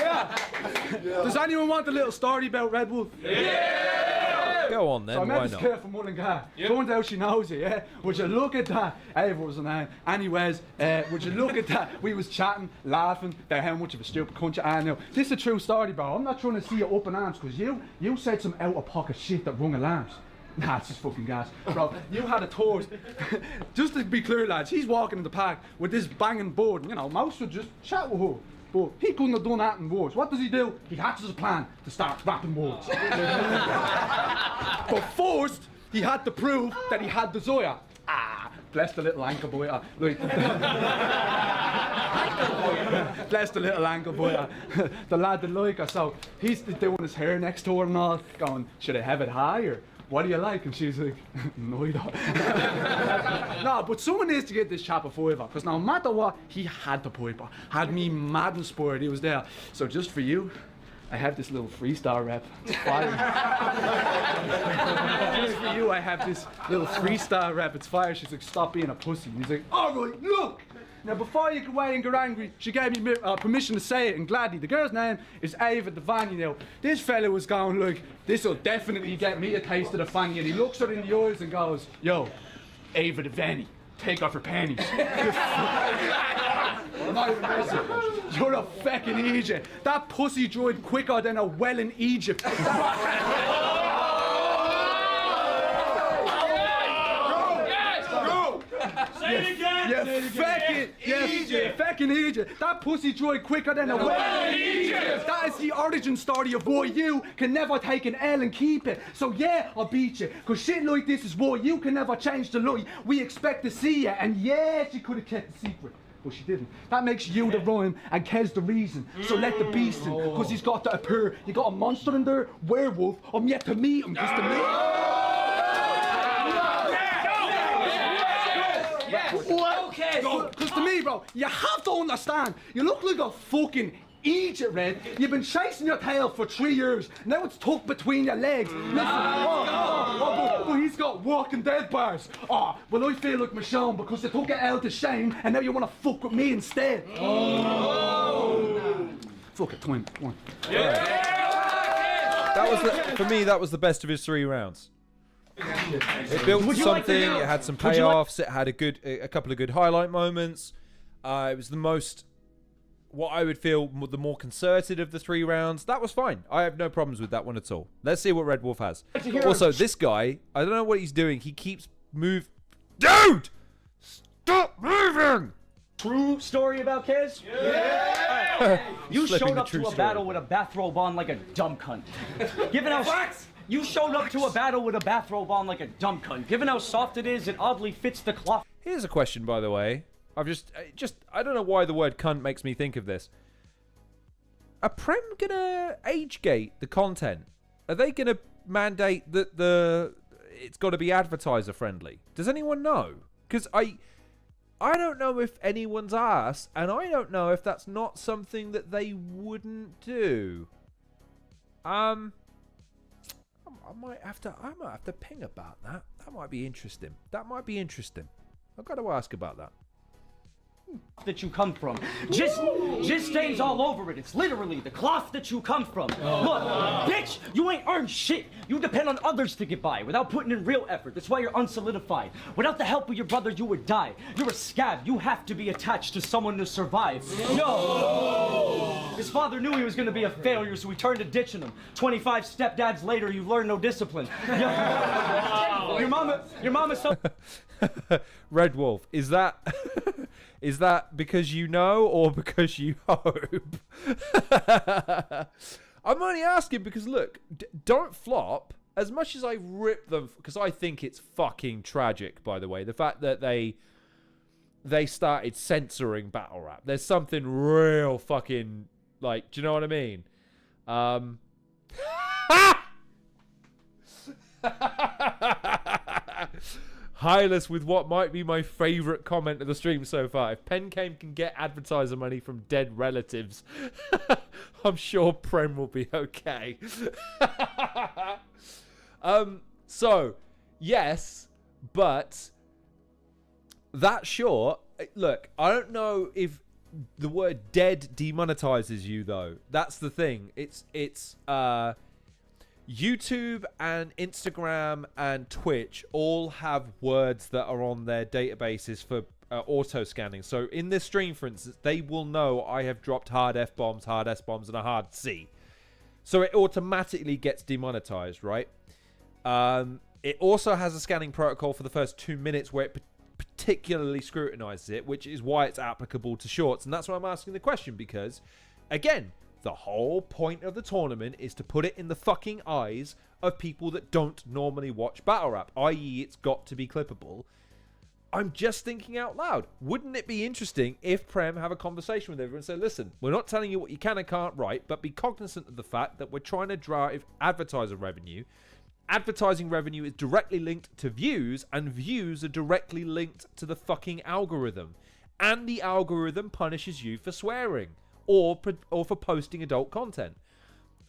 Yeah. Does anyone want a little story about Red Wolf? Yeah. Go on then. So I met Why this not? kid from Mullingar. Turns out she knows it, yeah? Would you look at that? Ava was her name. Anyways, would you look at that? We was chatting, laughing about how much of a stupid cunt you are now. This is a true story, bro. I'm not trying to see you up in arms because you said some out-of-pocket shit that rung alarms. Nah, it's just fucking gas. Bro, you had a tour. Just to be clear, lads, he's walking in the park with this banging board. And, you know, most would just chat with her. But he couldn't have done that in words. What does he do? He hatches a plan to start rapping words. But first, he had to prove that he had the Zoya. Ah, bless the little ankle boy. Like, bless the little ankle boy. The lad that like her. So he's doing his hair next to her and all, going, should I have it high or what do you like? And she's like, no, you don't. No, but someone needs to get this chap a fiver, because no matter what, he had to pipe her. Had me mad and spurred, he was there. So just for you, I have this little freestyle rap. It's fire. Just for you, I have this little freestyle rap. It's fire. She's like, stop being a pussy. And he's like, all right, look. Now, before you go away and get angry, she gave me permission to say it, and gladly. The girl's name is Ava Devani. Now, this fella was going like, this'll definitely get me a taste of the fanny. And he looks her in the eyes and goes, yo, Ava Devani, take off her panties. I'm not even messing. You're a fucking idiot. That pussy dried quicker than a well in Egypt. Say it again! You fucking idiot! That pussy dried quicker than a well in Egypt! That is the origin story of why you can never take an L and keep it. So yeah, I'll beat you. Cause shit like this is why you can never change the light we expect to see you. And yeah, she could have kept the secret. But she didn't. That makes you the rhyme and Kez the reason. So let the beast in, cause he's got to appear. You got a monster in there, werewolf. I'm yet to meet him, cause to meet Because to me, bro, you have to understand, you look like a fucking idiot, Red. You've been chasing your tail for 3 years. Now it's tucked between your legs. Listen, but he's got Walking Dead bars. Oh, well, I feel like Michonne because you took it out to Shane and now you want to fuck with me instead. Fuck it, time. Come on. That was for me, that was the best of his 3 rounds. It built something, it had some payoffs, it had a couple of good highlight moments. It was the most what I would feel the more concerted of the 3 rounds. That was fine. I have no problems with that one at all. Let's see what Red Wolf has. Also, this guy, I don't know what he's doing. He keeps Dude! Stop moving! True story about Kez? Yeah! You showed up to a battle with a bathrobe on like a dumb cunt. Given how you showed up to a battle with a bathrobe on like a dumb cunt. Given how soft it is, it oddly fits the cloth. Here's a question, by the way. I've just I don't know why the word cunt makes me think of this. Are Prem gonna age gate the content? Are they gonna mandate that it's got to be advertiser friendly? Does anyone know? Because I don't know if anyone's asked, and I don't know if that's not something that they wouldn't do. I might have to ping about that. That might be interesting. I've got to ask about that. That you come from. Just stains all over it. It's literally the cloth that you come from. Look, bitch, you ain't earned shit. You depend on others to get by without putting in real effort. That's why you're unsolidified. Without the help of your brother, you would die. You're a scab. You have to be attached to someone to survive. No. His father knew he was going to be a failure, so he turned to ditching him. 25 stepdads later, you learn no discipline. Your mama so... Red Wolf, is that because you know or because you hope? I'm only asking because look, Don't Flop, as much as I rip them, because I think it's fucking tragic, by the way, the fact that they started censoring battle rap. There's something real fucking, like, do you know what I mean? Hylas with what might be my favourite comment of the stream so far. If Pencame can get advertiser money from dead relatives, I'm sure Prem will be okay. So, yes, but that short, look, I don't know if the word dead demonetizes you, though. That's the thing. It's YouTube and Instagram and Twitch all have words that are on their databases for auto scanning. So in this stream, for instance, they will know I have dropped hard F-bombs, hard S-bombs, and a hard C. So it automatically gets demonetized, right? It also has a scanning protocol for the first 2 minutes where it particularly scrutinizes it, which is why it's applicable to shorts. And that's why I'm asking the question, because, again, the whole point of the tournament is to put it in the fucking eyes of people that don't normally watch battle rap, i.e. it's got to be clippable. I'm just thinking out loud. Wouldn't it be interesting if Prem have a conversation with everyone and say, listen, we're not telling you what you can and can't write, but be cognizant of the fact that we're trying to drive advertiser revenue. Advertising revenue is directly linked to views, and views are directly linked to the fucking algorithm. And the algorithm punishes you for swearing. Or for posting adult content.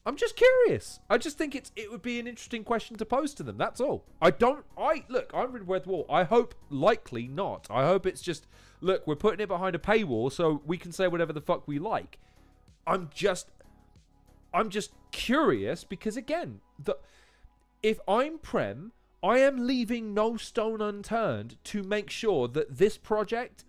I'm just curious. I just think it would be an interesting question to pose to them. That's all. Look, I'm Red Wolf. I hope likely not. I hope it's just, look, we're putting it behind a paywall so we can say whatever the fuck we like. I'm just curious because, again, if I'm Prem, I am leaving no stone unturned to make sure that this project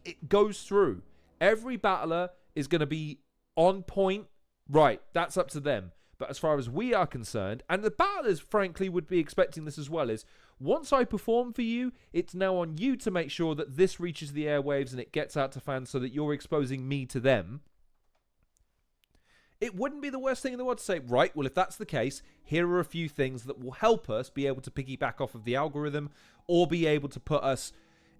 it goes through. Every battler is going to be on point. Right, that's up to them. But as far as we are concerned, and the battlers, frankly, would be expecting this as well, is once I perform for you, it's now on you to make sure that this reaches the airwaves and it gets out to fans so that you're exposing me to them. It wouldn't be the worst thing in the world to say, right, well, if that's the case, here are a few things that will help us be able to piggyback off of the algorithm or be able to put us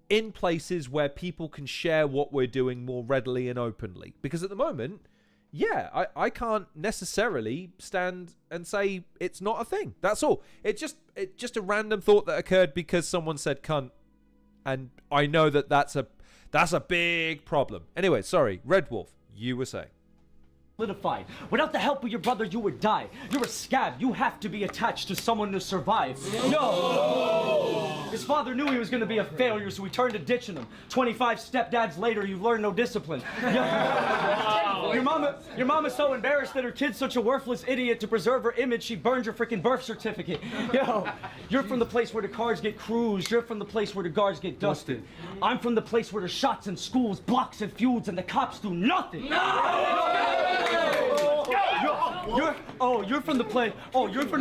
in places where people can share what we're doing more readily and openly. Because at the moment, yeah, I can't necessarily stand and say it's not a thing. That's all. It's just a random thought that occurred because someone said cunt. And I know that's a big problem. Anyway, sorry, Red Wolf, you were saying. Solidified. Without the help of your brother, you would die. You're a scab. You have to be attached to someone to survive. No. His father knew he was gonna be a failure, so he turned to ditching him. 25 stepdads later, you learn no discipline. Your mama's so embarrassed that her kid's such a worthless idiot, to preserve her image, she burned your freaking birth certificate. Yo, you're from the place where the cars get cruised, you're from the place where the guards get dusted. I'm from the place where there's shots in schools, blocks and feuds, and the cops do nothing. You're from the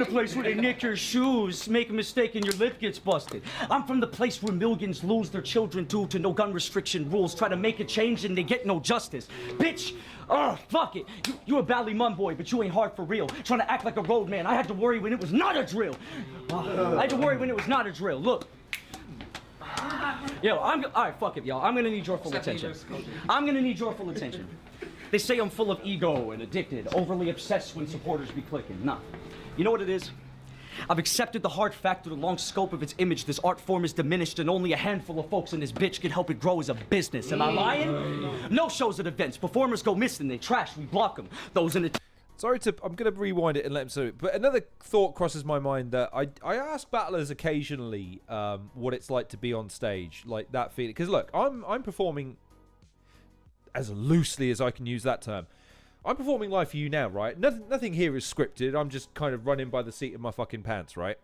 place where they nick your shoes, make a mistake and your lip gets busted. I'm from the place where millions lose their children due to no gun restriction rules, try to make a change and they get no justice. Bitch, fuck it. You a Ballymun boy, but you ain't hard for real. Trying to act like a road man, I had to worry when it was not a drill. Look. Yo, alright, fuck it, y'all. I'm gonna need your full attention. They say I'm full of ego and addicted, overly obsessed when supporters be clicking. Nah. You know what it is? I've accepted the hard fact through the long scope of its image, this art form is diminished and only a handful of folks in this bitch can help it grow as a business. Am I lying? No shows at events. Performers go missing, they trash, we block them. Those in the... I'm going to rewind it and let him say it. But another thought crosses my mind that I ask battlers occasionally what it's like to be on stage, like that feeling. Because look, I'm performing, as loosely as I can use that term, I'm performing live for you now, right? Nothing here is scripted. I'm just kind of running by the seat of my fucking pants, right?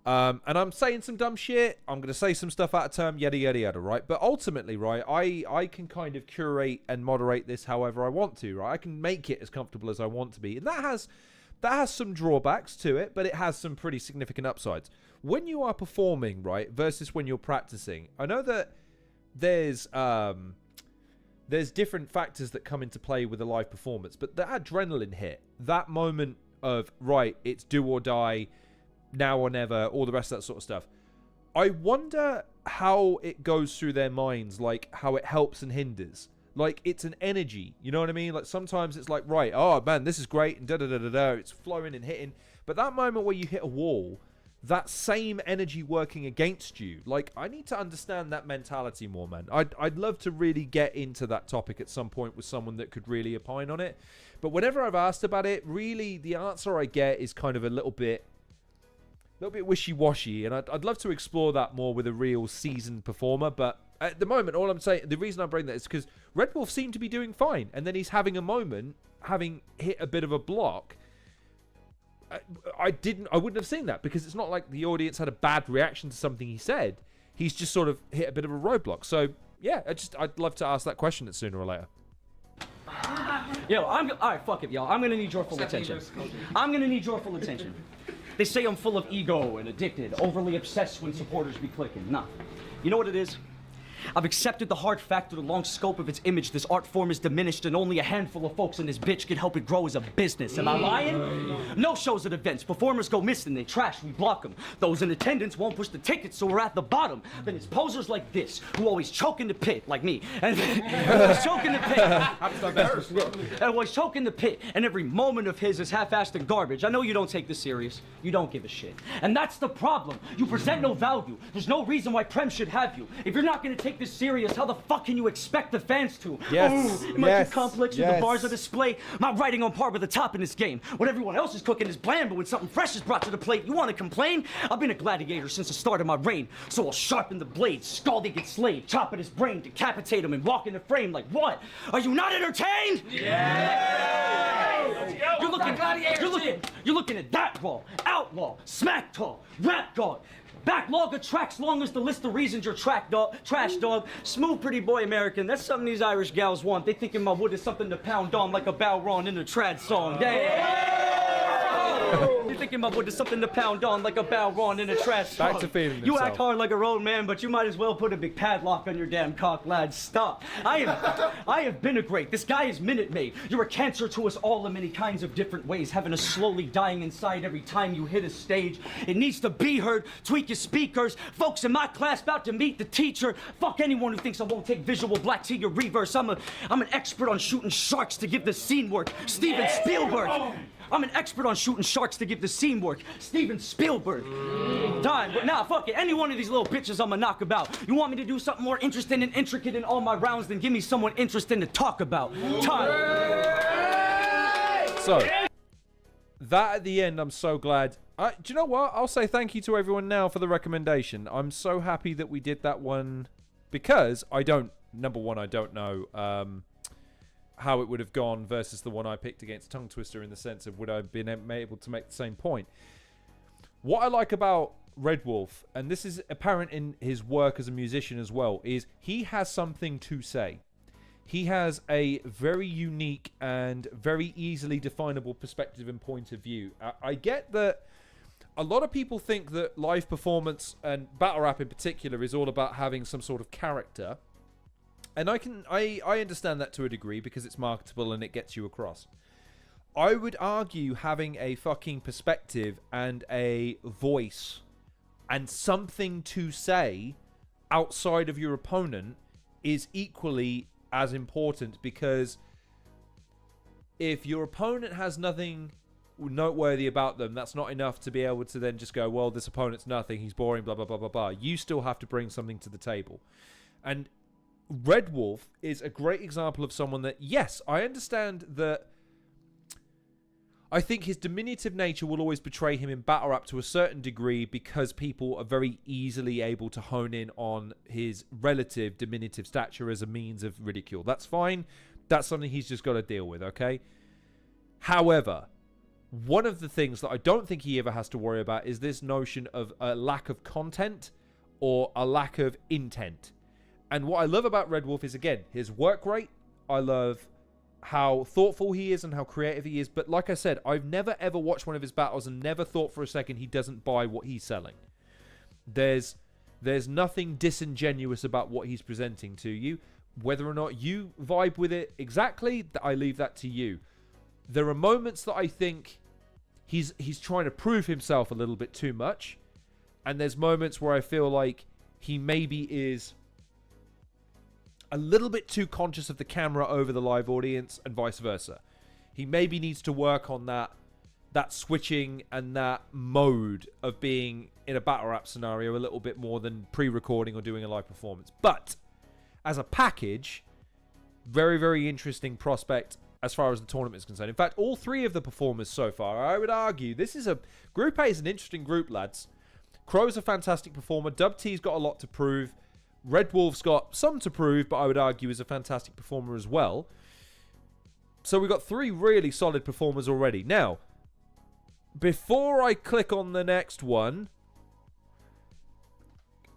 And I'm saying some dumb shit. I'm going to say some stuff out of term, yada, yada, yada, right? But ultimately, right, I can kind of curate and moderate this however I want to, right? I can make it as comfortable as I want to be. And that has some drawbacks to it, but it has some pretty significant upsides. When you are performing, right, versus when you're practicing, I know that there's different factors that come into play with a live performance, but the adrenaline hit, that moment of, right, it's do or die, now or never, all the rest of that sort of stuff. I wonder how it goes through their minds, like how it helps and hinders. Like, it's an energy, you know what I mean? Like, sometimes it's like, right, oh man, this is great, and da-da-da-da-da, it's flowing and hitting. But that moment where you hit a wall, that same energy working against you, like, I need to understand that mentality more, man. I'd love to really get into that topic at some point with someone that could really opine on it. But whenever I've asked about it, really, the answer I get is kind of a little bit wishy-washy, and I'd love to explore that more with a real seasoned performer. But at the moment, all I'm saying, the reason I bring that is because Red Wolf seemed to be doing fine, and then he's having a moment, having hit a bit of a block. I wouldn't have seen that, because it's not like the audience had a bad reaction to something he said. He's just sort of hit a bit of a roadblock. So yeah, I'd love to ask that question sooner or later. Yo, alright, fuck it, y'all. I'm gonna need your full attention. They say I'm full of ego and addicted, overly obsessed when supporters be clicking. Nah. You know what it is? I've accepted the hard fact through the long scope of its image, this art form is diminished and only a handful of folks in this bitch can help it grow as a business. Am I lying? No shows at events. Performers go missing, they trash, we block them. Those in attendance won't push the tickets, so we're at the bottom. Then it's posers like this, who always choke in the pit, like me. And always choke in the pit. Always choke in the pit, and every moment of his is half-assed and garbage. I know you don't take this serious. You don't give a shit. And that's the problem. You present no value. There's no reason why Prem should have you. If you're not gonna take this serious, how the fuck can you expect the fans to? Yes. Am I too complex with the bars on display? My writing on par with the top in this game. What everyone else is cooking is bland, but when something fresh is brought to the plate, you want to complain? I've been a gladiator since the start of my reign, so I'll sharpen the blade, scald get slayed, chop at his brain, decapitate him, and walk in the frame like what? Are you not entertained? Yeah! You're looking at that raw, outlaw, smack talk, rap dog. Backlog of tracks long as the list of reasons you're trash dog. Smooth pretty boy American, that's something these Irish gals want. They thinking my wood is something to pound on like a Balron in a trad song. You're thinking my wood is something to pound on like a Balron in a trad song. Back to feeling You act hard like a road man, but you might as well put a big padlock on your damn cock, lad. Stop. I have been a great. This guy is Minute Maid. You're a cancer to us all in many kinds of different ways, having us slowly dying inside every time you hit a stage. It needs to be heard. Tweak your speakers. Folks in my class about to meet the teacher. Fuck anyone who thinks I won't take visual black to your reverse. I'm an expert on shooting sharks to give the scene work. Steven Spielberg. I'm an expert on shooting sharks to give the scene work. Steven Spielberg. Done. But nah, fuck it. Any one of these little bitches I'ma knock about. You want me to do something more interesting and intricate in all my rounds, then give me someone interesting to talk about. Time. So, that at the end, I'm so glad. Do you know what? I'll say thank you to everyone now for the recommendation. I'm so happy that we did that one because number one, I don't know how it would have gone versus the one I picked against Tongue Twister in the sense of would I have been able to make the same point. What I like about Red Wolf, and this is apparent in his work as a musician as well, is he has something to say. He has a very unique and very easily definable perspective and point of view. I get that a lot of people think that live performance and battle rap in particular is all about having some sort of character. And I understand that to a degree because it's marketable and it gets you across. I would argue having a fucking perspective and a voice and something to say outside of your opponent is equally as important, because if your opponent has nothing noteworthy about them, that's not enough to be able to then just go, well, this opponent's nothing, he's boring, blah, blah, blah, blah, blah. You still have to bring something to the table. And Red Wolf is a great example of someone that, yes, I understand that I think his diminutive nature will always betray him in battle rap to a certain degree because people are very easily able to hone in on his relative diminutive stature as a means of ridicule. That's fine. That's something he's just got to deal with, okay? However, one of the things that I don't think he ever has to worry about is this notion of a lack of content or a lack of intent. And what I love about Red Wolf is, again, his work rate. I love how thoughtful he is and how creative he is. But like I said, I've never ever watched one of his battles and never thought for a second he doesn't buy what he's selling. There's nothing disingenuous about what he's presenting to you. Whether or not you vibe with it exactly, I leave that to you. There are moments that I think he's trying to prove himself a little bit too much. And there's moments where I feel like he maybe is a little bit too conscious of the camera over the live audience and vice versa. He maybe needs to work on that switching and that mode of being in a battle rap scenario a little bit more than pre-recording or doing a live performance. But as a package, very, very interesting prospect as far as the tournament is concerned. In fact, all three of the performers so far, I would argue, Group A is an interesting group, lads. Crow's a fantastic performer. Dubtee's got a lot to prove. Red Wolf's got some to prove, but I would argue is a fantastic performer as well. So we've got three really solid performers already. Now, before I click on the next one,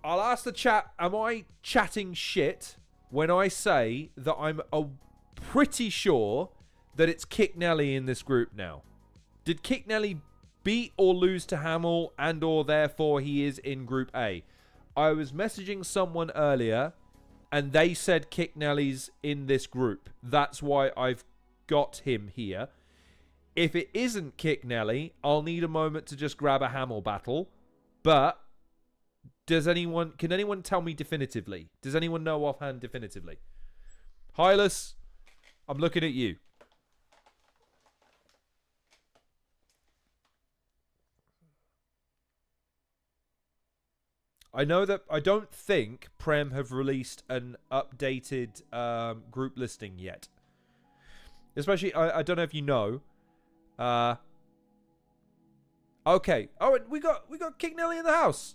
I'll ask the chat, am I chatting shit when I say that I'm pretty sure that it's Kick Nelly in this group now? Did Kick Nelly beat or lose to Hamill and or therefore he is in Group A? I was messaging someone earlier and they said Kick Nelly's in this group. That's why I've got him here. If it isn't Kick Nelly, I'll need a moment to just grab a Hamill battle. But can anyone tell me definitively? Does anyone know offhand definitively? Hylas, I'm looking at you. I know that I don't think Prem have released an updated group listing yet. Especially, I don't know if you know. Okay. Oh, we got Kick Nelly in the house.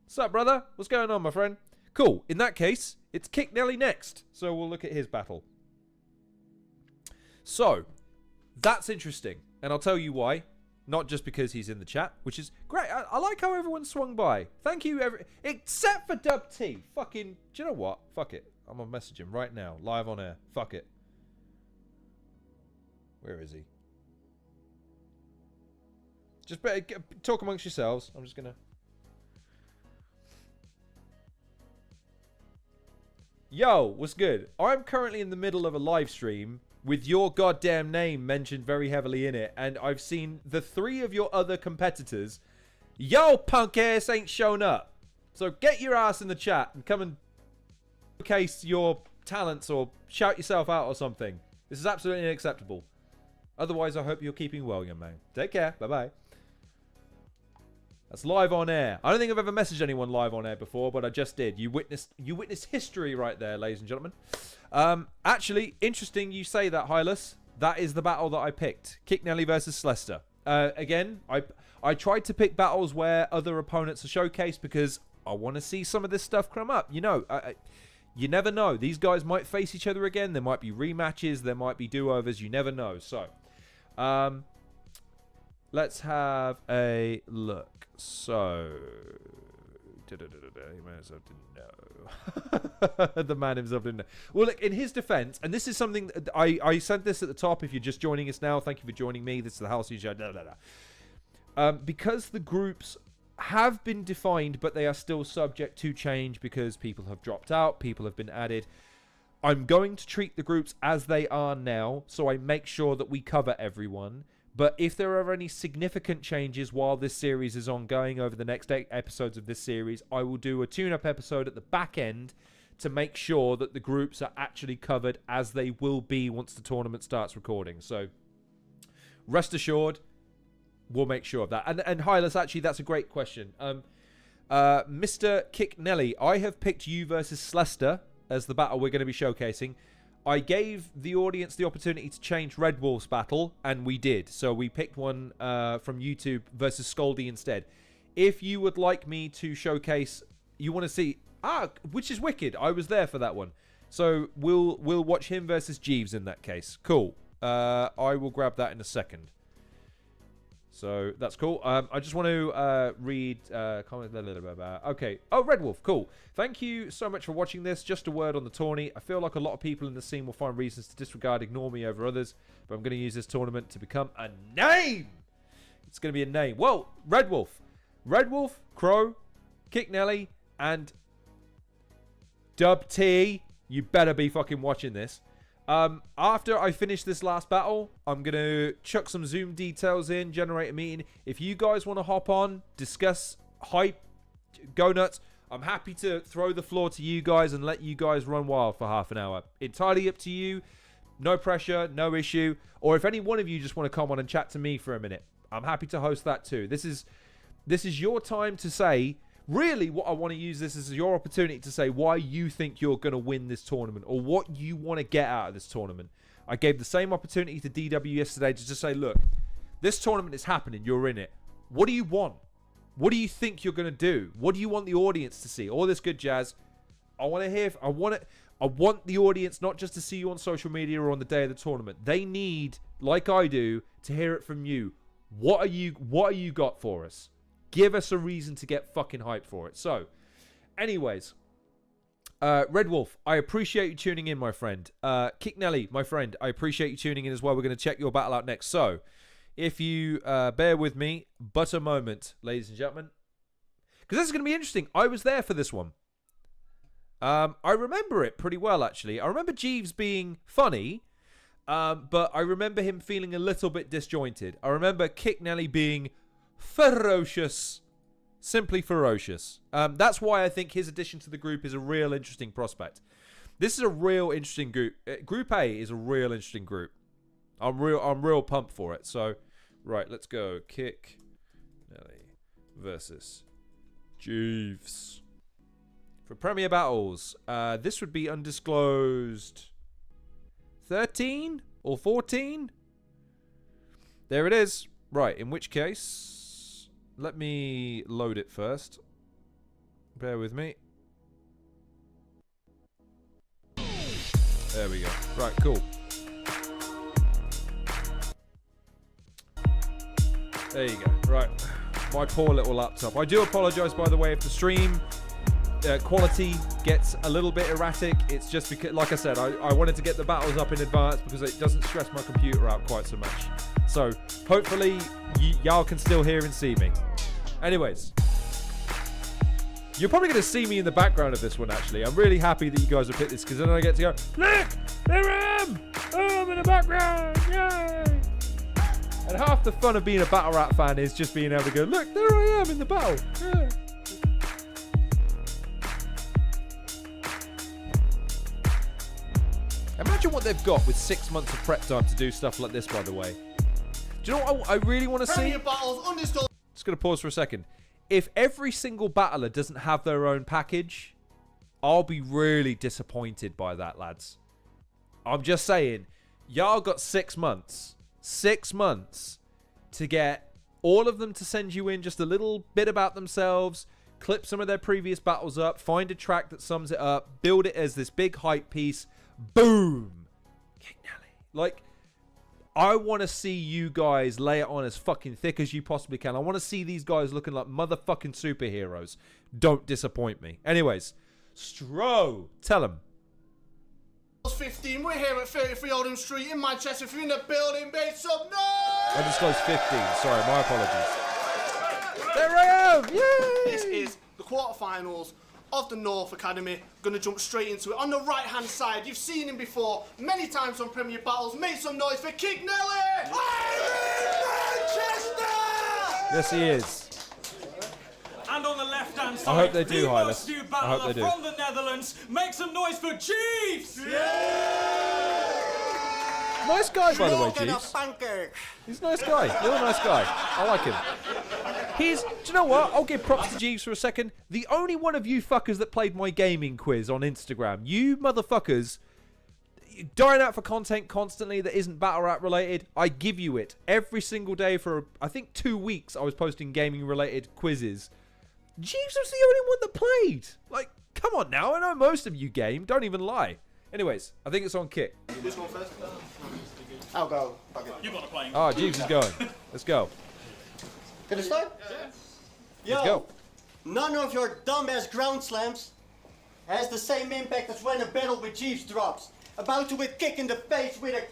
What's up, brother? What's going on, my friend? Cool. In that case, it's Kick Nelly next. So we'll look at his battle. So, that's interesting. And I'll tell you why. Not just because he's in the chat, which is great. I like how everyone swung by. Thank you, except for Dubtee. Fucking, do you know what? Fuck it. I'm going to message him right now, live on air. Fuck it. Where is he? Just better talk amongst yourselves. I'm just going to... Yo, what's good? I'm currently in the middle of a live stream with your goddamn name mentioned very heavily in it, and I've seen the three of your other competitors. Yo, punk ass ain't shown up. So get your ass in the chat and come and showcase your talents or shout yourself out or something. This is absolutely unacceptable. Otherwise, I hope you're keeping well, young man. Take care. Bye-bye. That's live on air. I don't think I've ever messaged anyone live on air before, but I just did. You witnessed history right there, ladies and gentlemen. Actually, interesting you say that, Hylas. That is the battle that I picked. Kick Nelly versus Slester. Again, I tried to pick battles where other opponents are showcased because I want to see some of this stuff come up. You know, you never know. These guys might face each other again. There might be rematches. There might be do-overs. You never know. So, let's have a look. So, the man himself didn't know. The man himself didn't know. Well, look, in his defense, and this is something that I said this at the top. If you're just joining us now, thank you for joining me. This is the Halcyon Show. Because the groups have been defined, but they are still subject to change because people have dropped out, people have been added. I'm going to treat the groups as they are now, so I make sure that we cover everyone. But if there are any significant changes while this series is ongoing over the next 8 episodes of this series, I will do a tune-up episode at the back end to make sure that the groups are actually covered as they will be once the tournament starts recording. So rest assured, we'll make sure of that. And Hylas, actually, that's a great question. Mr. Kick Nelly, I have picked you versus Slester as the battle we're going to be showcasing. I gave the audience the opportunity to change Red Wolf's battle, and we did. So we picked one from YouTube versus Scoldy instead. If you would like me to showcase, you want to see, which is wicked. I was there for that one. So we'll watch him versus Jeeves in that case. Cool. I will grab that in a second. So that's cool. I just want to read comments a little bit about. Okay. Oh, Red Wolf. Cool. Thank you so much for watching this. Just a word on the tourney. I feel like a lot of people in the scene will find reasons to disregard, ignore me over others, but I'm going to use this tournament to become a name. It's going to be a name. Well, Red Wolf, Crow, Kick Nelly, and Dubtee. You better be fucking watching this. After I finish this last battle, I'm going to chuck some Zoom details in, generate a meeting. If you guys want to hop on, discuss, hype, go nuts, I'm happy to throw the floor to you guys and let you guys run wild for half an hour. Entirely up to you. No pressure, no issue. Or if any one of you just want to come on and chat to me for a minute, I'm happy to host that too. This is your time to say... Really, what I want to use this as your opportunity to say why you think you're going to win this tournament or what you want to get out of this tournament. I gave the same opportunity to DW yesterday to just say, look, this tournament is happening. You're in it. What do you want? What do you think you're going to do? What do you want the audience to see? All this good jazz. I want to hear. I want the audience not just to see you on social media or on the day of the tournament. They need, like I do, to hear it from you. What are you got for us? Give us a reason to get fucking hyped for it. So, anyways, Red Wolf, I appreciate you tuning in, my friend. Kick Nelly, my friend, I appreciate you tuning in as well. We're going to check your battle out next. So, if you bear with me, but a moment, ladies and gentlemen, because this is going to be interesting. I was there for this one. I remember it pretty well, actually. I remember Jeeves being funny, but I remember him feeling a little bit disjointed. I remember Kick Nelly being ferocious, simply ferocious. That's why I think his addition to the group is a real interesting prospect. This is a real interesting group. Group A is a real interesting group. I'm real pumped for it. So, right, let's go. Kick Nelly versus Jeeves for Premier Battles. This would be undisclosed 13 or 14. There it is. Right, in which case, let me load it first. Bear with me. There we go. Right, cool. There you go. Right. My poor little laptop. I do apologise, by the way, if the stream quality gets a little bit erratic. It's just because, like I said, I wanted to get the battles up in advance because it doesn't stress my computer out quite so much. So, hopefully, y'all can still hear and see me. Anyways. You're probably going to see me in the background of this one, actually. I'm really happy that you guys have picked this, because then I get to go, look! There I am! Oh, I'm in the background! Yay! And half the fun of being a Battle Rap fan is just being able to go, look, there I am in the battle! Yeah. Imagine what they've got with 6 months of prep time to do stuff like this, by the way. Do you know what I really want to see? Just going to pause for a second. If every single battler doesn't have their own package, I'll be really disappointed by that, lads. I'm just saying, y'all got 6 months. 6 months. to get all of them to send you in just a little bit about themselves, clip some of their previous battles up, find a track that sums it up, build it as this big hype piece. Boom! Kick Nelly. Like, I want to see you guys lay it on as fucking thick as you possibly can. I want to see these guys looking like motherfucking superheroes. Don't disappoint me. Anyways, Stro, tell them. 15, we're here at 33 Oldham Street in Manchester. If you're in the building, make some noise! I disclosed 15. Sorry, my apologies. There I am! Yay! This is the quarterfinals of the North Academy. Gonna jump straight into it. On the right hand side, you've seen him before many times on Premier Battles. Make some noise for Kick Nelly! Manchester! Yes, he is. And on the left-hand side, I hope they do, the Hylas. most new I hope battler they do. from the Netherlands. Make some noise for Chiefs! Nice guy, by the way, Jeeves. He's a nice guy. You're a nice guy. I like him. Do you know what? I'll give props to Jeeves for a second. The only one of you fuckers that played my gaming quiz on Instagram, you motherfuckers, dying out for content constantly that isn't battle rap related. I give you it. Every single day for, I think, 2 weeks, I was posting gaming related quizzes. Jeeves was the only one that played. Like, come on now. I know most of you game. Don't even lie. Anyways, I think it's on Kick. Who's going first? I'll go. You got to play. Ah, Jeeves is going. Let's go. Can I start? Yeah. Let's go. None of your dumbass ground slams has the same impact as when a battle with Jeeves drops. About to with kick in the face with a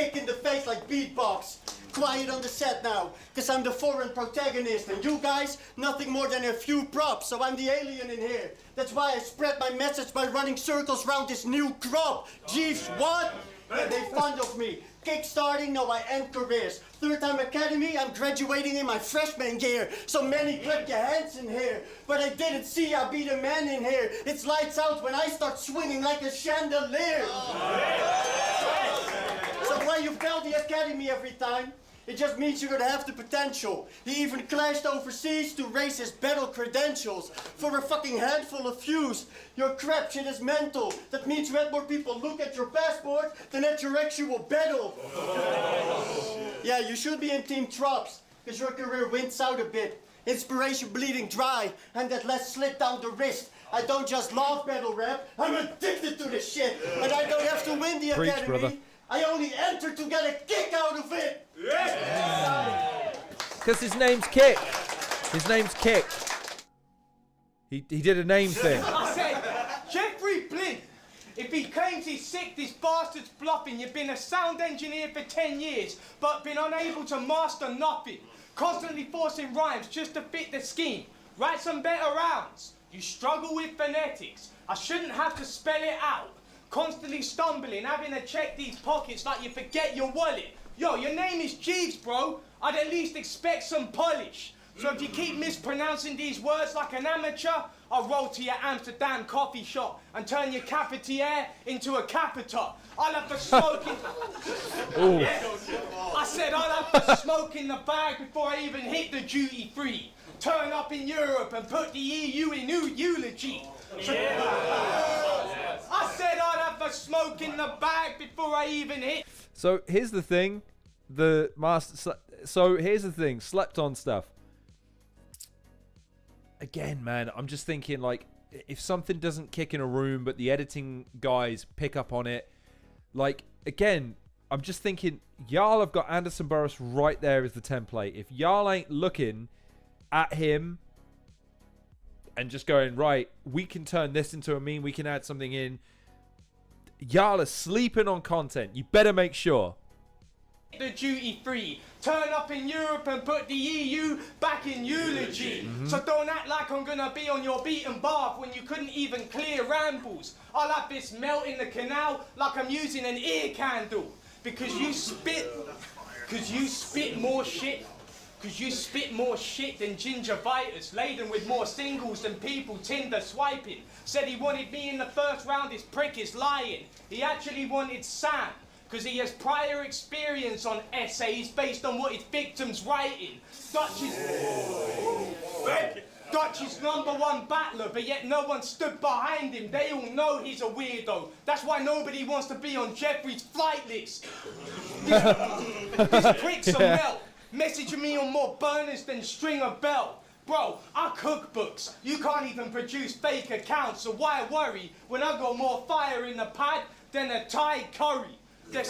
kick in the face like beatbox. Quiet on the set now, cause I'm the foreign protagonist and you guys, nothing more than a few props, so I'm the alien in here. That's why I spread my message by running circles around this new crop. Jeeves, what? They fond of me. Kickstarting, no, I end careers. Third time academy, I'm graduating in my freshman year. So many clap your hands in here, but I didn't see I be the man in here. It's lights out when I start swinging like a chandelier. So why you fail the academy every time? It just means you're gonna have the potential. He even clashed overseas to raise his battle credentials. For a fucking handful of views. Your crap shit is mental. That means you had more people look at your passport than at your actual battle. Yeah, you should be in Team Trops, because your career wins out a bit. Inspiration bleeding dry, and that less slit down the wrist. I don't just love battle rap, I'm addicted to this shit. And I don't have to win the Preach, academy. brother. I only enter to get a kick out of it! Because his name's Kick. His name's Kick. He did a name thing. I said, Jeffrey Blinn, if he claims he's sick, this bastard's bluffing. You've been a sound engineer for 10 years, but been unable to master nothing. Constantly forcing rhymes just to fit the scheme. Write some better rounds. You struggle with phonetics. I shouldn't have to spell it out. Constantly stumbling, having to check these pockets like you forget your wallet. Yo, your name is Jeeves, bro. I'd at least expect some polish. So if you keep mispronouncing these words like an amateur, I'll roll to your Amsterdam coffee shop and turn your cafetiere into a capita. I'll have the smoke in... I said I'll have the smoke in the bag before I even hit the duty free. Turn up in Europe and put the EU in eulogy. I said I'd have the smoke in the bag before I even hit. So here's the thing. Here's the thing. Slept on stuff. Again, man, I'm just thinking, like, if something doesn't kick in a room, but the editing guys pick up on it, like, again, I'm just thinking, y'all have got Anderson Burris right there as the template. If y'all ain't looking at him and just going, right, we can turn this into a meme, we can add something in, y'all are sleeping on content. You better make sure. The duty free. Turn up in Europe and put the EU back in eulogy. So don't act like I'm gonna be on your beaten bath when you couldn't even clear rambles. I'll have this melt in the canal like I'm using an ear candle. Because you spit more shit. Because you spit more shit than gingivitis, laden with more singles than people Tinder swiping. Said he wanted me in the first round, his prick is lying. He actually wanted Sam, because he has prior experience on essays based on what his victim's writing. Dutch is #1 battler, but yet no one stood behind him. They all know he's a weirdo. That's why nobody wants to be on Jeffrey's flight list. This prick's a melt. messaging me on more burners than Stringer Bell. Bro, I cook books. You can't even produce fake accounts, so why worry when I got more fire in the pad than a Thai curry? Yes.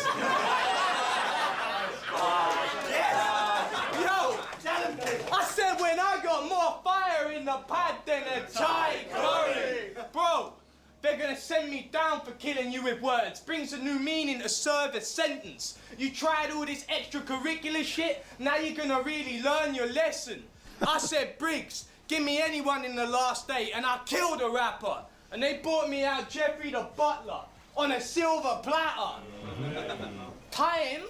Yo, I said when I got more fire in the pad than a Thai curry. Bro, they're gonna send me down for killing you with words. Brings a new meaning to serve a sentence. You tried all this extracurricular shit, now you're gonna really learn your lesson. I said, Briggs, give me anyone in the last 8 and I killed a rapper. And they bought me out Jeffrey the Butler on a silver platter. Time.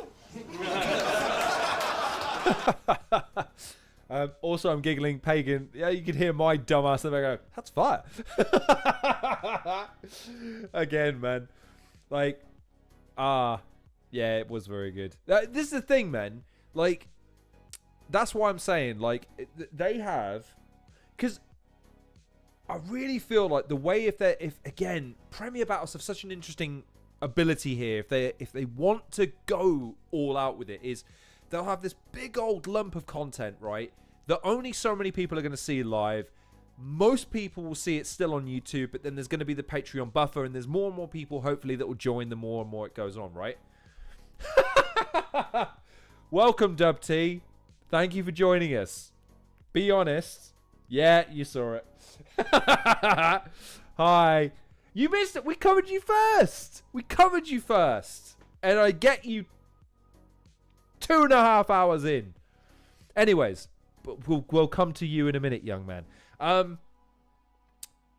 Also, I'm giggling, Pagan. Yeah, you could hear my dumbass and I go, that's fire. Again, man. Like, yeah, it was very good. This is the thing, man. Like, that's why I'm saying, like, they have, because I really feel like the way if again, Premier Battles have such an interesting ability here. If they want to go all out with it, is they'll have this big old lump of content, right? That only so many people are going to see live. Most people will see it still on YouTube, but then there's going to be the Patreon buffer, and there's more and more people, hopefully, that will join the more and more it goes on, right? Welcome, Dubtee. Thank you for joining us. Be honest. Yeah, you saw it. Hi. You missed it. We covered you first. And I get you 2.5 hours in. Anyways, but we'll come to you in a minute, young man.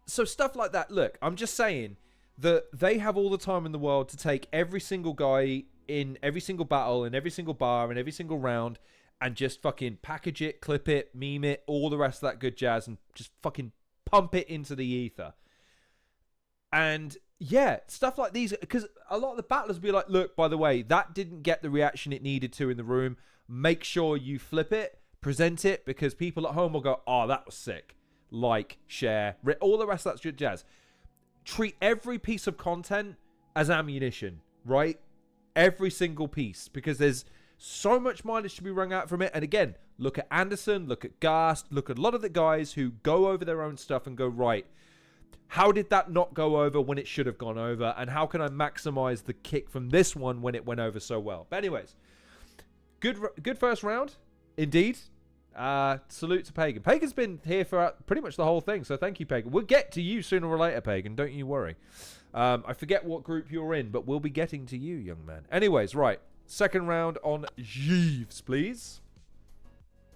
So stuff like that. Look, I'm just saying that they have all the time in the world to take every single guy in every single battle, in every single bar, in every single round, and just fucking package it, clip it, meme it, all the rest of that good jazz, and just fucking pump it into the ether. And yeah, stuff like these, because a lot of the battlers will be like, look, by the way, that didn't get the reaction it needed to in the room. Make sure you flip it, present it, because people at home will go, oh, that was sick. Like, share, all the rest of that good jazz. Treat every piece of content as ammunition, right? Every single piece, because there's so much mileage to be wrung out from it. And again, look at Anderson, look at Gast, look at a lot of the guys who go over their own stuff and go, right, how did that not go over when it should have gone over? And how can I maximize the kick from this one when it went over so well? But anyways, good first round, indeed. Salute to Pagan. Pagan's been here for pretty much the whole thing, so thank you, Pagan. We'll get to you sooner or later, Pagan. Don't you worry. I forget what group you're in, but we'll be getting to you, young man. Anyways, right. Second round on Jeeves, please.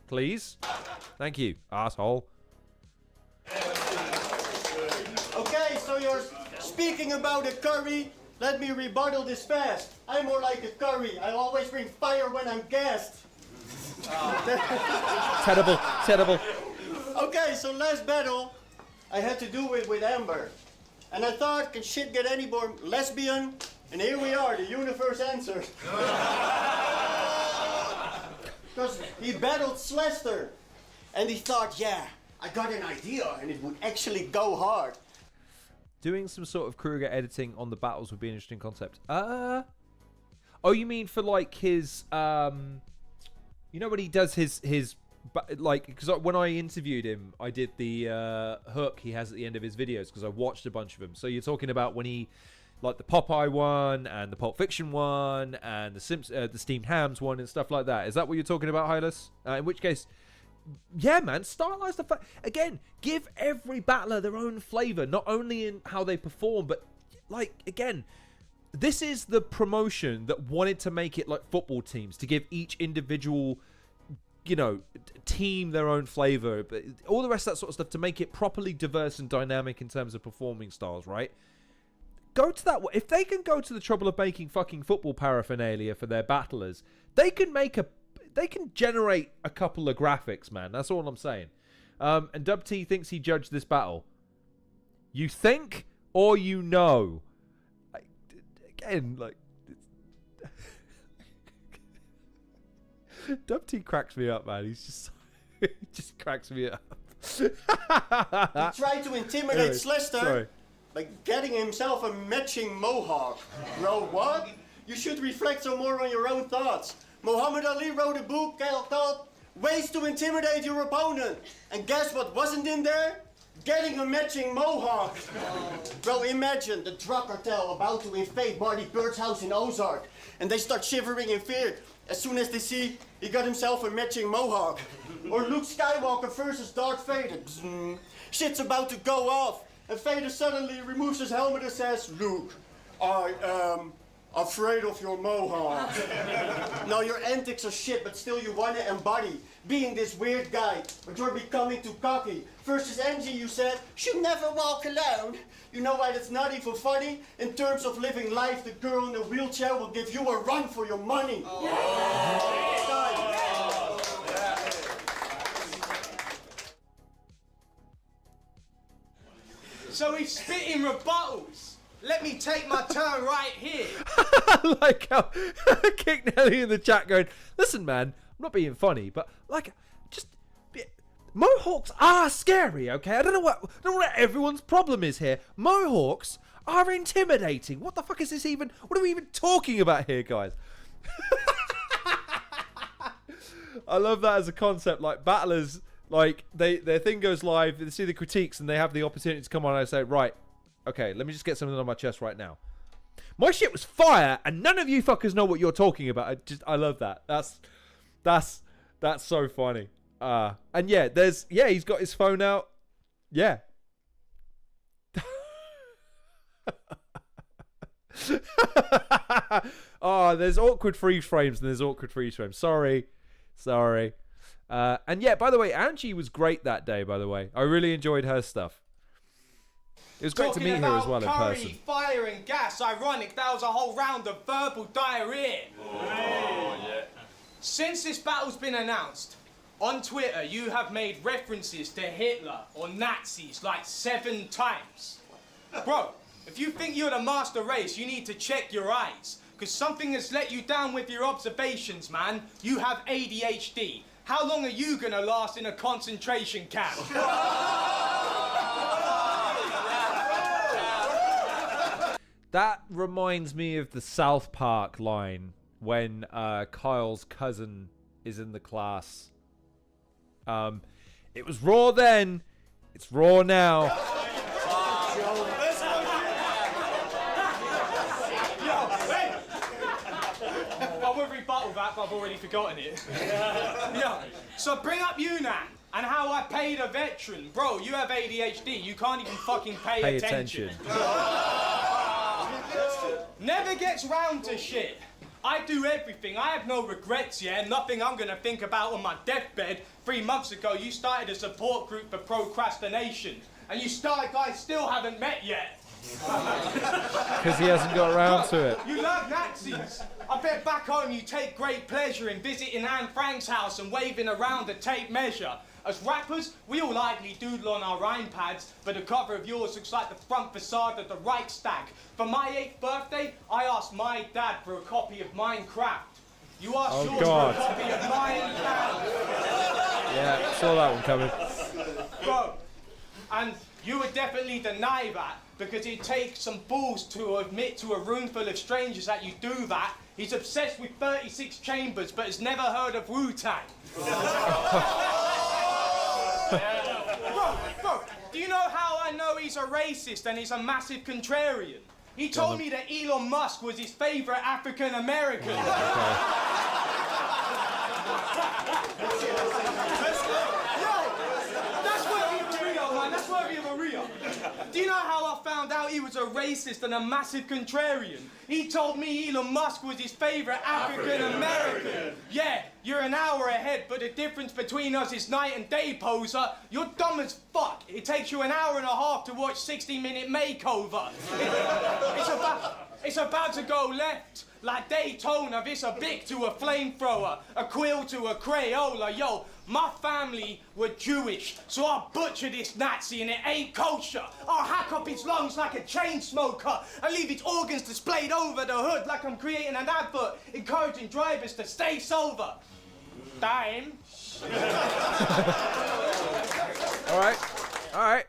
Please. Thank you, asshole. Okay, so you're speaking about a curry. Let me rebuttal this fast. I'm more like a curry. I always bring fire when I'm gassed. Terrible. Okay, so last battle, I had to do it with Amber. And I thought, can shit get any more lesbian? And here we are, the universe answered. Because he battled Slester. And he thought, yeah, I got an idea, and it would actually go hard. Doing some sort of Kruger editing on the battles would be an interesting concept. Oh, you mean for like his, you know when he does his like, because when I interviewed him, I did the hook he has at the end of his videos, because I watched a bunch of them. So you're talking about when he, like the Popeye one, and the Pulp Fiction one, and the Steamed Hams one, and stuff like that. Is that what you're talking about, Hylas? In which case, yeah, man, stylize the again, give every battler their own flavor, not only in how they perform, but like, again, this is the promotion that wanted to make it like football teams, to give each individual, you know, team their own flavor, but all the rest of that sort of stuff to make it properly diverse and dynamic in terms of performing styles, right? Go to that. If they can go to the trouble of making fucking football paraphernalia for their battlers, they can generate a couple of graphics, man. That's all I'm saying. And Dubtee thinks he judged this battle. You think or you know? Again, like, Dubtee cracks me up, man. He just cracks me up. He tried to intimidate Anyway, Slester. sorry. By getting himself a matching mohawk. Bro, what? You should reflect some more on your own thoughts. Muhammad Ali wrote a book called Ways to Intimidate Your Opponent. And guess what wasn't in there? Getting a matching mohawk. Bro, imagine the drug cartel about to invade Marty Bird's house in Ozark. And they start shivering in fear as soon as they see he got himself a matching mohawk. Or Luke Skywalker versus Darth Vader. Shit's about to go off. And Vader suddenly removes his helmet and says, Luke, I am afraid of your mohawk. No, your antics are shit, but still you want to embody being this weird guy, but you're becoming too cocky. Versus Angie, you said, should never walk alone. You know why that's not even funny? In terms of living life, the girl in the wheelchair will give you a run for your money. So he's spitting rebuttals. Let me take my turn right here. I like how Kick Nelly in the chat going, listen, man, I'm not being funny, but like, just mohawks are scary, okay? I don't know what everyone's problem is here. Mohawks are intimidating. What the fuck is this even? What are we even talking about here, guys? I love that as a concept. Like battlers, like their thing goes live, they see the critiques, and they have the opportunity to come on and say, right, okay, let me just get something on my chest right now. My shit was fire, and none of you fuckers know what you're talking about. I love that. That's so funny. And yeah, he's got his phone out. Yeah. Oh, there's awkward freeze frames and there's awkward freeze frames. Sorry. And yeah, by the way, Angie was great that day, by the way. I really enjoyed her stuff. It was great to meet her as well in person. Fire and gas, ironic, that was a whole round of verbal diarrhea. Oh, yeah. Since this battle's been announced, on Twitter you have made references to Hitler or Nazis like 7 times. Bro, if you think you're the master race, you need to check your eyes. Because something has let you down with your observations, man. You have ADHD. How long are you gonna last in a concentration camp? That reminds me of the South Park line when Kyle's cousin is in the class. It was raw then, it's raw now. I would rebuttal that, but I've already forgotten it. Yeah. So bring up Yunnan and how I paid a veteran. Bro, you have ADHD, you can't even fucking pay attention. Never gets round to shit. I do everything. I have no regrets, yeah? Nothing I'm gonna think about on my deathbed. 3 months ago, you started a support group for procrastination. And you guys still haven't met yet. Because he hasn't got around to it. You love Nazis. I bet back home you take great pleasure in visiting Anne Frank's house and waving around a tape measure. As rappers, we all idly doodle on our rhyme pads, but the cover of yours looks like the front facade of the Reichstag. For my 8th birthday, I asked my dad for a copy of Minecraft. You asked yours for a copy of Minecraft. Yeah, saw that one coming. Bro, and you would definitely deny that, because it takes some balls to admit to a room full of strangers that you do that. He's obsessed with 36 chambers, but has never heard of Wu-Tang. Bro, do you know how I know he's a racist and he's a massive contrarian? He told me that Elon Musk was his favorite African American. That's worthy of a reel, man. That's worthy of a reel. Do you know how I found out he was a racist and a massive contrarian? He told me Elon Musk was his favorite African American. Yeah, you're an hour ahead, but the difference between us is night and day, poser. You're dumb as fuck. It takes you an hour and a half to watch 60-minute makeover. It's about to go left. Like Daytona, this a Bic to a flamethrower, a quill to a Crayola. Yo, my family were Jewish, so I'll butcher this Nazi and it ain't kosher. I'll hack up his lungs like a chain smoker and leave his organs displayed over the hood like I'm creating an advert, encouraging drivers to stay sober. Time. All right.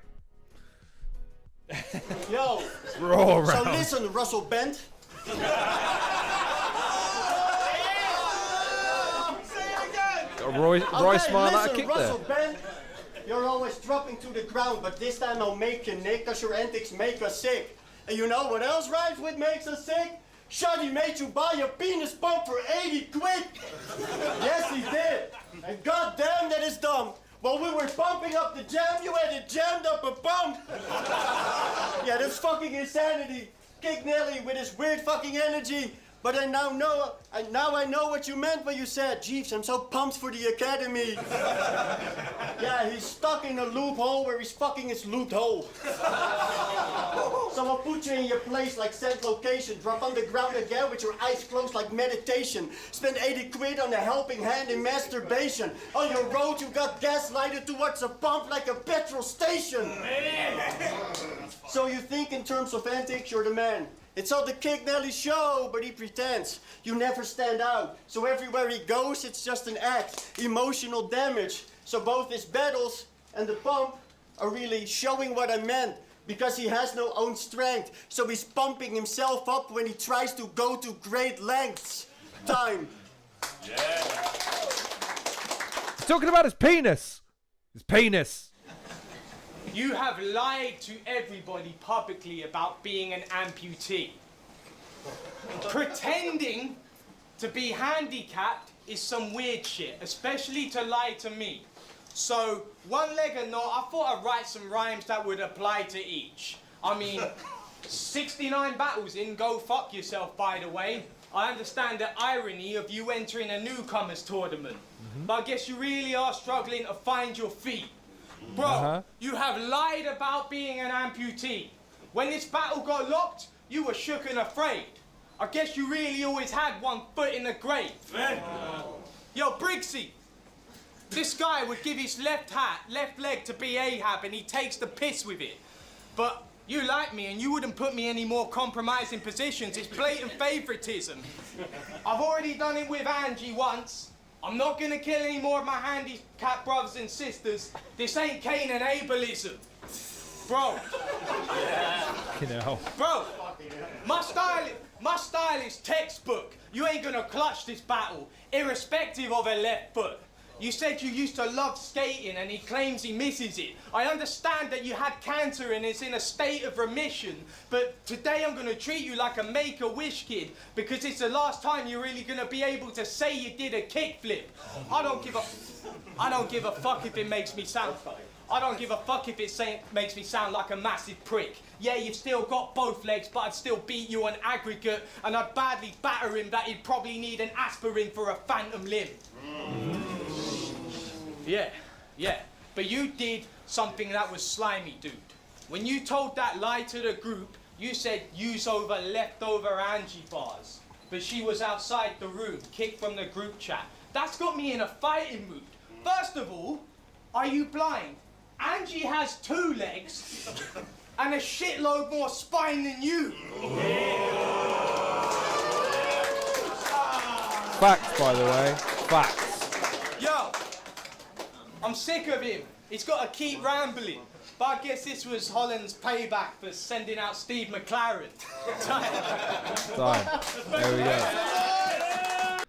Yo, Raw round. So listen, Russell Bent. Royce Smart out listen, kick Russell there. Ben, you're always dropping to the ground, but this time I'll make you nick, cause your antics make us sick. And you know what else rhymes with makes us sick? Shawty made you buy a penis pump for 80 quid. Yes, he did. And goddamn, that is dumb. While we were pumping up the jam, you had it jammed up a pump. Yeah, that's fucking insanity. Kick Nelly with his weird fucking energy. But I now know what you meant when you said, Jeeves, I'm so pumped for the academy. Yeah, he's stuck in a loophole where he's fucking his loot hole. So I'll put you in your place like said location. Drop on the ground again with your eyes closed like meditation. Spend 80 quid on a helping hand in masturbation. On your road you got gaslighted towards a pump like a petrol station. So you think in terms of antics, you're the man. It's all the Kick Nelly show, but he pretends. You never stand out. So everywhere he goes, it's just an act. Emotional damage. So both his battles and the pump are really showing what I meant. Because he has no own strength. So he's pumping himself up when he tries to go to great lengths. Time. He's talking about his penis. His penis. You have lied to everybody publicly about being an amputee. Pretending to be handicapped is some weird shit, especially to lie to me. So, one leg or not, I thought I'd write some rhymes that would apply to each. I mean, 69 battles in, go fuck yourself, by the way. I understand the irony of you entering a newcomers tournament. But I guess you really are struggling to find your feet. Bro, you have lied about being an amputee. When this battle got locked, you were shook and afraid. I guess you really always had one foot in the grave. Yo, Briggsy, this guy would give his left leg to be Ahab and he takes the piss with it. But you like me and you wouldn't put me in any more compromising positions. It's blatant favoritism. I've already done it with Angie once. I'm not gonna kill any more of my handicapped brothers and sisters. This ain't Cain and Abelism. Bro. You know. Bro, my style is textbook. You ain't gonna clutch this battle, irrespective of a left foot. You said you used to love skating and he claims he misses it. I understand that you had cancer and it's in a state of remission, but today I'm gonna treat you like a Make-A-Wish kid because it's the last time you're really gonna be able to say you did a kickflip. I don't give a fuck if it makes me sound... I don't give a fuck if it makes me sound like a massive prick. Yeah, you've still got both legs, but I'd still beat you on aggregate, and I'd badly batter him that he'd probably need an aspirin for a phantom limb. Yeah. But you did something that was slimy, dude. When you told that lie to the group, you said use over leftover Angie bars. But she was outside the room, kicked from the group chat. That's got me in a fighting mood. First of all, are you blind? Angie has 2 legs and a shitload more spine than you. Facts, by the way. Facts. Yo, I'm sick of him. He's got to keep rambling. But I guess this was Holland's payback for sending out Steve McLaren. Time. There we go.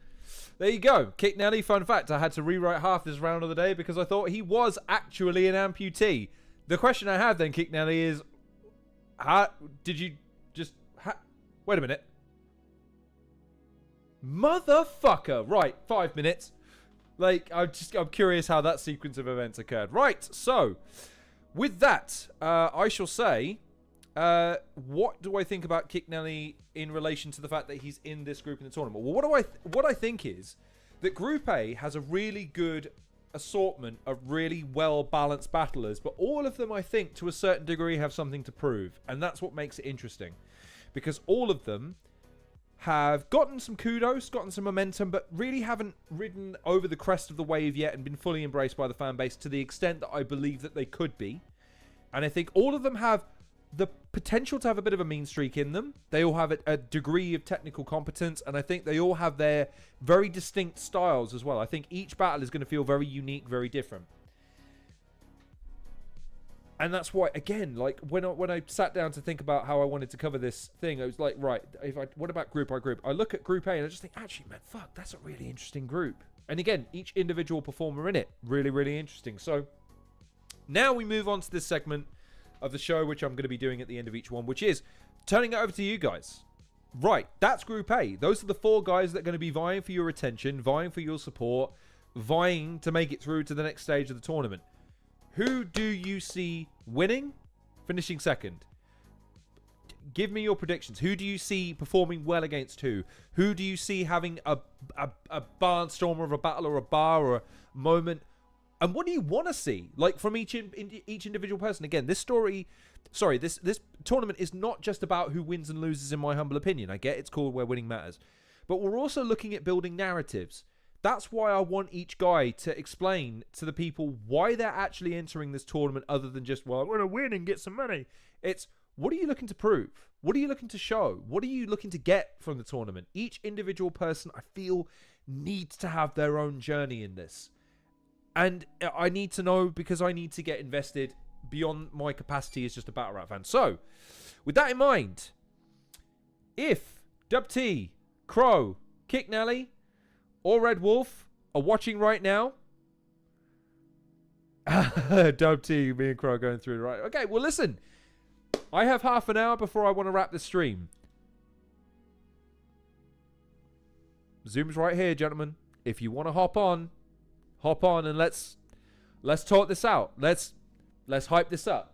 There you go. Kick Nelly. Fun fact, I had to rewrite half this round of the day because I thought he was actually an amputee. The question I have then, Kick Nelly, is how did you just... wait a minute. Motherfucker. Right, 5 minutes. Like, I'm curious how that sequence of events occurred. Right, so, with that, I shall say, what do I think about Kick Nelly in relation to the fact that he's in this group in the tournament? Well, what I think is that Group A has a really good assortment of really well-balanced battlers, but all of them, I think, to a certain degree, have something to prove, and that's what makes it interesting, because all of them have gotten some kudos, gotten some momentum, but really haven't ridden over the crest of the wave yet and been fully embraced by the fan base to the extent that I believe that they could be. And I think all of them have the potential to have a bit of a mean streak in them. They all have a degree of technical competence, and I think they all have their very distinct styles as well. I think each battle is going to feel very unique, very different. And that's why, again, like when I sat down to think about how I wanted to cover this thing, I was like, right, what about group by group? I look at Group A and I just think, actually, man, fuck, that's a really interesting group. And again, each individual performer in it, really, really interesting. So now we move on to this segment of the show, which I'm going to be doing at the end of each one, which is turning it over to you guys. Right, that's Group A. Those are the 4 guys that are going to be vying for your attention, vying for your support, vying to make it through to the next stage of the tournament. Who do you see winning, finishing second? Give me your predictions. Who do you see performing well against who? Who do you see having a barnstormer of a battle or a bar or a moment? And what do you want to see? Like, from each individual person. Again, this tournament is not just about who wins and loses, in my humble opinion. I get it's called Where Winning Matters. But we're also looking at building narratives. That's why I want each guy to explain to the people why they're actually entering this tournament, other than just, well, I'm going to win and get some money. It's, what are you looking to prove? What are you looking to show? What are you looking to get from the tournament? Each individual person, I feel, needs to have their own journey in this. And I need to know, because I need to get invested beyond my capacity as just a battle rap fan. So, with that in mind, if Dubtee, Crow, Kick Nelly, or Red Wolf are watching right now, Dubtee, me and Crow going through, right? Okay, well, listen. I have half an hour before I want to wrap the stream. Zoom's right here, gentlemen. If you want to hop on and let's talk this out. Let's hype this up.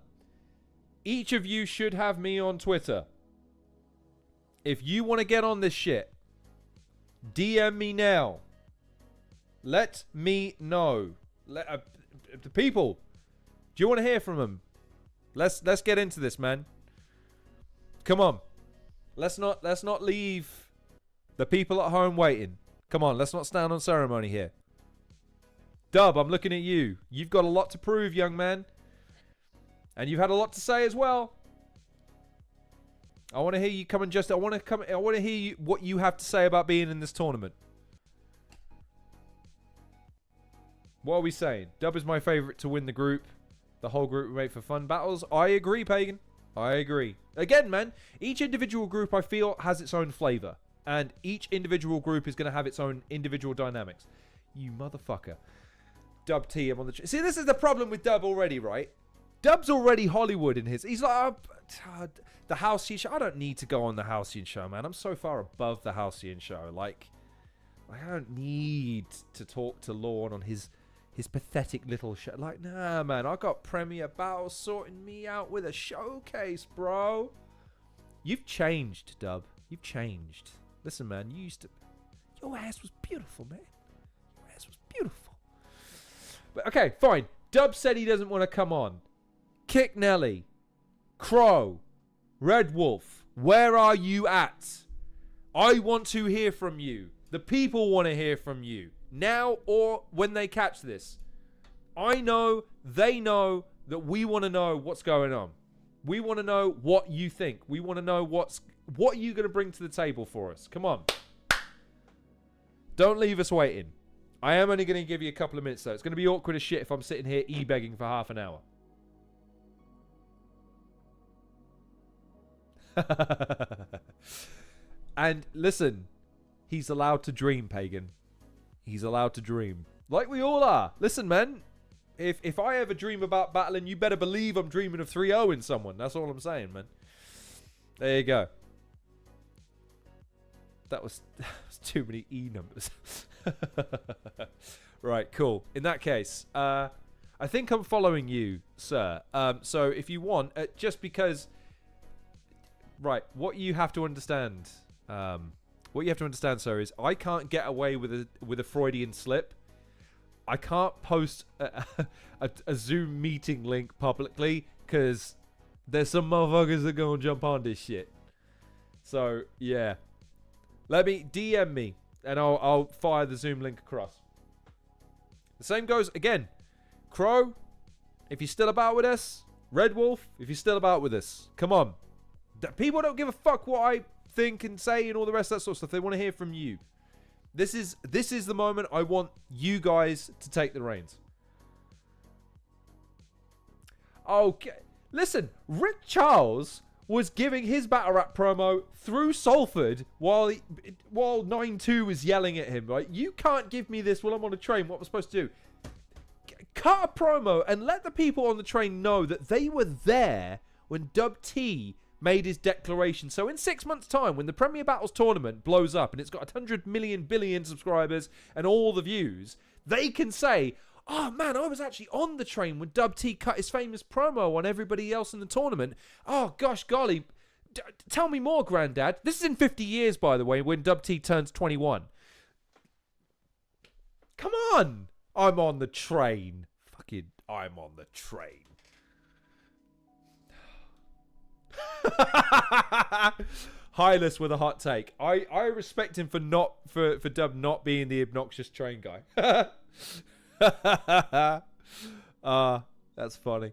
Each of you should have me on Twitter. If you want to get on this shit, DM me now. Let me know. The people, do you want to hear from them? Let's get into this, man. Come on. Let's not leave the people at home waiting. Come on, let's not stand on ceremony here. Dub, I'm looking at you. You've got a lot to prove, young man. And you've had a lot to say as well. I want to hear you come and I want to hear what you have to say about being in this tournament. What are we saying? Dub is my favorite to win the group. The whole group we made for fun battles. I agree, Pagan. I agree. Again, man, each individual group, I feel, has its own flavor. And each individual group is going to have its own individual dynamics. You motherfucker. Dubtee, I'm on the... See, this is the problem with Dub already, right? Dub's already Hollywood in his... He's like, the Halcyon Show. I don't need to go on the Halcyon Show, man. I'm so far above the Halcyon Show. Like I don't need to talk to Lorne on his pathetic little show. Like, nah, man. I got Premier Battle sorting me out with a showcase, bro. You've changed, Dub. You've changed. Listen, man. You used to... Your ass was beautiful, man. Your ass was beautiful. But, okay, fine. Dub said he doesn't want to come on. Kick Nelly. Crow. Red Wolf. Where are you at? I want to hear from you. The people want to hear from you. Now or when they catch this. I know, they know that we want to know what's going on. We want to know what you think. We want to know what are you going to bring to the table for us. Come on. Don't leave us waiting. I am only going to give you a couple of minutes though. It's going to be awkward as shit if I'm sitting here e-begging for half an hour. And listen, he's allowed to dream, Pagan. He's allowed to dream. Like we all are. Listen, man. If I ever dream about battling, you better believe I'm dreaming of 3-0 someone. That's all I'm saying, man. There you go. That was too many E numbers. Right, cool. In that case, I think I'm following you, sir. So if you want, just because... Right, what you have to understand... sir, is I can't get away with a Freudian slip. I can't post a Zoom meeting link publicly because there's some motherfuckers that go and jump on this shit. So yeah, let me DM me and I'll fire the Zoom link across. The same goes again. Crow, if you're still about with us. Red Wolf, if you're still about with us. Come on. People don't give a fuck what I think and say and all the rest of that sort of stuff. They want to hear from you. This is the moment I want you guys to take the reins. Okay. Listen, Rick Charles was giving his battle rap promo through Salford while 9-2 was yelling at him. Right? You can't give me this while I'm on a train. What am I supposed to do? Cut a promo and let the people on the train know that they were there when Dubtee made his declaration. So in 6 months' time, when the Premier Battles tournament blows up and it's got 100 million billion subscribers and all the views, they can say, oh man, I was actually on the train when Dubtee cut his famous promo on everybody else in the tournament. Oh gosh golly, tell me more, Grandad. This is in 50 years, by the way, when Dubtee turns 21. Come on! I'm on the train. Fucking, I'm on the train. Hylas with a hot take. I respect him for Dub not being the obnoxious train guy. That's funny.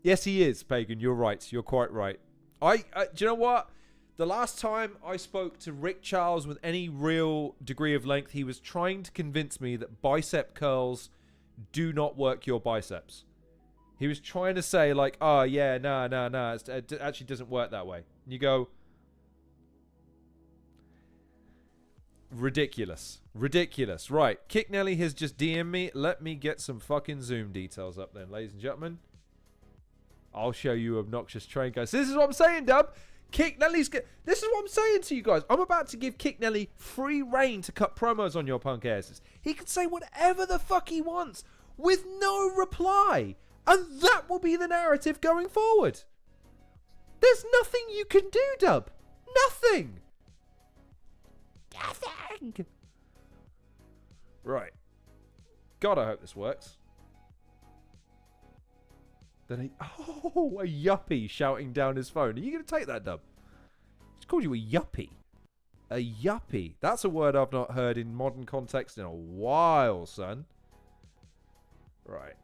Yes, he is, Pagan. You're right. You're quite right. Do you know what? The last time I spoke to Rick Charles with any real degree of length, he was trying to convince me that bicep curls do not work your biceps. He was trying to say, like, oh, yeah, no, it actually doesn't work that way. And you go, ridiculous. Ridiculous. Right, Kick Nelly has just DM'd me. Let me get some fucking Zoom details up then, ladies and gentlemen. I'll show you obnoxious train guys. This is what I'm saying, Dub. Kick Nelly's... This is what I'm saying to you guys. I'm about to give Kick Nelly free reign to cut promos on your punk asses. He can say whatever the fuck he wants with no reply. And that will be the narrative going forward. There's nothing you can do, Dub. Nothing. Nothing. Right. God, I hope this works. Then a yuppie shouting down his phone. Are you going to take that, Dub? He's called you a yuppie. A yuppie. That's a word I've not heard in modern context in a while, son. Right.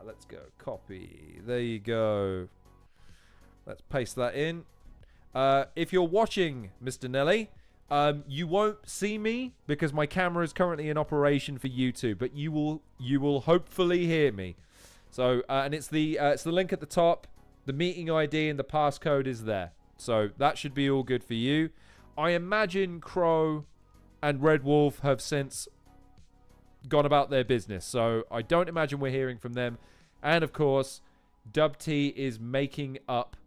Let's go. Copy. There you go. Let's paste that in. If you're watching, Mr. Nelly, you won't see me because my camera is currently in operation for YouTube, but you will hopefully hear me. So, and it's the link at the top. The meeting ID and the passcode is there. So that should be all good for you. I imagine Crow and Red Wolf have since gone about their business. So I don't imagine we're hearing from them. And of course, Dubtee is making up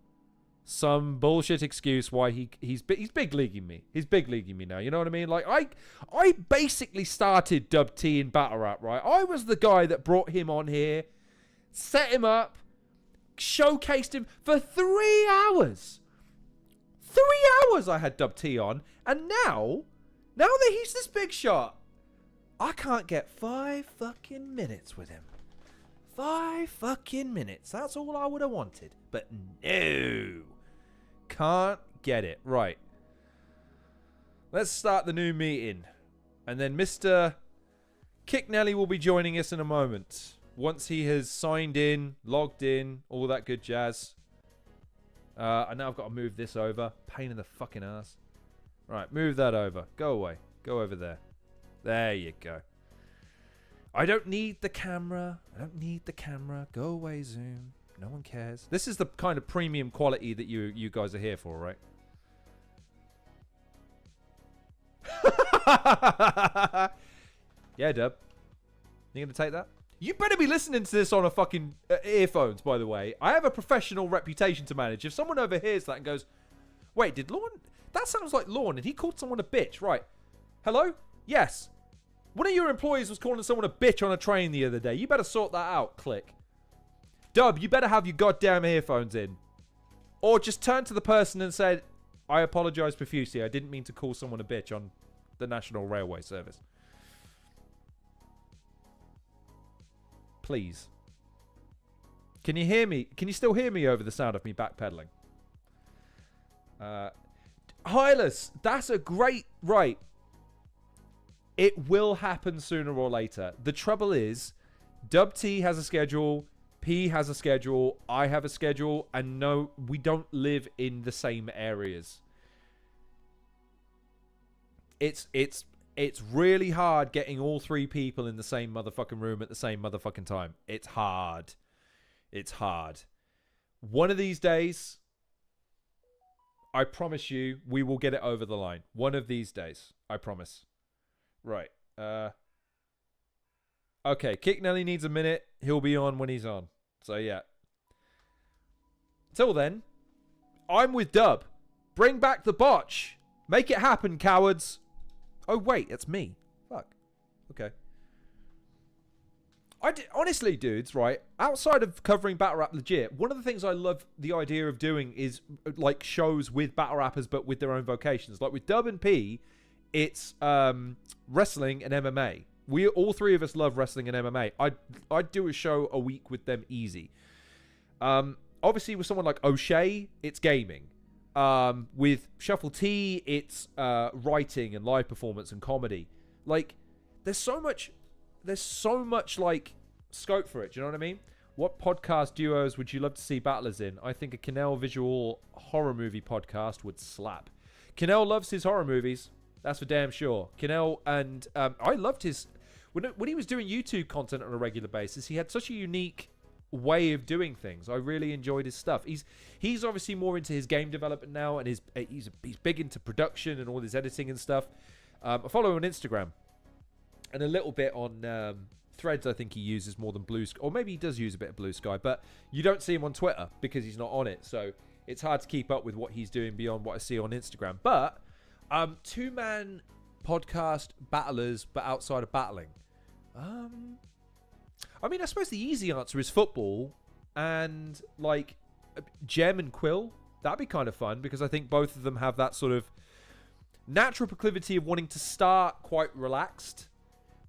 some bullshit excuse why he's big leaguing me. He's big leaguing me now. You know what I mean? Like I basically started Dubtee in battle rap, right? I was the guy that brought him on here, set him up, showcased him for 3 hours. 3 hours I had Dubtee on, and now that he's this big shot, I can't get 5 fucking minutes with him. 5 fucking minutes. That's all I would have wanted. But no. Can't get it. Right. Let's start the new meeting. And then Mr. Kick Nelly will be joining us in a moment. Once he has signed in, logged in, all that good jazz. And now I've got to move this over. Pain in the fucking ass. Right, move that over. Go away. Go over there. There you go. I don't need the camera. I don't need the camera. Go away, Zoom. No one cares. This is the kind of premium quality that you guys are here for, right? Yeah, Dub. You gonna take that? You better be listening to this on a fucking earphones, by the way. I have a professional reputation to manage. If someone overhears that and goes, wait, did Lorne... That sounds like Lorne, and he called someone a bitch. Right. Hello? Yes. One of your employees was calling someone a bitch on a train the other day. You better sort that out. Click. Dub, you better have your goddamn earphones in. Or just turn to the person and say, I apologize profusely. I didn't mean to call someone a bitch on the National Railway Service. Please. Can you hear me? Can you still hear me over the sound of me backpedaling? Hylas, that's a great... Right. It will happen sooner or later. The trouble is, Dubtee has a schedule, P has a schedule, I have a schedule, and no, we don't live in the same areas. It's really hard getting all 3 people in the same motherfucking room at the same motherfucking time. It's hard. It's hard. One of these days, I promise you, we will get it over the line. One of these days. I promise. Right. Okay, Kick Nelly needs a minute. He'll be on when he's on. So, yeah. Till then, I'm with Dub. Bring back the botch. Make it happen, cowards. Oh, wait, it's me. Fuck. Okay. Honestly, dudes, right? Outside of covering battle rap legit, one of the things I love the idea of doing is like shows with battle rappers, but with their own vocations. Like with Dub and P, it's wrestling and MMA. All three of us love wrestling and MMA. I'd do a show a week with them easy. Obviously, with someone like O'Shea, it's gaming. With Shuffle T, it's writing and live performance and comedy. Like, there's so much like scope for it. Do you know what I mean? What podcast duos would you love to see battlers in? I think a Kinnell visual horror movie podcast would slap. Kinnell loves his horror movies. That's for damn sure. Kinnell, and I loved his when he was doing YouTube content on a regular basis. He had such a unique way of doing things. I really enjoyed his stuff. He's obviously more into his game development now, and he's big into production and all his editing and stuff. I follow him on Instagram. And a little bit on Threads, I think he uses more than Blue Sky. Or maybe he does use a bit of Blue Sky. But you don't see him on Twitter because he's not on it. So it's hard to keep up with what he's doing beyond what I see on Instagram. But two-man podcast battlers, but outside of battling. I mean, I suppose the easy answer is football. And, like, Jem and Quill. That'd be kind of fun because I think both of them have that sort of natural proclivity of wanting to start quite relaxed.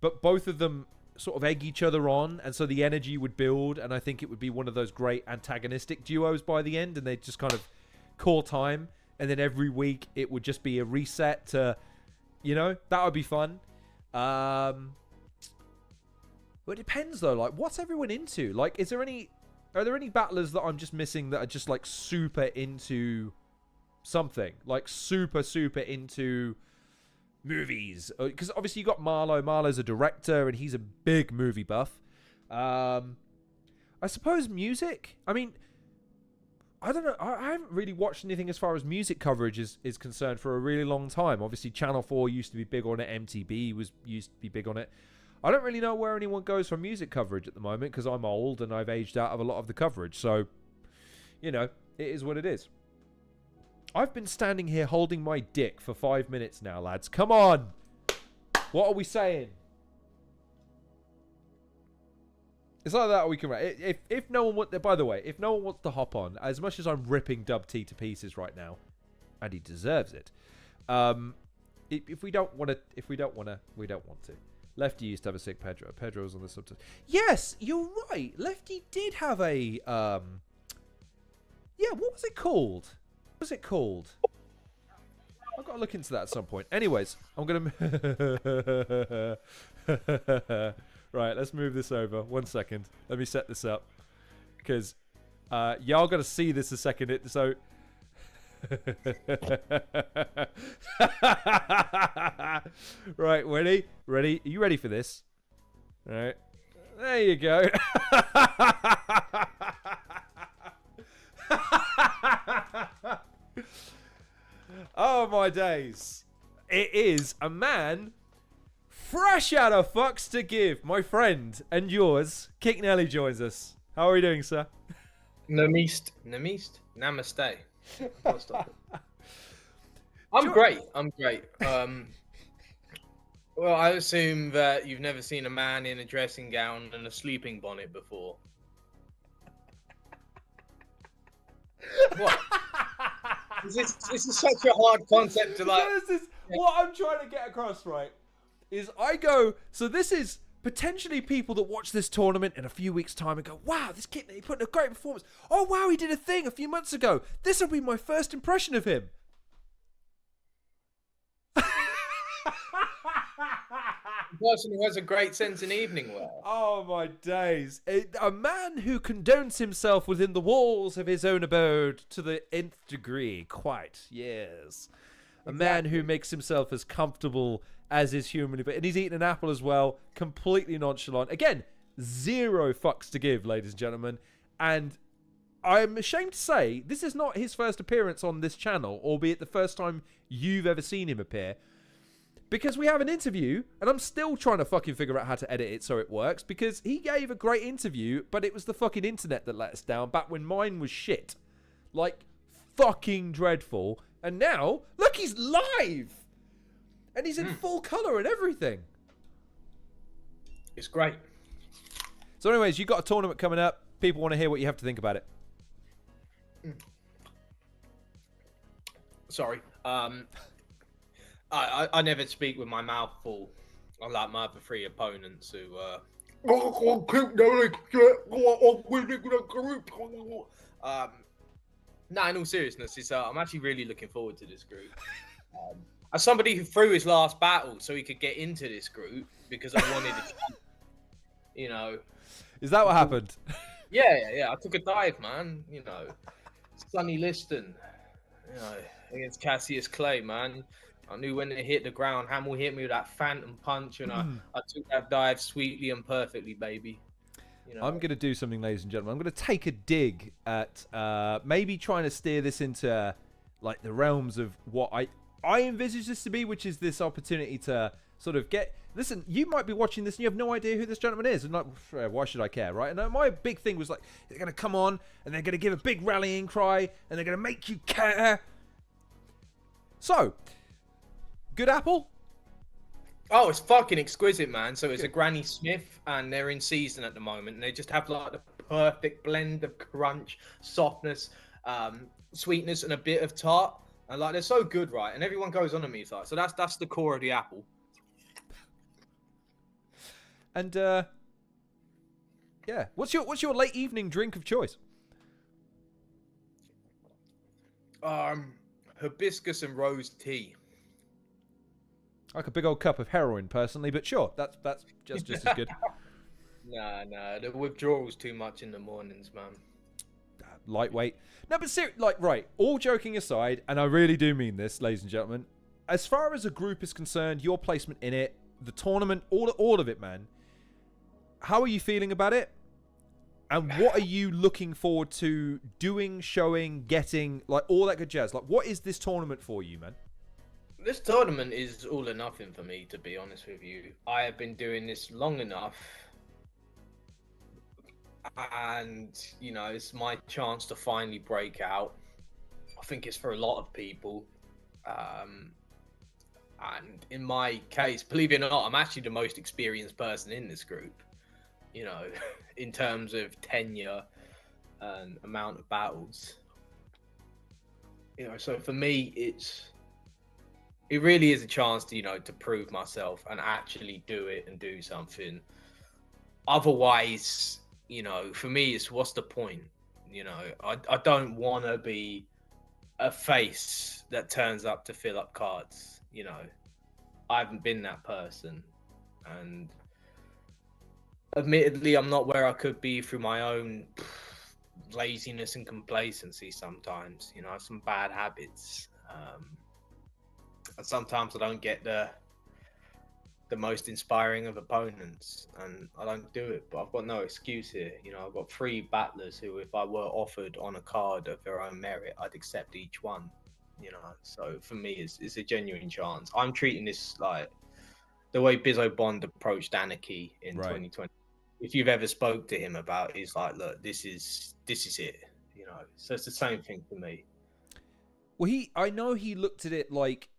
But both of them sort of egg each other on, and so the energy would build, and I think it would be one of those great antagonistic duos by the end, and they'd just kind of call time, and then every week it would just be a reset to, you know, that would be fun. But it depends, though. Like, what's everyone into? Like, are there any battlers that I'm just missing that are just, like, super into something? Like, super into movies, because obviously you got Marlo. Marlo's a director and he's a big movie buff. I suppose music. I mean, I don't know. I haven't really watched anything as far as music coverage is concerned for a really long time. Obviously, Channel 4 used to be big on it. MTV used to be big on it. I don't really know where anyone goes for music coverage at the moment because I'm old and I've aged out of a lot of the coverage. So, you know, it is what it is. I've been standing here holding my dick for 5 minutes now, lads. Come on. What are we saying? It's like that we can... If no one wants... By the way, if no one wants to hop on, as much as I'm ripping Dubtee to pieces right now, and he deserves it, if we don't want to... we don't want to. Lefty used to have a sick Pedro. Pedro was on the subtitle. Yes, you're right. Lefty did have a... yeah, what was it called? What was it called? I've got to look into that at some point. Anyways, I'm going to... Right, let's move this over. 1 second. Let me set this up. Because y'all got to see this a second. So... Right, ready? Ready? Are you ready for this? All right. There you go. Oh my days. It is a man fresh out of fucks to give. My friend and yours, Kick Nelly, joins us. How are you doing, sir? Namist. Namaste. I'm great. Well, I assume that you've never seen a man in a dressing gown and a sleeping bonnet before. What? This is such a hard concept to like. What I'm trying to get across, right, is I go. So this is potentially people that watch this tournament in a few weeks' time and go, "Wow, this kid, he put in a great performance. Oh wow, he did a thing a few months ago. This will be my first impression of him." Person who has a great sense in evening wear. Oh my days. A man who condones himself within the walls of his own abode to the nth degree. Quite, yes. A man who makes himself as comfortable as is humanly. And he's eating an apple as well. Completely nonchalant. Again, zero fucks to give, ladies and gentlemen. And I'm ashamed to say this is not his first appearance on this channel, albeit the first time you've ever seen him appear. Because we have an interview, and I'm still trying to fucking figure out how to edit it so it works, because he gave a great interview, but it was the fucking internet that let us down back when mine was shit. Like, fucking dreadful. And now, look, he's live! And he's in full colour and everything. It's great. So anyways, you've got a tournament coming up. People want to hear what you have to think about it. Sorry. I never speak with my mouth full, unlike my other three opponents who. No, in all seriousness, I'm actually really looking forward to this group. As somebody who threw his last battle so he could get into this group because I wanted to, you know. Is that what happened? Yeah. I took a dive, man. You know, Sonny Liston, you know, against Cassius Clay, man. I knew when it hit the ground, Hamill hit me with that phantom punch, and I took that dive sweetly and perfectly, baby. You know? I'm going to do something, ladies and gentlemen. I'm going to take a dig at maybe trying to steer this into like the realms of what I envisage this to be, which is this opportunity to sort of get... Listen, you might be watching this and you have no idea who this gentleman is. And like, why should I care, right? And my big thing was like, they're going to come on and they're going to give a big rallying cry and they're going to make you care. So, good apple? Oh, it's fucking exquisite, man. So it's a Granny Smith, and they're in season at the moment, and they just have like the perfect blend of crunch, softness, sweetness, and a bit of tart. And like they're so good, right? And everyone goes on to me, like, so that's the core of the apple. And yeah, what's your late evening drink of choice? Hibiscus and rose tea. Like a big old cup of heroin, personally, but sure, that's just as good. Nah, the withdrawal's too much in the mornings, man. Lightweight. No, but seriously, like, right, all joking aside, and I really do mean this, ladies and gentlemen, as far as a group is concerned, your placement in it, the tournament, all of it, man, how are you feeling about it? And what are you looking forward to doing, showing, getting, like, all that good jazz? Like, what is this tournament for you, man? This tournament is all or nothing for me, to be honest with you. I have been doing this long enough, and you know, it's my chance to finally break out. I think it's for a lot of people, and in my case, believe it or not, I'm actually the most experienced person in this group, you know, in terms of tenure and amount of battles, you know. So for me, it really is a chance to, you know, to prove myself and actually do it and do something. Otherwise, you know, for me, it's what's the point? You know, I don't want to be a face that turns up to fill up cards. You know, I haven't been that person. And admittedly, I'm not where I could be through my own laziness and complacency sometimes. You know, I have some bad habits. And sometimes I don't get the most inspiring of opponents, and I don't do it, but I've got no excuse here. You know, I've got 3 battlers who, if I were offered on a card of their own merit, I'd accept each one, you know. So for me, it's a genuine chance. I'm treating this like the way Bizzo Bond approached Anarchy in 2020. If you've ever spoke to him about it, he's like, look, this is it, you know. So it's the same thing for me. Well, I know he looked at it like,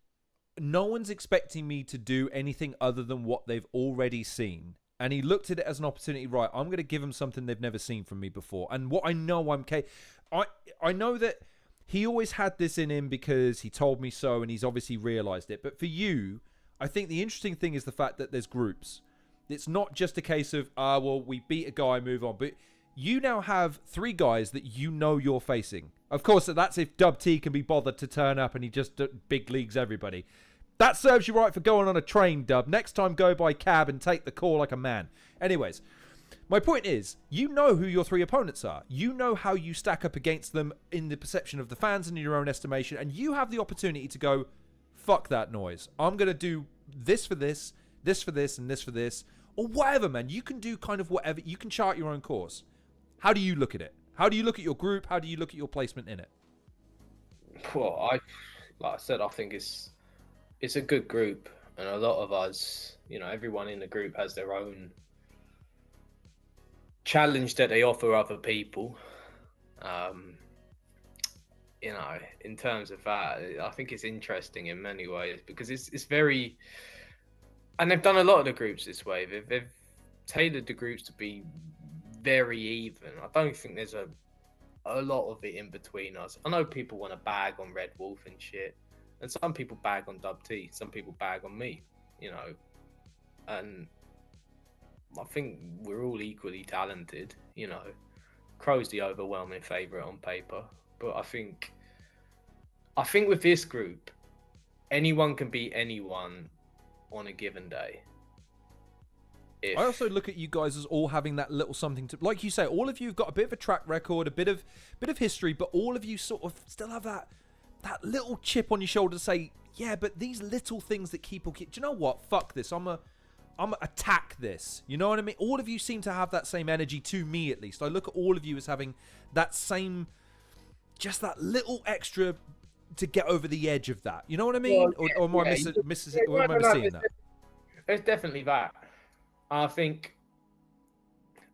no one's expecting me to do anything other than what they've already seen. And he looked at it as an opportunity, right, I'm going to give them something they've never seen from me before. And what I know I know that he always had this in him because he told me so, and he's obviously realized it. But for you, I think the interesting thing is the fact that there's groups. It's not just a case of, well, we beat a guy, move on. But you now have 3 guys that you know you're facing. Of course, that's if Dubtee can be bothered to turn up and he just big leagues everybody. That serves you right for going on a train, Dub. Next time, go by cab and take the call like a man. Anyways, my point is, you know who your 3 opponents are. You know how you stack up against them in the perception of the fans and in your own estimation, and you have the opportunity to go, fuck that noise. I'm going to do this for this, this for this, and this for this, or whatever, man. You can do kind of whatever. You can chart your own course. How do you look at it? How do you look at your group? How do you look at your placement in it? Well, like I said, I think it's a good group, and a lot of us, everyone in the group has their own challenge that they offer other people. In terms of that, I think it's interesting in many ways because it's very, and they've done a lot of the groups this way. They've tailored the groups to be very even. I don't think there's a lot of it in between us. I know people want to bag on Red Wolf and shit, and some people bag on Dubtee, some people bag on me, and I think we're all equally talented. Crow's the overwhelming favorite on paper, but I think with this group, anyone can beat anyone on a given day. I also look at you guys as all having that little something to, like you say, all of you have got a bit of a track record, a bit of history, but all of you sort of still have that little chip on your shoulder to say, yeah, but these little things that keep. Do you know what? Fuck this. I'm attack this. You know what I mean? All of you seem to have that same energy, to me at least. I look at all of you as having that same, just that little extra to get over the edge of that. You know what I mean? Well, or am I missing that? There's definitely that. I think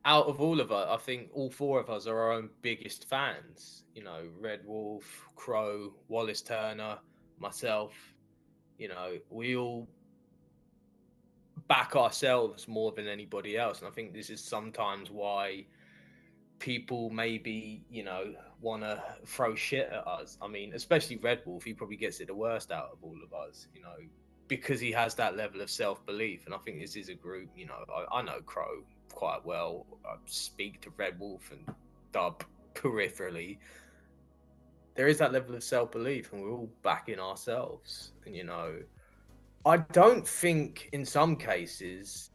out of all of us, I think all four of us are our own biggest fans. Red Wolf, Crow, Wallace Turner, myself. We all back ourselves more than anybody else. And I think this is sometimes why people maybe, want to throw shit at us. I mean, especially Red Wolf, he probably gets it the worst out of all of us, because he has that level of self-belief. And I think this is a group, I know Crow quite well. I speak to Red Wolf and Dub peripherally. There is that level of self-belief, and we're all backing ourselves. And, I don't think in some cases,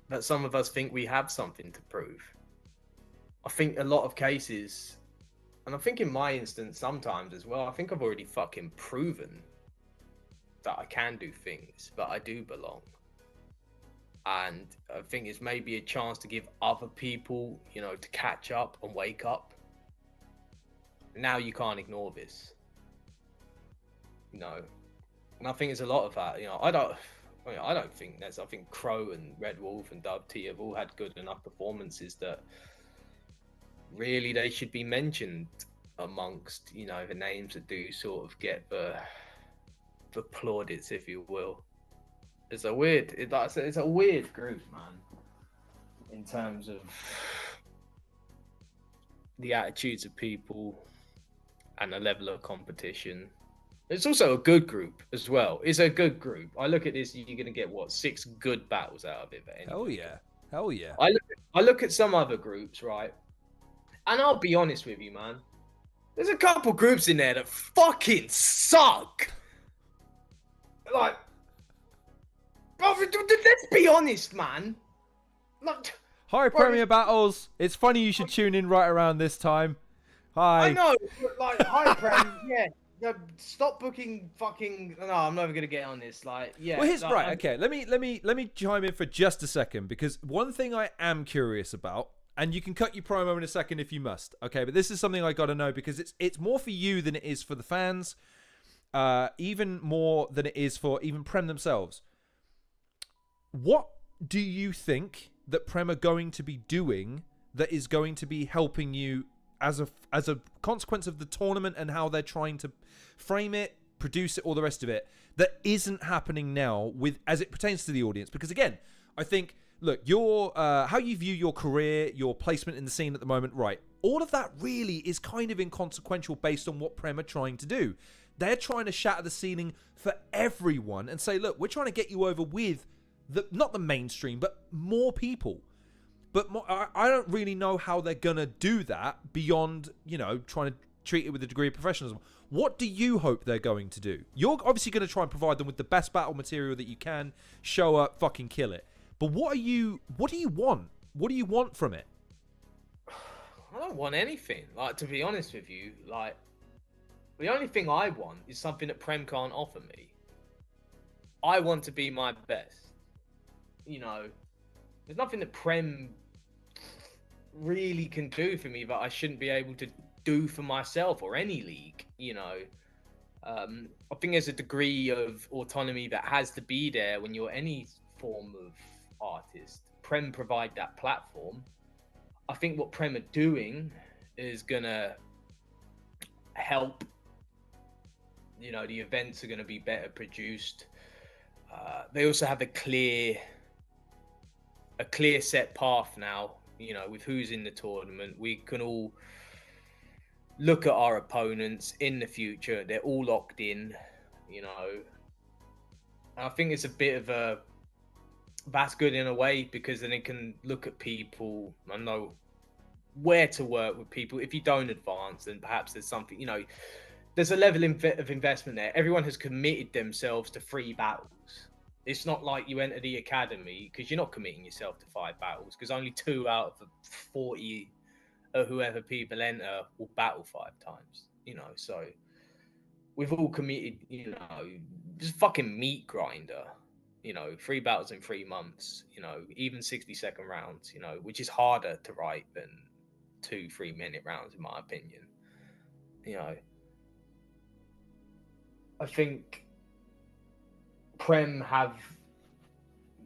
that some of us think we have something to prove. I think a lot of cases, and I think in my instance sometimes as well, I think I've already fucking proven that I can do things, but I do belong. And I think it's maybe a chance to give other people, to catch up and wake up. Now you can't ignore this. And I think it's a lot of that. I don't think there's. I think Crow and Red Wolf and Dubtee have all had good enough performances that really they should be mentioned amongst, the names that do sort of get the plaudits, if you will. It's a weird group, man, in terms of the attitudes of people and the level of competition. It's also a good group as well. It's a good group. I look at this, you're going to get, 6 good battles out of it. Hell yeah. Hell yeah. I look at some other groups, right? And I'll be honest with you, man. There's a couple groups in there that fucking suck. Like, let's be honest, man. Hi, Premier Battles. It's funny you should tune in right around this time. Hi. I know. Hi, Prem. Yeah. Stop booking fucking. No, I'm never gonna get on this. Well, here's right. Okay, let me chime in for just a second, because one thing I am curious about, and you can cut your promo in a second if you must. Okay, but this is something I got to know because it's more for you than it is for the fans, even more than it is for even Prem themselves. What do you think that Prem are going to be doing that is going to be helping you as a consequence of the tournament and how they're trying to frame it, produce it, all the rest of it, that isn't happening now with as it pertains to the audience? Because again, I think, look, your how you view your career, your placement in the scene at the moment, right? All of that really is kind of inconsequential based on what Prem are trying to do. They're trying to shatter the ceiling for everyone and say, look, we're trying to get you over with not the mainstream, but more people. But I don't really know how they're going to do that beyond, trying to treat it with a degree of professionalism. What do you hope they're going to do? You're obviously going to try and provide them with the best battle material that you can, show up, fucking kill it. But what do you want? What do you want from it? I don't want anything. To be honest with you, the only thing I want is something that Prem can't offer me. I want to be my best. There's nothing that Prem really can do for me that I shouldn't be able to do for myself or any league, you know. I think there's a degree of autonomy that has to be there when you're any form of artist. Prem provide that platform. I think what Prem are doing is gonna help. You know, the events are gonna be better produced. They also have a clear set path now. You know, with who's in the tournament, we can all look at our opponents in the future. They're all locked in. You know, and I think it's a bit of a that's good in a way, because then it can look at people and know where to work with people. If you don't advance, then perhaps there's something, you know, there's a level of investment there. Everyone has committed themselves to 3 battles. It's not like you enter the academy, because you're not committing yourself to 5 battles, because only 2 out of the 40 or whoever people enter will battle 5 times, you know. So we've all committed, you know, just fucking meat grinder. You know, 3 battles in 3 months, you know, even 60-second rounds, you know, which is harder to write than 2-3 minute rounds, in my opinion. You know, I think Prem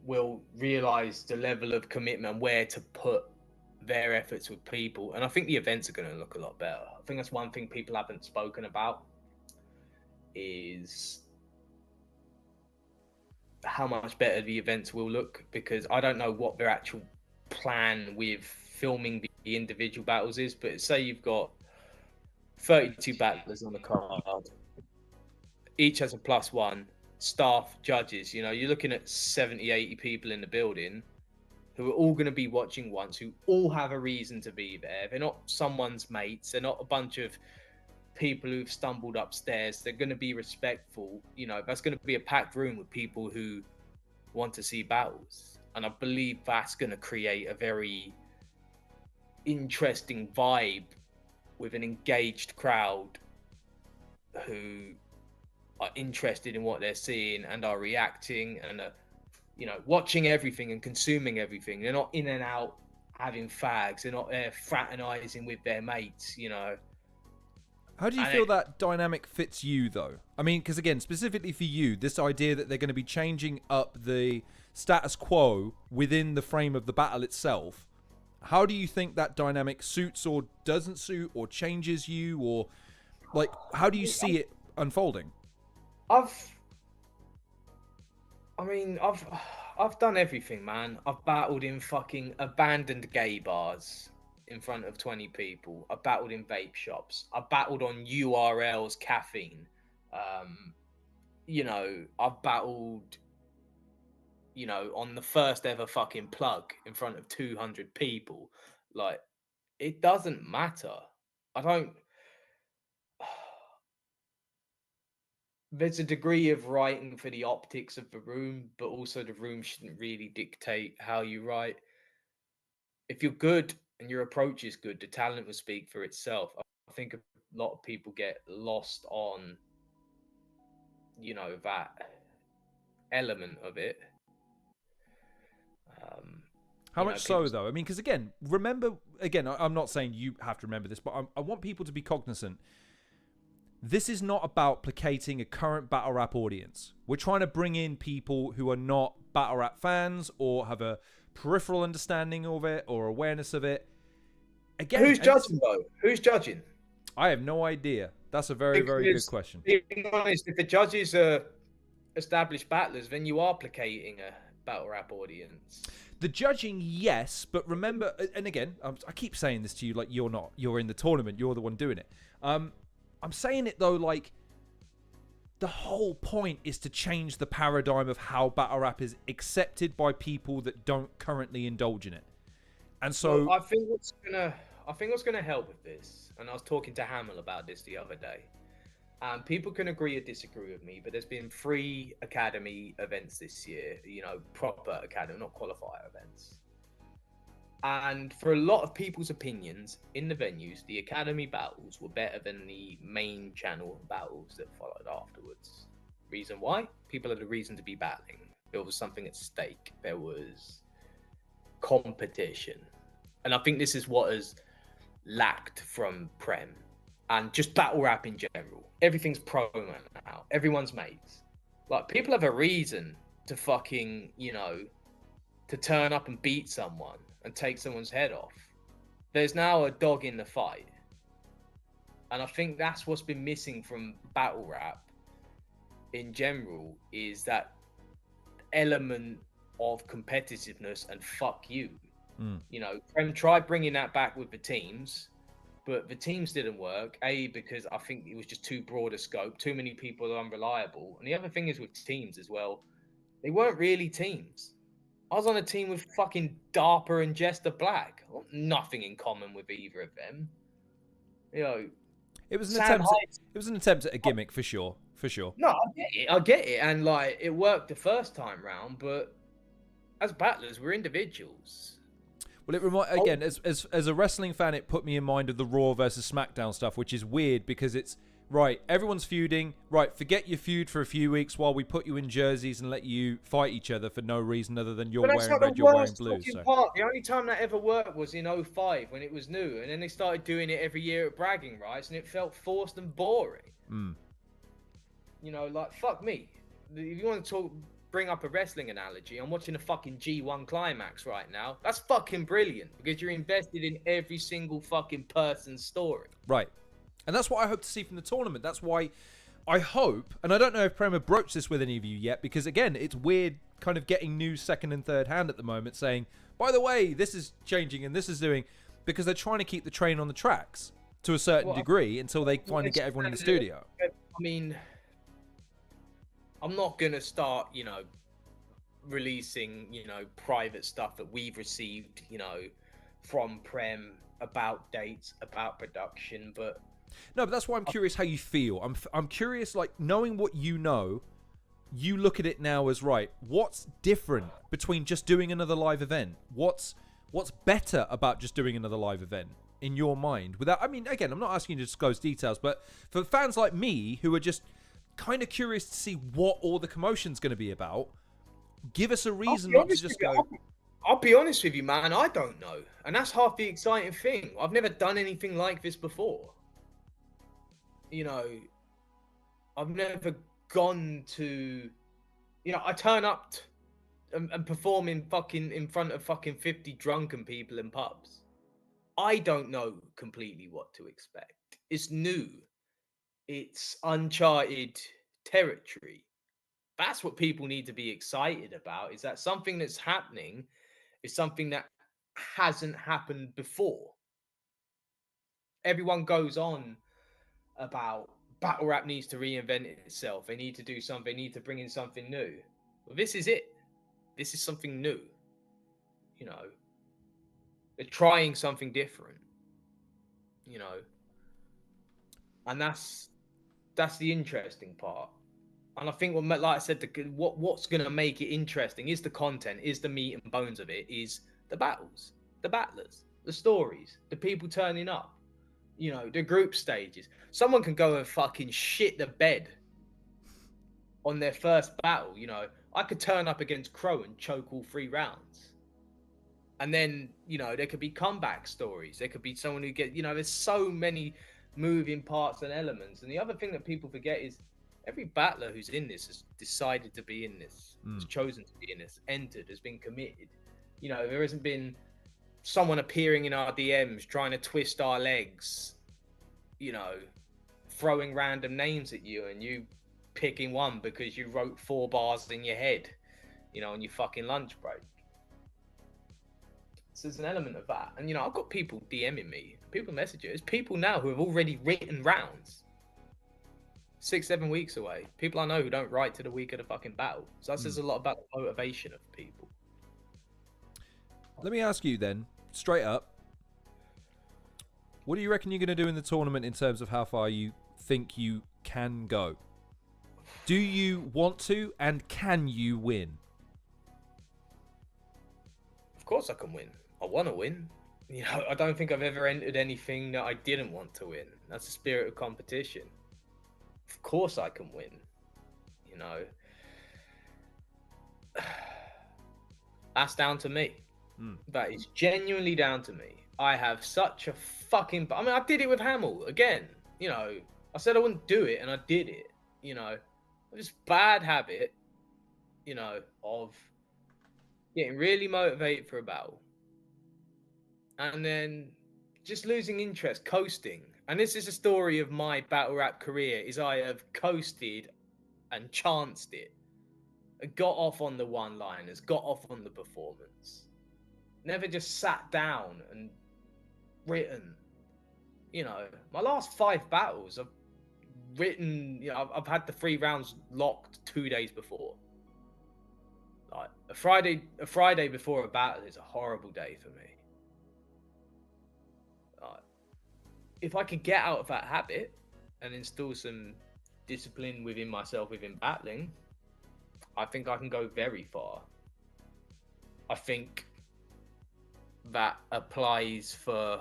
will realize the level of commitment and where to put their efforts with people. And I think the events are going to look a lot better. I think that's one thing people haven't spoken about, is how much better the events will look, because I don't know what their actual plan with filming the individual battles is, but say you've got 32 battlers on the card, each has a +1, staff, judges, you know, you're looking at 70-80 people in the building who are all going to be watching once, who all have a reason to be there. They're not someone's mates, they're not a bunch of people who've stumbled upstairs. They're going to be respectful. You know, that's going to be a packed room with people who want to see battles, and I believe that's going to create a very interesting vibe with an engaged crowd who are interested in what they're seeing and are reacting and are, you know, watching everything and consuming everything. They're not in and out having fags. They're not there fraternizing with their mates, you know. How do you feel that dynamic fits you, though? I mean, because again, specifically for you, this idea that they're going to be changing up the status quo within the frame of the battle itself, how do you think that dynamic suits or doesn't suit or changes you, or like, how do you see it unfolding? I've done everything, man. I've battled in fucking abandoned gay bars in front of 20 people. I battled in vape shops. I battled on URL's caffeine. You know, I've battled, you know, on the first ever fucking plug in front of 200 people. Like, it doesn't matter. There's a degree of writing for the optics of the room, but also the room shouldn't really dictate how you write. If you're good and your approach is good, the talent will speak for itself. I think a lot of people get lost on, you know, that element of it. How much so, though? I mean, because again, remember, again, I'm not saying you have to remember this, but I want people to be cognizant. This is not about placating a current battle rap audience. We're trying to bring in people who are not battle rap fans or have a peripheral understanding of it or awareness of it. Again, who's judging, though? Who's judging? I have no idea. That's a very, very good question. Being honest, if the judges are established battlers, then you are placating a battle rap audience. The judging, yes, but remember, and again, I keep saying this to you like you're not. You're in the tournament. You're the one doing it. I'm saying it, though, like, the whole point is to change the paradigm of how battle rap is accepted by people that don't currently indulge in it. And so... Well, I think what's gonna help with this, and I was talking to Hamill about this the other day, people can agree or disagree with me, but there's been 3 academy events this year, you know, proper academy, not qualifier events. And for a lot of people's opinions in the venues, the academy battles were better than the main channel battles that followed afterwards. Reason why? People had a reason to be battling. There was something at stake. There was competition. And I think this is what has lacked from Prem and just battle rap in general. Everything's promo now. Everyone's mates. Like, people have a reason to fucking, you know, to turn up and beat someone and take someone's head off. There's now a dog in the fight. And I think that's what's been missing from battle rap in general, is that element of competitiveness and fuck you. You know, Prem tried bringing that back with the teams, but the teams didn't work. Because I think it was just too broad a scope, too many people are unreliable. And the other thing is with teams as well, they weren't really teams. I was on a team with fucking Darper and Jester Black. Nothing in common with either of them. You know, it was an attempt. It was an attempt at a gimmick for sure. For sure. No, I get it, and like it worked the first time round, but as battlers, we're individuals. Well, again, as a wrestling fan, it put me in mind of the Raw versus SmackDown stuff, which is weird because it's right. Everyone's feuding. Right, forget your feud for a few weeks while we put you in jerseys and let you fight each other for no reason other than you're wearing red, you're wearing blue. So. The only time that ever worked was in 05 when it was new, and then they started doing it every year at bragging rights, and it felt forced and boring. You know, like, fuck me. If you want to bring up a wrestling analogy, I'm watching a fucking G1 climax right now. That's fucking brilliant because you're invested in every single fucking person's story. Right. And that's what I hope to see from the tournament. That's why I hope, and I don't know if Prem have broached this with any of you yet, because again, it's weird kind of getting news second and third hand at the moment saying, by the way, this is changing and this is doing, because they're trying to keep the train on the tracks to a certain degree until they finally get everyone in the studio. I mean, I'm not going to start, you know, releasing, you know, private stuff that we've received, you know, from Prem about dates, about production, but... No, but that's why I'm curious how you feel. I'm curious, like, knowing what you know, you look at it now as, right, what's different between just doing another live event? What's better about just doing another live event in your mind? Without, I mean, again, I'm not asking you to disclose details, but for fans like me who are just kind of curious to see what all the commotion's going to be about, give us a reason not to just go... I'll be honest with you, man, I don't know. And that's half the exciting thing. I've never done anything like this before. You know, I've never gone to... You know, I turn up and perform in front of fucking 50 drunken people in pubs. I don't know completely what to expect. It's new. It's uncharted territory. That's what people need to be excited about, is that something that's happening is something that hasn't happened before. Everyone goes on about battle rap needs to reinvent itself. They need to do something. They need to bring in something new. Well, this is it. This is something new. You know, they're trying something different. You know, and that's the interesting part. And I think, like I said, what's going to make it interesting is the content, is the meat and bones of it, is the battles, the battlers, the stories, the people turning up, you know, the group stages. Someone can go and fucking shit the bed on their first battle, you know. I could turn up against Crow and choke all 3 rounds. And then, you know, there could be comeback stories. There could be someone who you know, there's so many moving parts and elements. And the other thing that people forget is every battler who's in this has decided to be in this, has chosen to be in this, entered, has been committed. You know, there hasn't been someone appearing in our DMs trying to twist our legs, you know, throwing random names at you and you picking one because you wrote 4 bars in your head, you know, on your fucking lunch break. So there's an element of that. And, you know, I've got people DMing me, people messaging. There's people now who have already written rounds 6-7 weeks away. People I know who don't write to the week of the fucking battle. So that says a lot about the motivation of people. Let me ask you then, straight up, what do you reckon you're going to do in the tournament in terms of how far you think you can go? Do you want to, and can you win? Of course I can win. I want to win. You know, I don't think I've ever entered anything that I didn't want to win. That's the spirit of competition. Of course I can win. You know, that's down to me. That is genuinely down to me. I have such a fucking... I mean, I did it with Hamill again. You know, I said I wouldn't do it, and I did it. You know, this bad habit, you know, of getting really motivated for a battle. And then just losing interest, coasting. And this is a story of my battle rap career, is I have coasted and chanced it. Got off on the one-liners, got off on the performance. Never just sat down and written. You know, my last 5 battles, I've written, you know, I've had the 3 rounds locked 2 days before. Like, a Friday before a battle is a horrible day for me. Like, if I could get out of that habit and instill some discipline within myself within battling, I think I can go very far. I think that applies for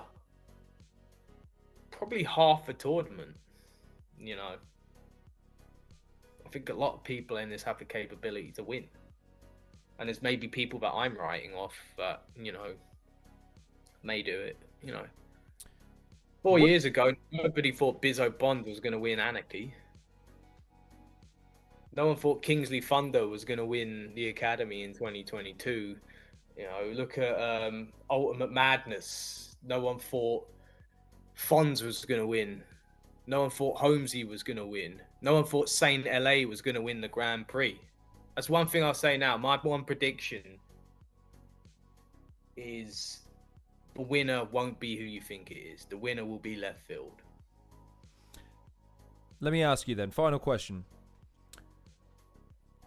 probably half a tournament, you know. I think a lot of people in this have the capability to win. And there's maybe people that I'm writing off that, you know, may do it, you know. 4 years ago, nobody thought Bizzo Bond was going to win Anarchy. No one thought Kingsley Thunder was going to win the Academy in 2022. You know, look at Ultimate Madness. No one thought Fonz was going to win. No one thought Holmesy was going to win. No one thought Saint LA was going to win the Grand Prix. That's one thing I'll say now. My one prediction is the winner won't be who you think it is. The winner will be left field. Let me ask you then, final question.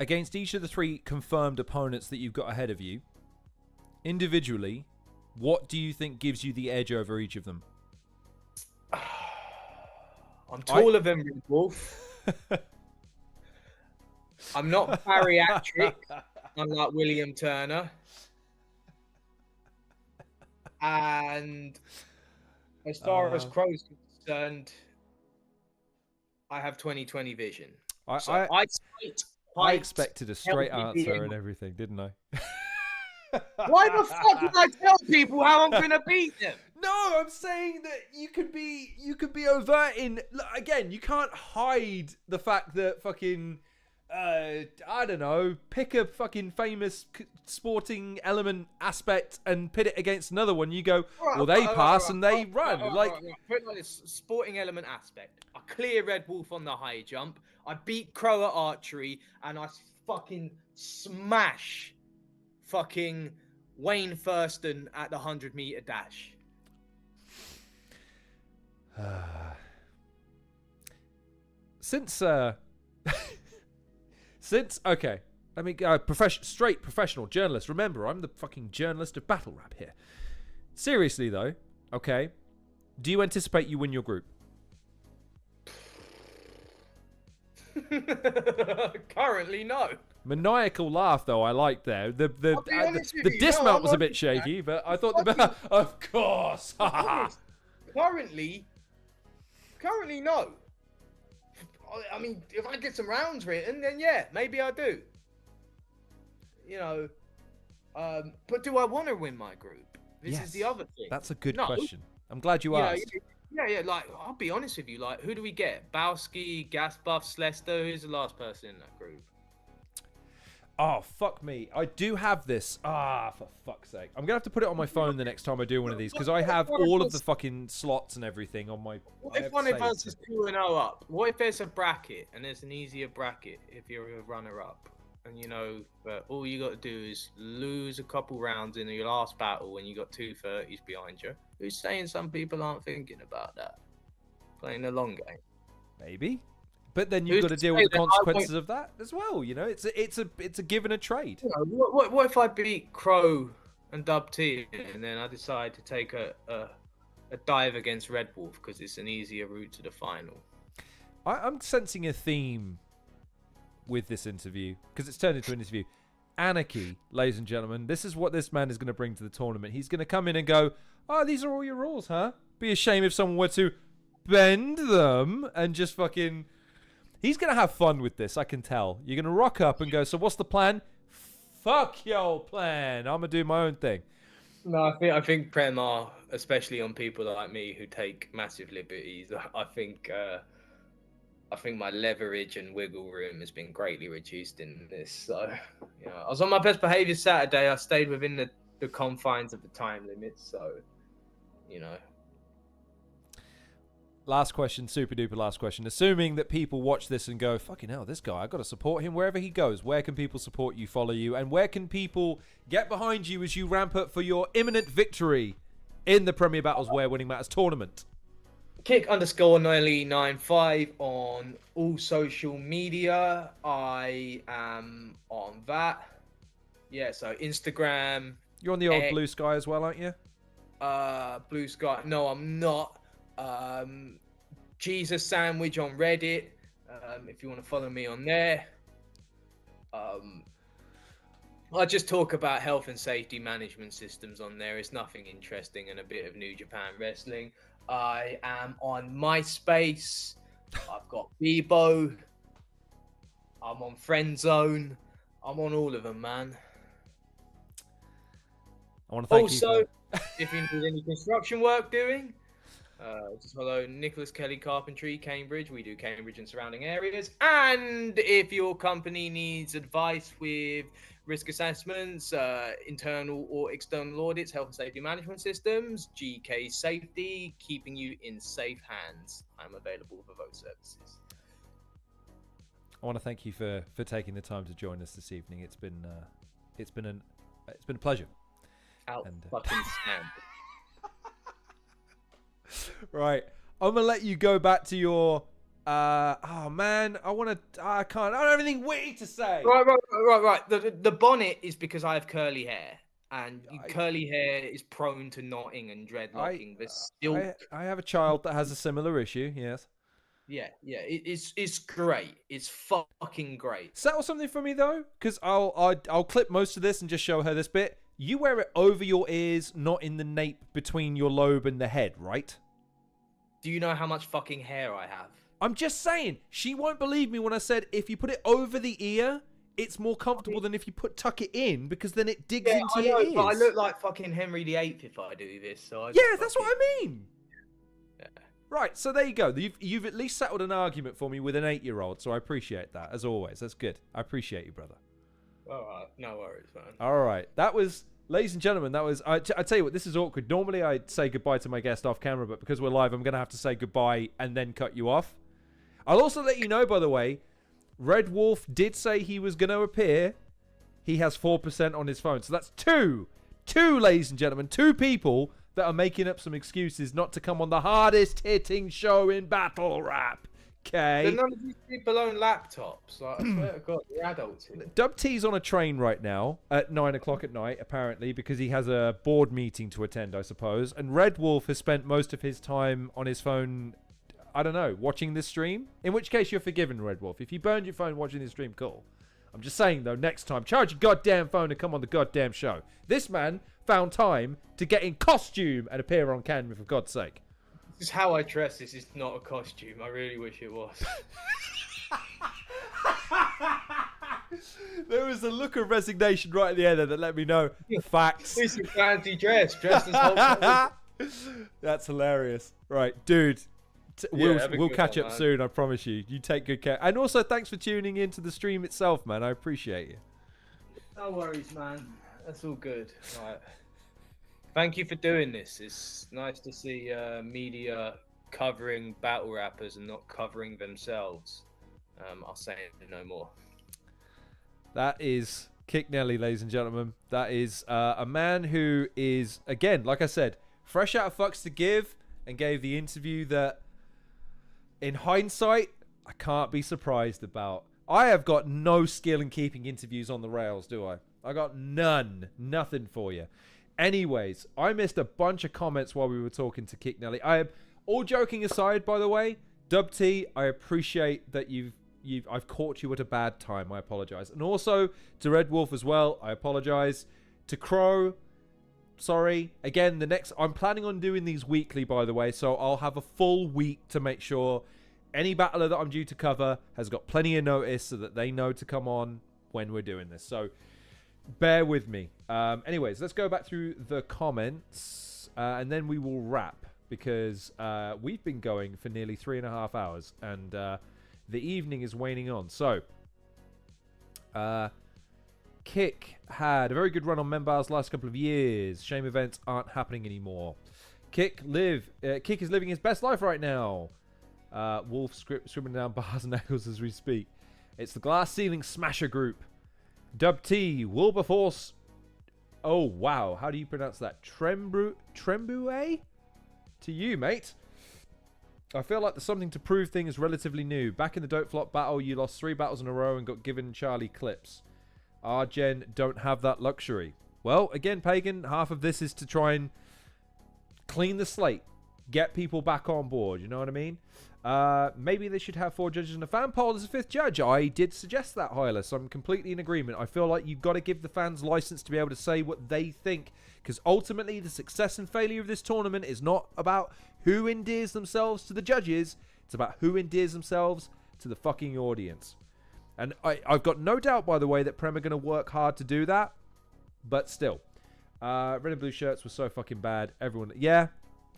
Against each of the 3 confirmed opponents that you've got ahead of you, individually, what do you think gives you the edge over each of them? I'm taller than Red Wolf. I'm not bariatric, unlike William Turner. And as far as Crow's concerned, I have 20/20 vision. I expected a straight answer and everything, didn't I? Why the fuck did I tell people how I'm gonna beat them? No, I'm saying that you could be overt in. Again, you can't hide the fact that fucking I don't know, pick a fucking famous sporting element aspect and pit it against another one. You go, well, they pass and they run. Like, put it like this: sporting element aspect. I clear Red Wolf on the high jump. I beat Crow at archery, and I fucking smash fucking Wayne Thurston at the 100-meter dash. Since okay, let me go straight professional journalist. Remember, I'm the fucking journalist of battle rap here. Seriously though, okay, do you anticipate you win your group? Currently, no. Maniacal laugh though, I like there. The dismount was a bit shaky, but I thought of course. Currently, no. I mean, if I get some rounds written, then yeah, maybe I do. You know, but do I want to win my group? This is the other thing. That's a good question. I'm glad you asked. Yeah, like, I'll be honest with you, like, who do we get? Bowski, Gas Buff, Slester, who's the last person in that group? Oh, fuck me. I do have this. For fuck's sake. I'm going to have to put it on my phone the next time I do one of these, because I have all of the fucking slots and everything on my... What if one of us is 2-0 up? What if there's a bracket, and there's an easier bracket if you're a runner-up? And you know, but all you got to do is lose a couple rounds in your last battle when you got 2 30s behind you. Who's saying some people aren't thinking about that? Playing the long game. Maybe. But then you've got to deal with the consequences of that as well. You know, it's a give and a trade. You know, what if I beat Crow and Dubtee and then I decide to take a dive against Red Wolf because it's an easier route to the final? I'm sensing a theme with this interview, because it's turned into an interview. Anarchy, ladies and gentlemen. This is what this man is going to bring to the tournament. He's going to come in and go, oh, these are all your rules, huh? Be a shame if someone were to bend them and just fucking... He's going to have fun with this, I can tell. You're going to rock up and go, so what's the plan? Fuck your plan. I'm going to do my own thing. No, I think Prem are, especially on people like me who take massive liberties. I think my leverage and wiggle room has been greatly reduced in this. So, I was on my best behaviour Saturday. I stayed within the confines of the time limit. So, Last question, super duper last question. Assuming that people watch this and go, fucking hell, this guy, I've got to support him wherever he goes. Where can people support you, follow you, and where can people get behind you as you ramp up for your imminent victory in the Premier Battles Where Winning Matters tournament? Kick_Nelly95 on all social media. I am on that. Yeah, so Instagram. You're on the old Blue Sky as well, aren't you? Blue Sky. No, I'm not. Jesus Sandwich on Reddit. If you want to follow me on there. I just talk about health and safety management systems on there. It's nothing interesting and a bit of New Japan Wrestling. I am on MySpace. I've got Bebo. I'm on Friendzone. I'm on all of them, man. I want to thank you. Also, if you need any construction work doing, just follow Nicholas Kelly Carpentry, Cambridge. We do Cambridge and surrounding areas. And if your company needs advice with risk assessments, internal or external audits, health and safety management systems, GK safety, keeping you in safe hands, I'm available for those services. I want to thank you for taking the time to join us this evening. It's been a pleasure. Fucking stand. Right, I'm gonna let you go back to your. Oh man, I can't. I don't have anything witty to say. Right. The bonnet is because I have curly hair, and curly hair is prone to knotting and dreadlocking. I have a child that has a similar issue. Yes. Yeah. It's great. It's fucking great. Settle something for me though, because I'll clip most of this and just show her this bit. You wear it over your ears, not in the nape between your lobe and the head, right? Do you know how much fucking hair I have? I'm just saying, she won't believe me when I said if you put it over the ear, it's more comfortable than if you tuck it in, because then it digs into your ears. But I look like fucking Henry VIII if I do this. So that's what I mean. Yeah. Right, so there you go. You've at least settled an argument for me with an 8-year-old, so I appreciate that, as always. That's good. I appreciate you, brother. All right, no worries, man. All right, that was... Ladies and gentlemen, that was... I tell you what, this is awkward. Normally, I'd say goodbye to my guest off camera, but because we're live, I'm going to have to say goodbye and then cut you off. I'll also let you know, by the way, Red Wolf did say he was going to appear. He has 4% on his phone. So that's two, ladies and gentlemen, 2 people that are making up some excuses not to come on the hardest hitting show in battle rap. Okay. But none of these people own laptops. Like, I swear to God, they're adults here. Dubtee's on a train right now at 9 o'clock at night, apparently, because he has a board meeting to attend, I suppose. And Red Wolf has spent most of his time on his phone, I don't know, watching this stream. In which case, you're forgiven, Red Wolf. If you burned your phone watching this stream, cool. I'm just saying, though, next time, charge your goddamn phone and come on the goddamn show. This man found time to get in costume and appear on camera, for God's sake. This is how I dress. This is not a costume. I really wish it was. There was a look of resignation right at the end that let me know. Facts. It's a fancy dress. Dressed as whole. That's hilarious. Right, dude. We'll catch up soon, I promise you. You take good care. And also, thanks for tuning into the stream itself, man. I appreciate you. No worries, man. That's all good. Right. Thank you for doing this. It's nice to see media covering battle rappers and not covering themselves. I'll say no more. That is Kick Nelly, ladies and gentlemen. That is a man who is, again, like I said, fresh out of fucks to give, and gave the interview that, in hindsight, I can't be surprised about. I have got no skill in keeping interviews on the rails, do I? I got nothing for you. Anyways, I missed a bunch of comments while we were talking to Kick Nelly. All joking aside, by the way, Dubtee, I appreciate that I've caught you at a bad time. I apologize. And also to Red Wolf as well, I apologize. To Crow, sorry. Again, I'm planning on doing these weekly, by the way, so I'll have a full week to make sure any battler that I'm due to cover has got plenty of notice so that they know to come on when we're doing this. So bear with me. Anyways, let's go back through the comments, and then we will wrap, because we've been going for nearly 3.5 hours, and the evening is waning on. So, Kick had a very good run on Membars last couple of years. Shame events aren't happening anymore. Kick is living his best life right now. Wolf scribbling down bars and echoes as we speak. It's the Glass Ceiling Smasher group. Dubtee, Wilberforce. Oh wow, how do you pronounce that? Trembue? To you, mate. I feel like the something to prove thing is relatively new. Back in the Don't Flop battle, you lost 3 battles in a row and got given Charlie clips. Our gen don't have that luxury. Well, again, Pagan, half of this is to try and clean the slate. Get people back on board, you know what I mean? Maybe they should have 4 judges in a fan poll as a 5th judge. I did suggest that, Hylas. I'm completely in agreement. I feel like you've got to give the fans license to be able to say what they think, because ultimately the success and failure of this tournament is not about who endears themselves to the judges. It's about who endears themselves to the fucking audience. And I've got no doubt, by the way, that Prem are going to work hard to do that. But still. Red and blue shirts were so fucking bad. Everyone...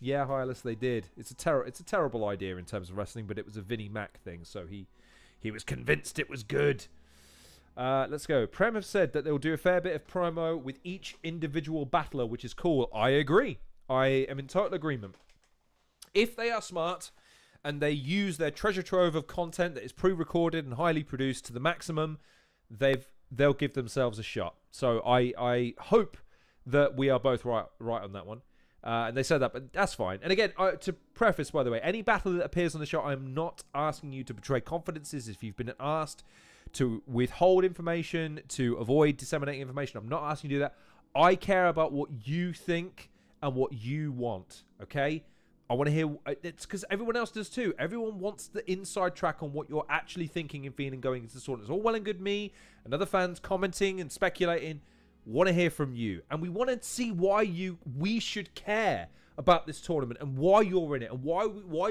Yeah, Hylas, they did. It's a terrible idea in terms of wrestling, but it was a Vinnie Mac thing, so he was convinced it was good. Let's go. Prem have said that they'll do a fair bit of promo with each individual battler, which is cool. I agree. I am in total agreement. If they are smart and they use their treasure trove of content that is pre-recorded and highly produced to the maximum, they'll give themselves a shot. So I hope that we are both right on that one. And they said that, but that's fine. And again, to preface, by the way, any battle that appears on the show, I'm not asking you to betray confidences. If you've been asked to withhold information, to avoid disseminating information, I'm not asking you to do that. I care about what you think and what you want, okay? I want to hear... It's because everyone else does too. Everyone wants the inside track on what you're actually thinking and feeling going into the tournament. It's all well and good me and other fans commenting and speculating. Want to hear from you, and we want to see why we should care about this tournament and why you're in it and why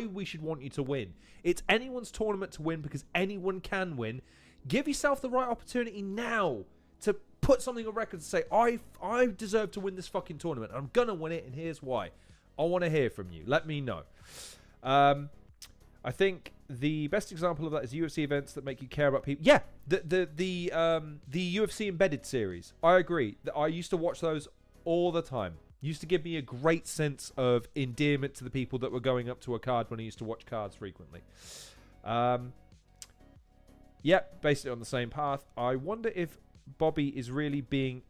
we should want you to win. It's anyone's tournament to win because anyone can win. Give yourself the right opportunity now to put something on record to say, I deserve to win this fucking tournament. I'm gonna win it, and here's why. I want to hear from you. Let me know. I think the best example of that is UFC events that make you care about people. Yeah, the UFC Embedded series. I agree. I used to watch those all the time. Used to give me a great sense of endearment to the people that were going up to a card when I used to watch cards frequently. Yep, basically on the same path. I wonder if Bobby is really being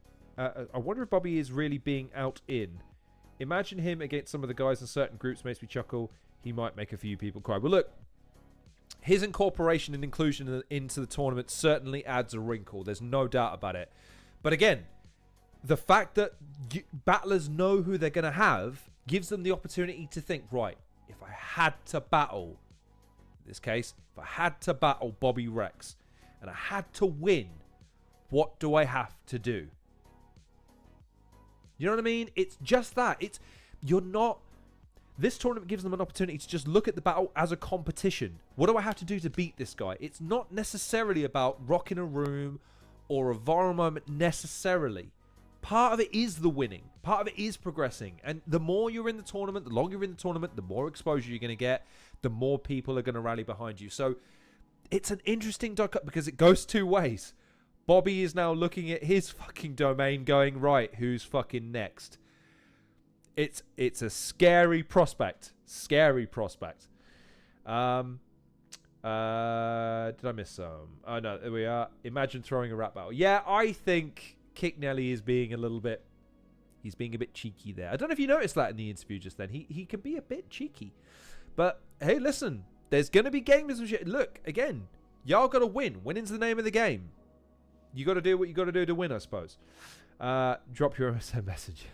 out in. Imagine him against some of the guys in certain groups makes me chuckle. He might make a few people cry. Well, look, his incorporation and inclusion into the tournament certainly adds a wrinkle. There's no doubt about it. But again, the fact that battlers know who they're going to have gives them the opportunity to think, right, if I had to battle, in this case, if I had to battle Bobby Rex and I had to win, what do I have to do? You know what I mean? It's just that. This tournament gives them an opportunity to just look at the battle as a competition. What do I have to do to beat this guy? It's not necessarily about rocking a room or a viral moment necessarily. Part of it is the winning. Part of it is progressing. And the more you're in the tournament, the longer you're in the tournament, the more exposure you're going to get, the more people are going to rally behind you. So it's an interesting duck up because it goes 2 ways. Bobby is now looking at his fucking domain going, right, who's fucking next? It's a scary prospect. Scary prospect. Did I miss some? Oh, no, there we are. Imagine throwing a rap battle. Yeah, I think Kick Nelly is being a little bit... He's being a bit cheeky there. I don't know if you noticed that in the interview just then. He can be a bit cheeky. But, hey, listen. There's going to be games and shit. Look, again, y'all got to win. Winning's the name of the game. You got to do what you got to do to win, I suppose. Drop your MSN message.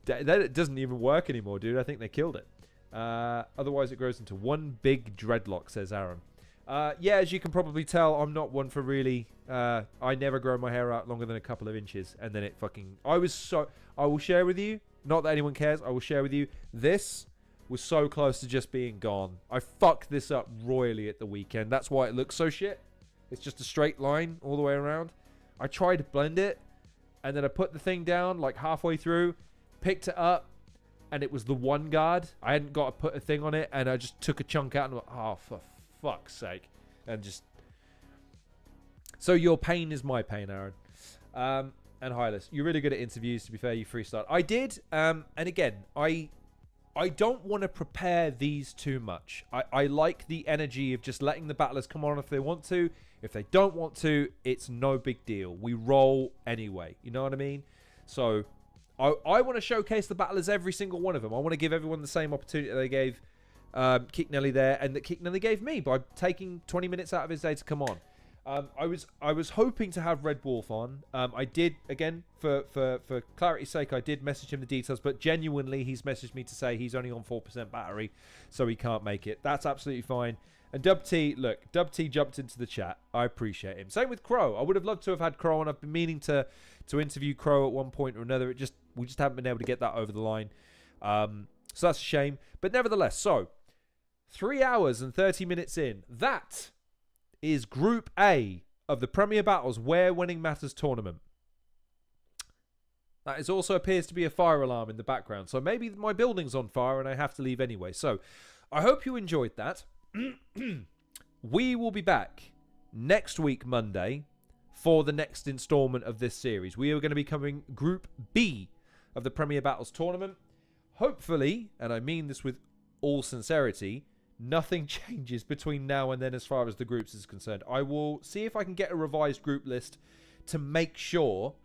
That doesn't even work anymore, dude. I think they killed it. Otherwise, it grows into one big dreadlock, says Aaron. Yeah, as you can probably tell, I'm not one for really... I never grow my hair out longer than a couple of inches. And then it fucking... I will share with you, not that anyone cares, I will share with you, this was so close to just being gone. I fucked this up royally at the weekend. That's why it looks so shit. It's just a straight line all the way around. I tried to blend it. and then I put the thing down like halfway through, picked it up, and it was the one guard. I hadn't got to put a thing on it, and I just took a chunk out and went, oh, for fuck's sake. And just... So your pain is my pain, Aaron. And Hylas, you're really good at interviews, to be fair. You freestyle. I did, and again, I don't want to prepare these too much. I like the energy of just letting the battlers come on if they want to. If they don't want to, it's no big deal. We roll anyway. You know what I mean? So I want to showcase the battlers, every single one of them. I want to give everyone the same opportunity that they gave Kick Nelly there, and that Kick Nelly gave me by taking 20 minutes out of his day to come on. I was hoping to have Red Wolf on. I did, again, for clarity's sake, I did message him the details, but genuinely he's messaged me to say he's only on 4% battery, so he can't make it. That's absolutely fine. And Dubtee, look, Dubtee jumped into the chat. I appreciate him. Same with Crow. I would have loved to have had Crow on. I've been meaning to interview Crow at one point or another. We just haven't been able to get that over the line. So that's a shame. But nevertheless, so 3 hours and 30 minutes in, that is Group A of the Premier Battles Where Winning Matters tournament. That is also appears to be a fire alarm in the background. So maybe my building's on fire and I have to leave anyway. So I hope you enjoyed that. We will be back next week, Monday, for the next installment of this series. We are going to be covering Group B of the Premier Battles tournament. Hopefully, and I mean this with all sincerity, nothing changes between now and then as far as the groups is concerned. I will see if I can get a revised group list to make sure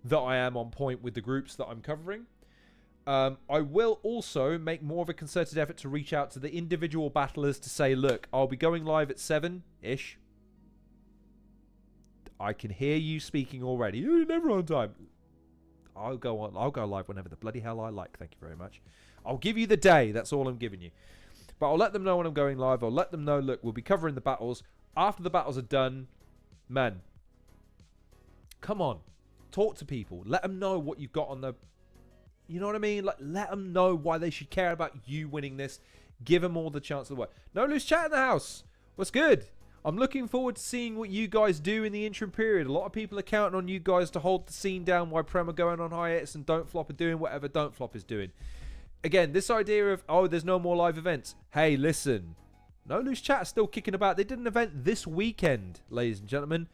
that I am on point with the groups that I'm covering. I will also make more of a concerted effort to reach out to the individual battlers to say, look, I'll be going live at 7-ish. I can hear you speaking already. You're never on time. I'll go live whenever the bloody hell I like. Thank you very much. I'll give you the day. That's all I'm giving you. But I'll let them know when I'm going live. I'll let them know, look, we'll be covering the battles. After the battles are done, man, come on. Talk to people. Let them know what you've got on the... You know what I mean? Like, let them know why they should care about you winning this. Give them all the chance of the work. No loose chat in the house. What's good? I'm looking forward to seeing what you guys do in the interim period. A lot of people are counting on you guys to hold the scene down while Prem are going on hiatus and Don't Flop are doing whatever Don't Flop is doing. Again, this idea of, oh, there's no more live events. Hey, listen. No Loose Chat is still kicking about. They did an event this weekend, ladies and gentlemen.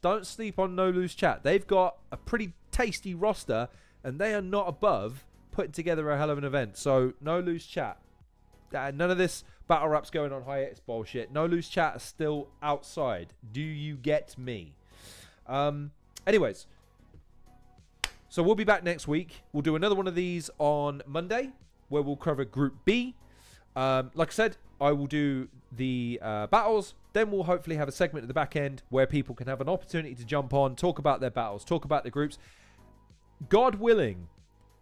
Don't sleep on No Loose Chat. They've got a pretty tasty roster, and they are not above putting together a hell of an event. So, No Loose Chat. None of this battle raps going on hiatus bullshit. No Loose Chat is still outside. Do you get me? Anyways. So, we'll be back next week. We'll do another one of these on Monday, where we'll cover Group B. Like I said, I will do the battles. Then we'll hopefully have a segment at the back end where people can have an opportunity to jump on, talk about their battles, talk about the groups. God willing,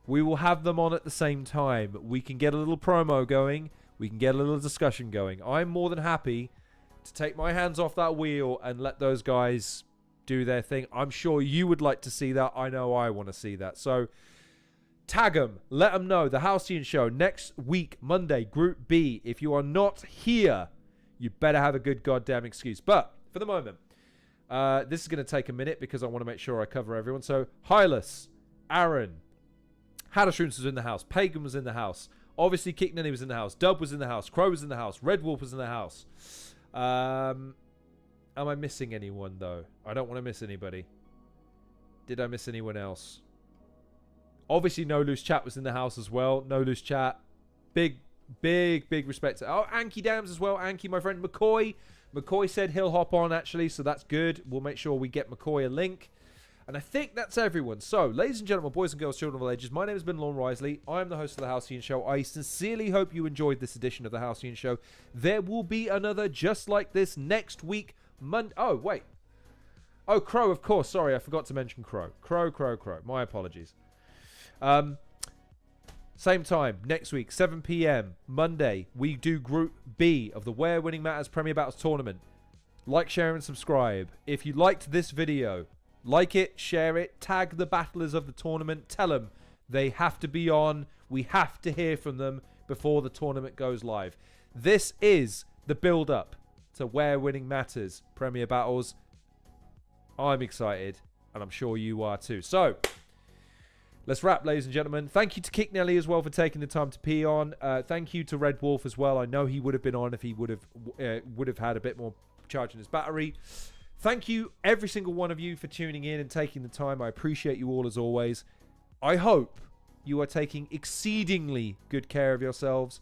we will have them on at the same time. We can get a little promo going. We can get a little discussion going. I'm more than happy to take my hands off that wheel and let those guys do their thing. I'm sure you would like to see that. I know I want to see that. So tag them. Let them know. The Halcyon Show next week, Monday, Group B. If you are not here, you better have a good goddamn excuse. But for the moment, this is going to take a minute because I want to make sure I cover everyone. So Hylas, Aaron, Hadashrooms was in the house. Pagan was in the house. Obviously, Kick Nelly was in the house. Dub was in the house. Crow was in the house. Red Wolf was in the house. Am I missing anyone, though? I don't want to miss anybody. Did I miss anyone else? Obviously, No Loose Chat was in the house as well. No Loose Chat. Big respect to... Oh, Anki Dams as well. Anki, my friend. McCoy. McCoy said he'll hop on, actually, so that's good. We'll make sure we get McCoy a link. And I think that's everyone. So, ladies and gentlemen, boys and girls, children of all ages, my name has been Lorne Risley. I am the host of the Halcyon Show. I sincerely hope you enjoyed this edition of the Halcyon Show. There will be another just like this next week. Oh, wait. Oh, Crow, of course. Sorry, I forgot to mention Crow. Crow. My apologies. Same time, next week, 7 p.m, Monday, we do Group B of the Where Winning Matters Premier Battles Tournament. Like, share, and subscribe. If you liked this video, like it, share it, tag the battlers of the tournament, tell them they have to be on. We have to hear from them before the tournament goes live. This is the build-up to Where Winning Matters Premier Battles. I'm excited. and I'm sure you are too. So, let's wrap, ladies and gentlemen. Thank you to Kick Nelly as well for taking the time to pee on. Thank you to Red Wolf as well. I know he would have been on if he would have had a bit more charge in his battery. Thank you, every single one of you, for tuning in and taking the time. I appreciate you all as always. I hope you are taking exceedingly good care of yourselves.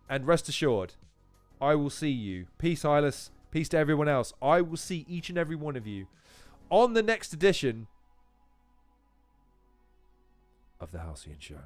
And rest assured, I will see you. Peace, Hylas. Peace to everyone else. I will see each and every one of you on the next edition of the Halcyon Show.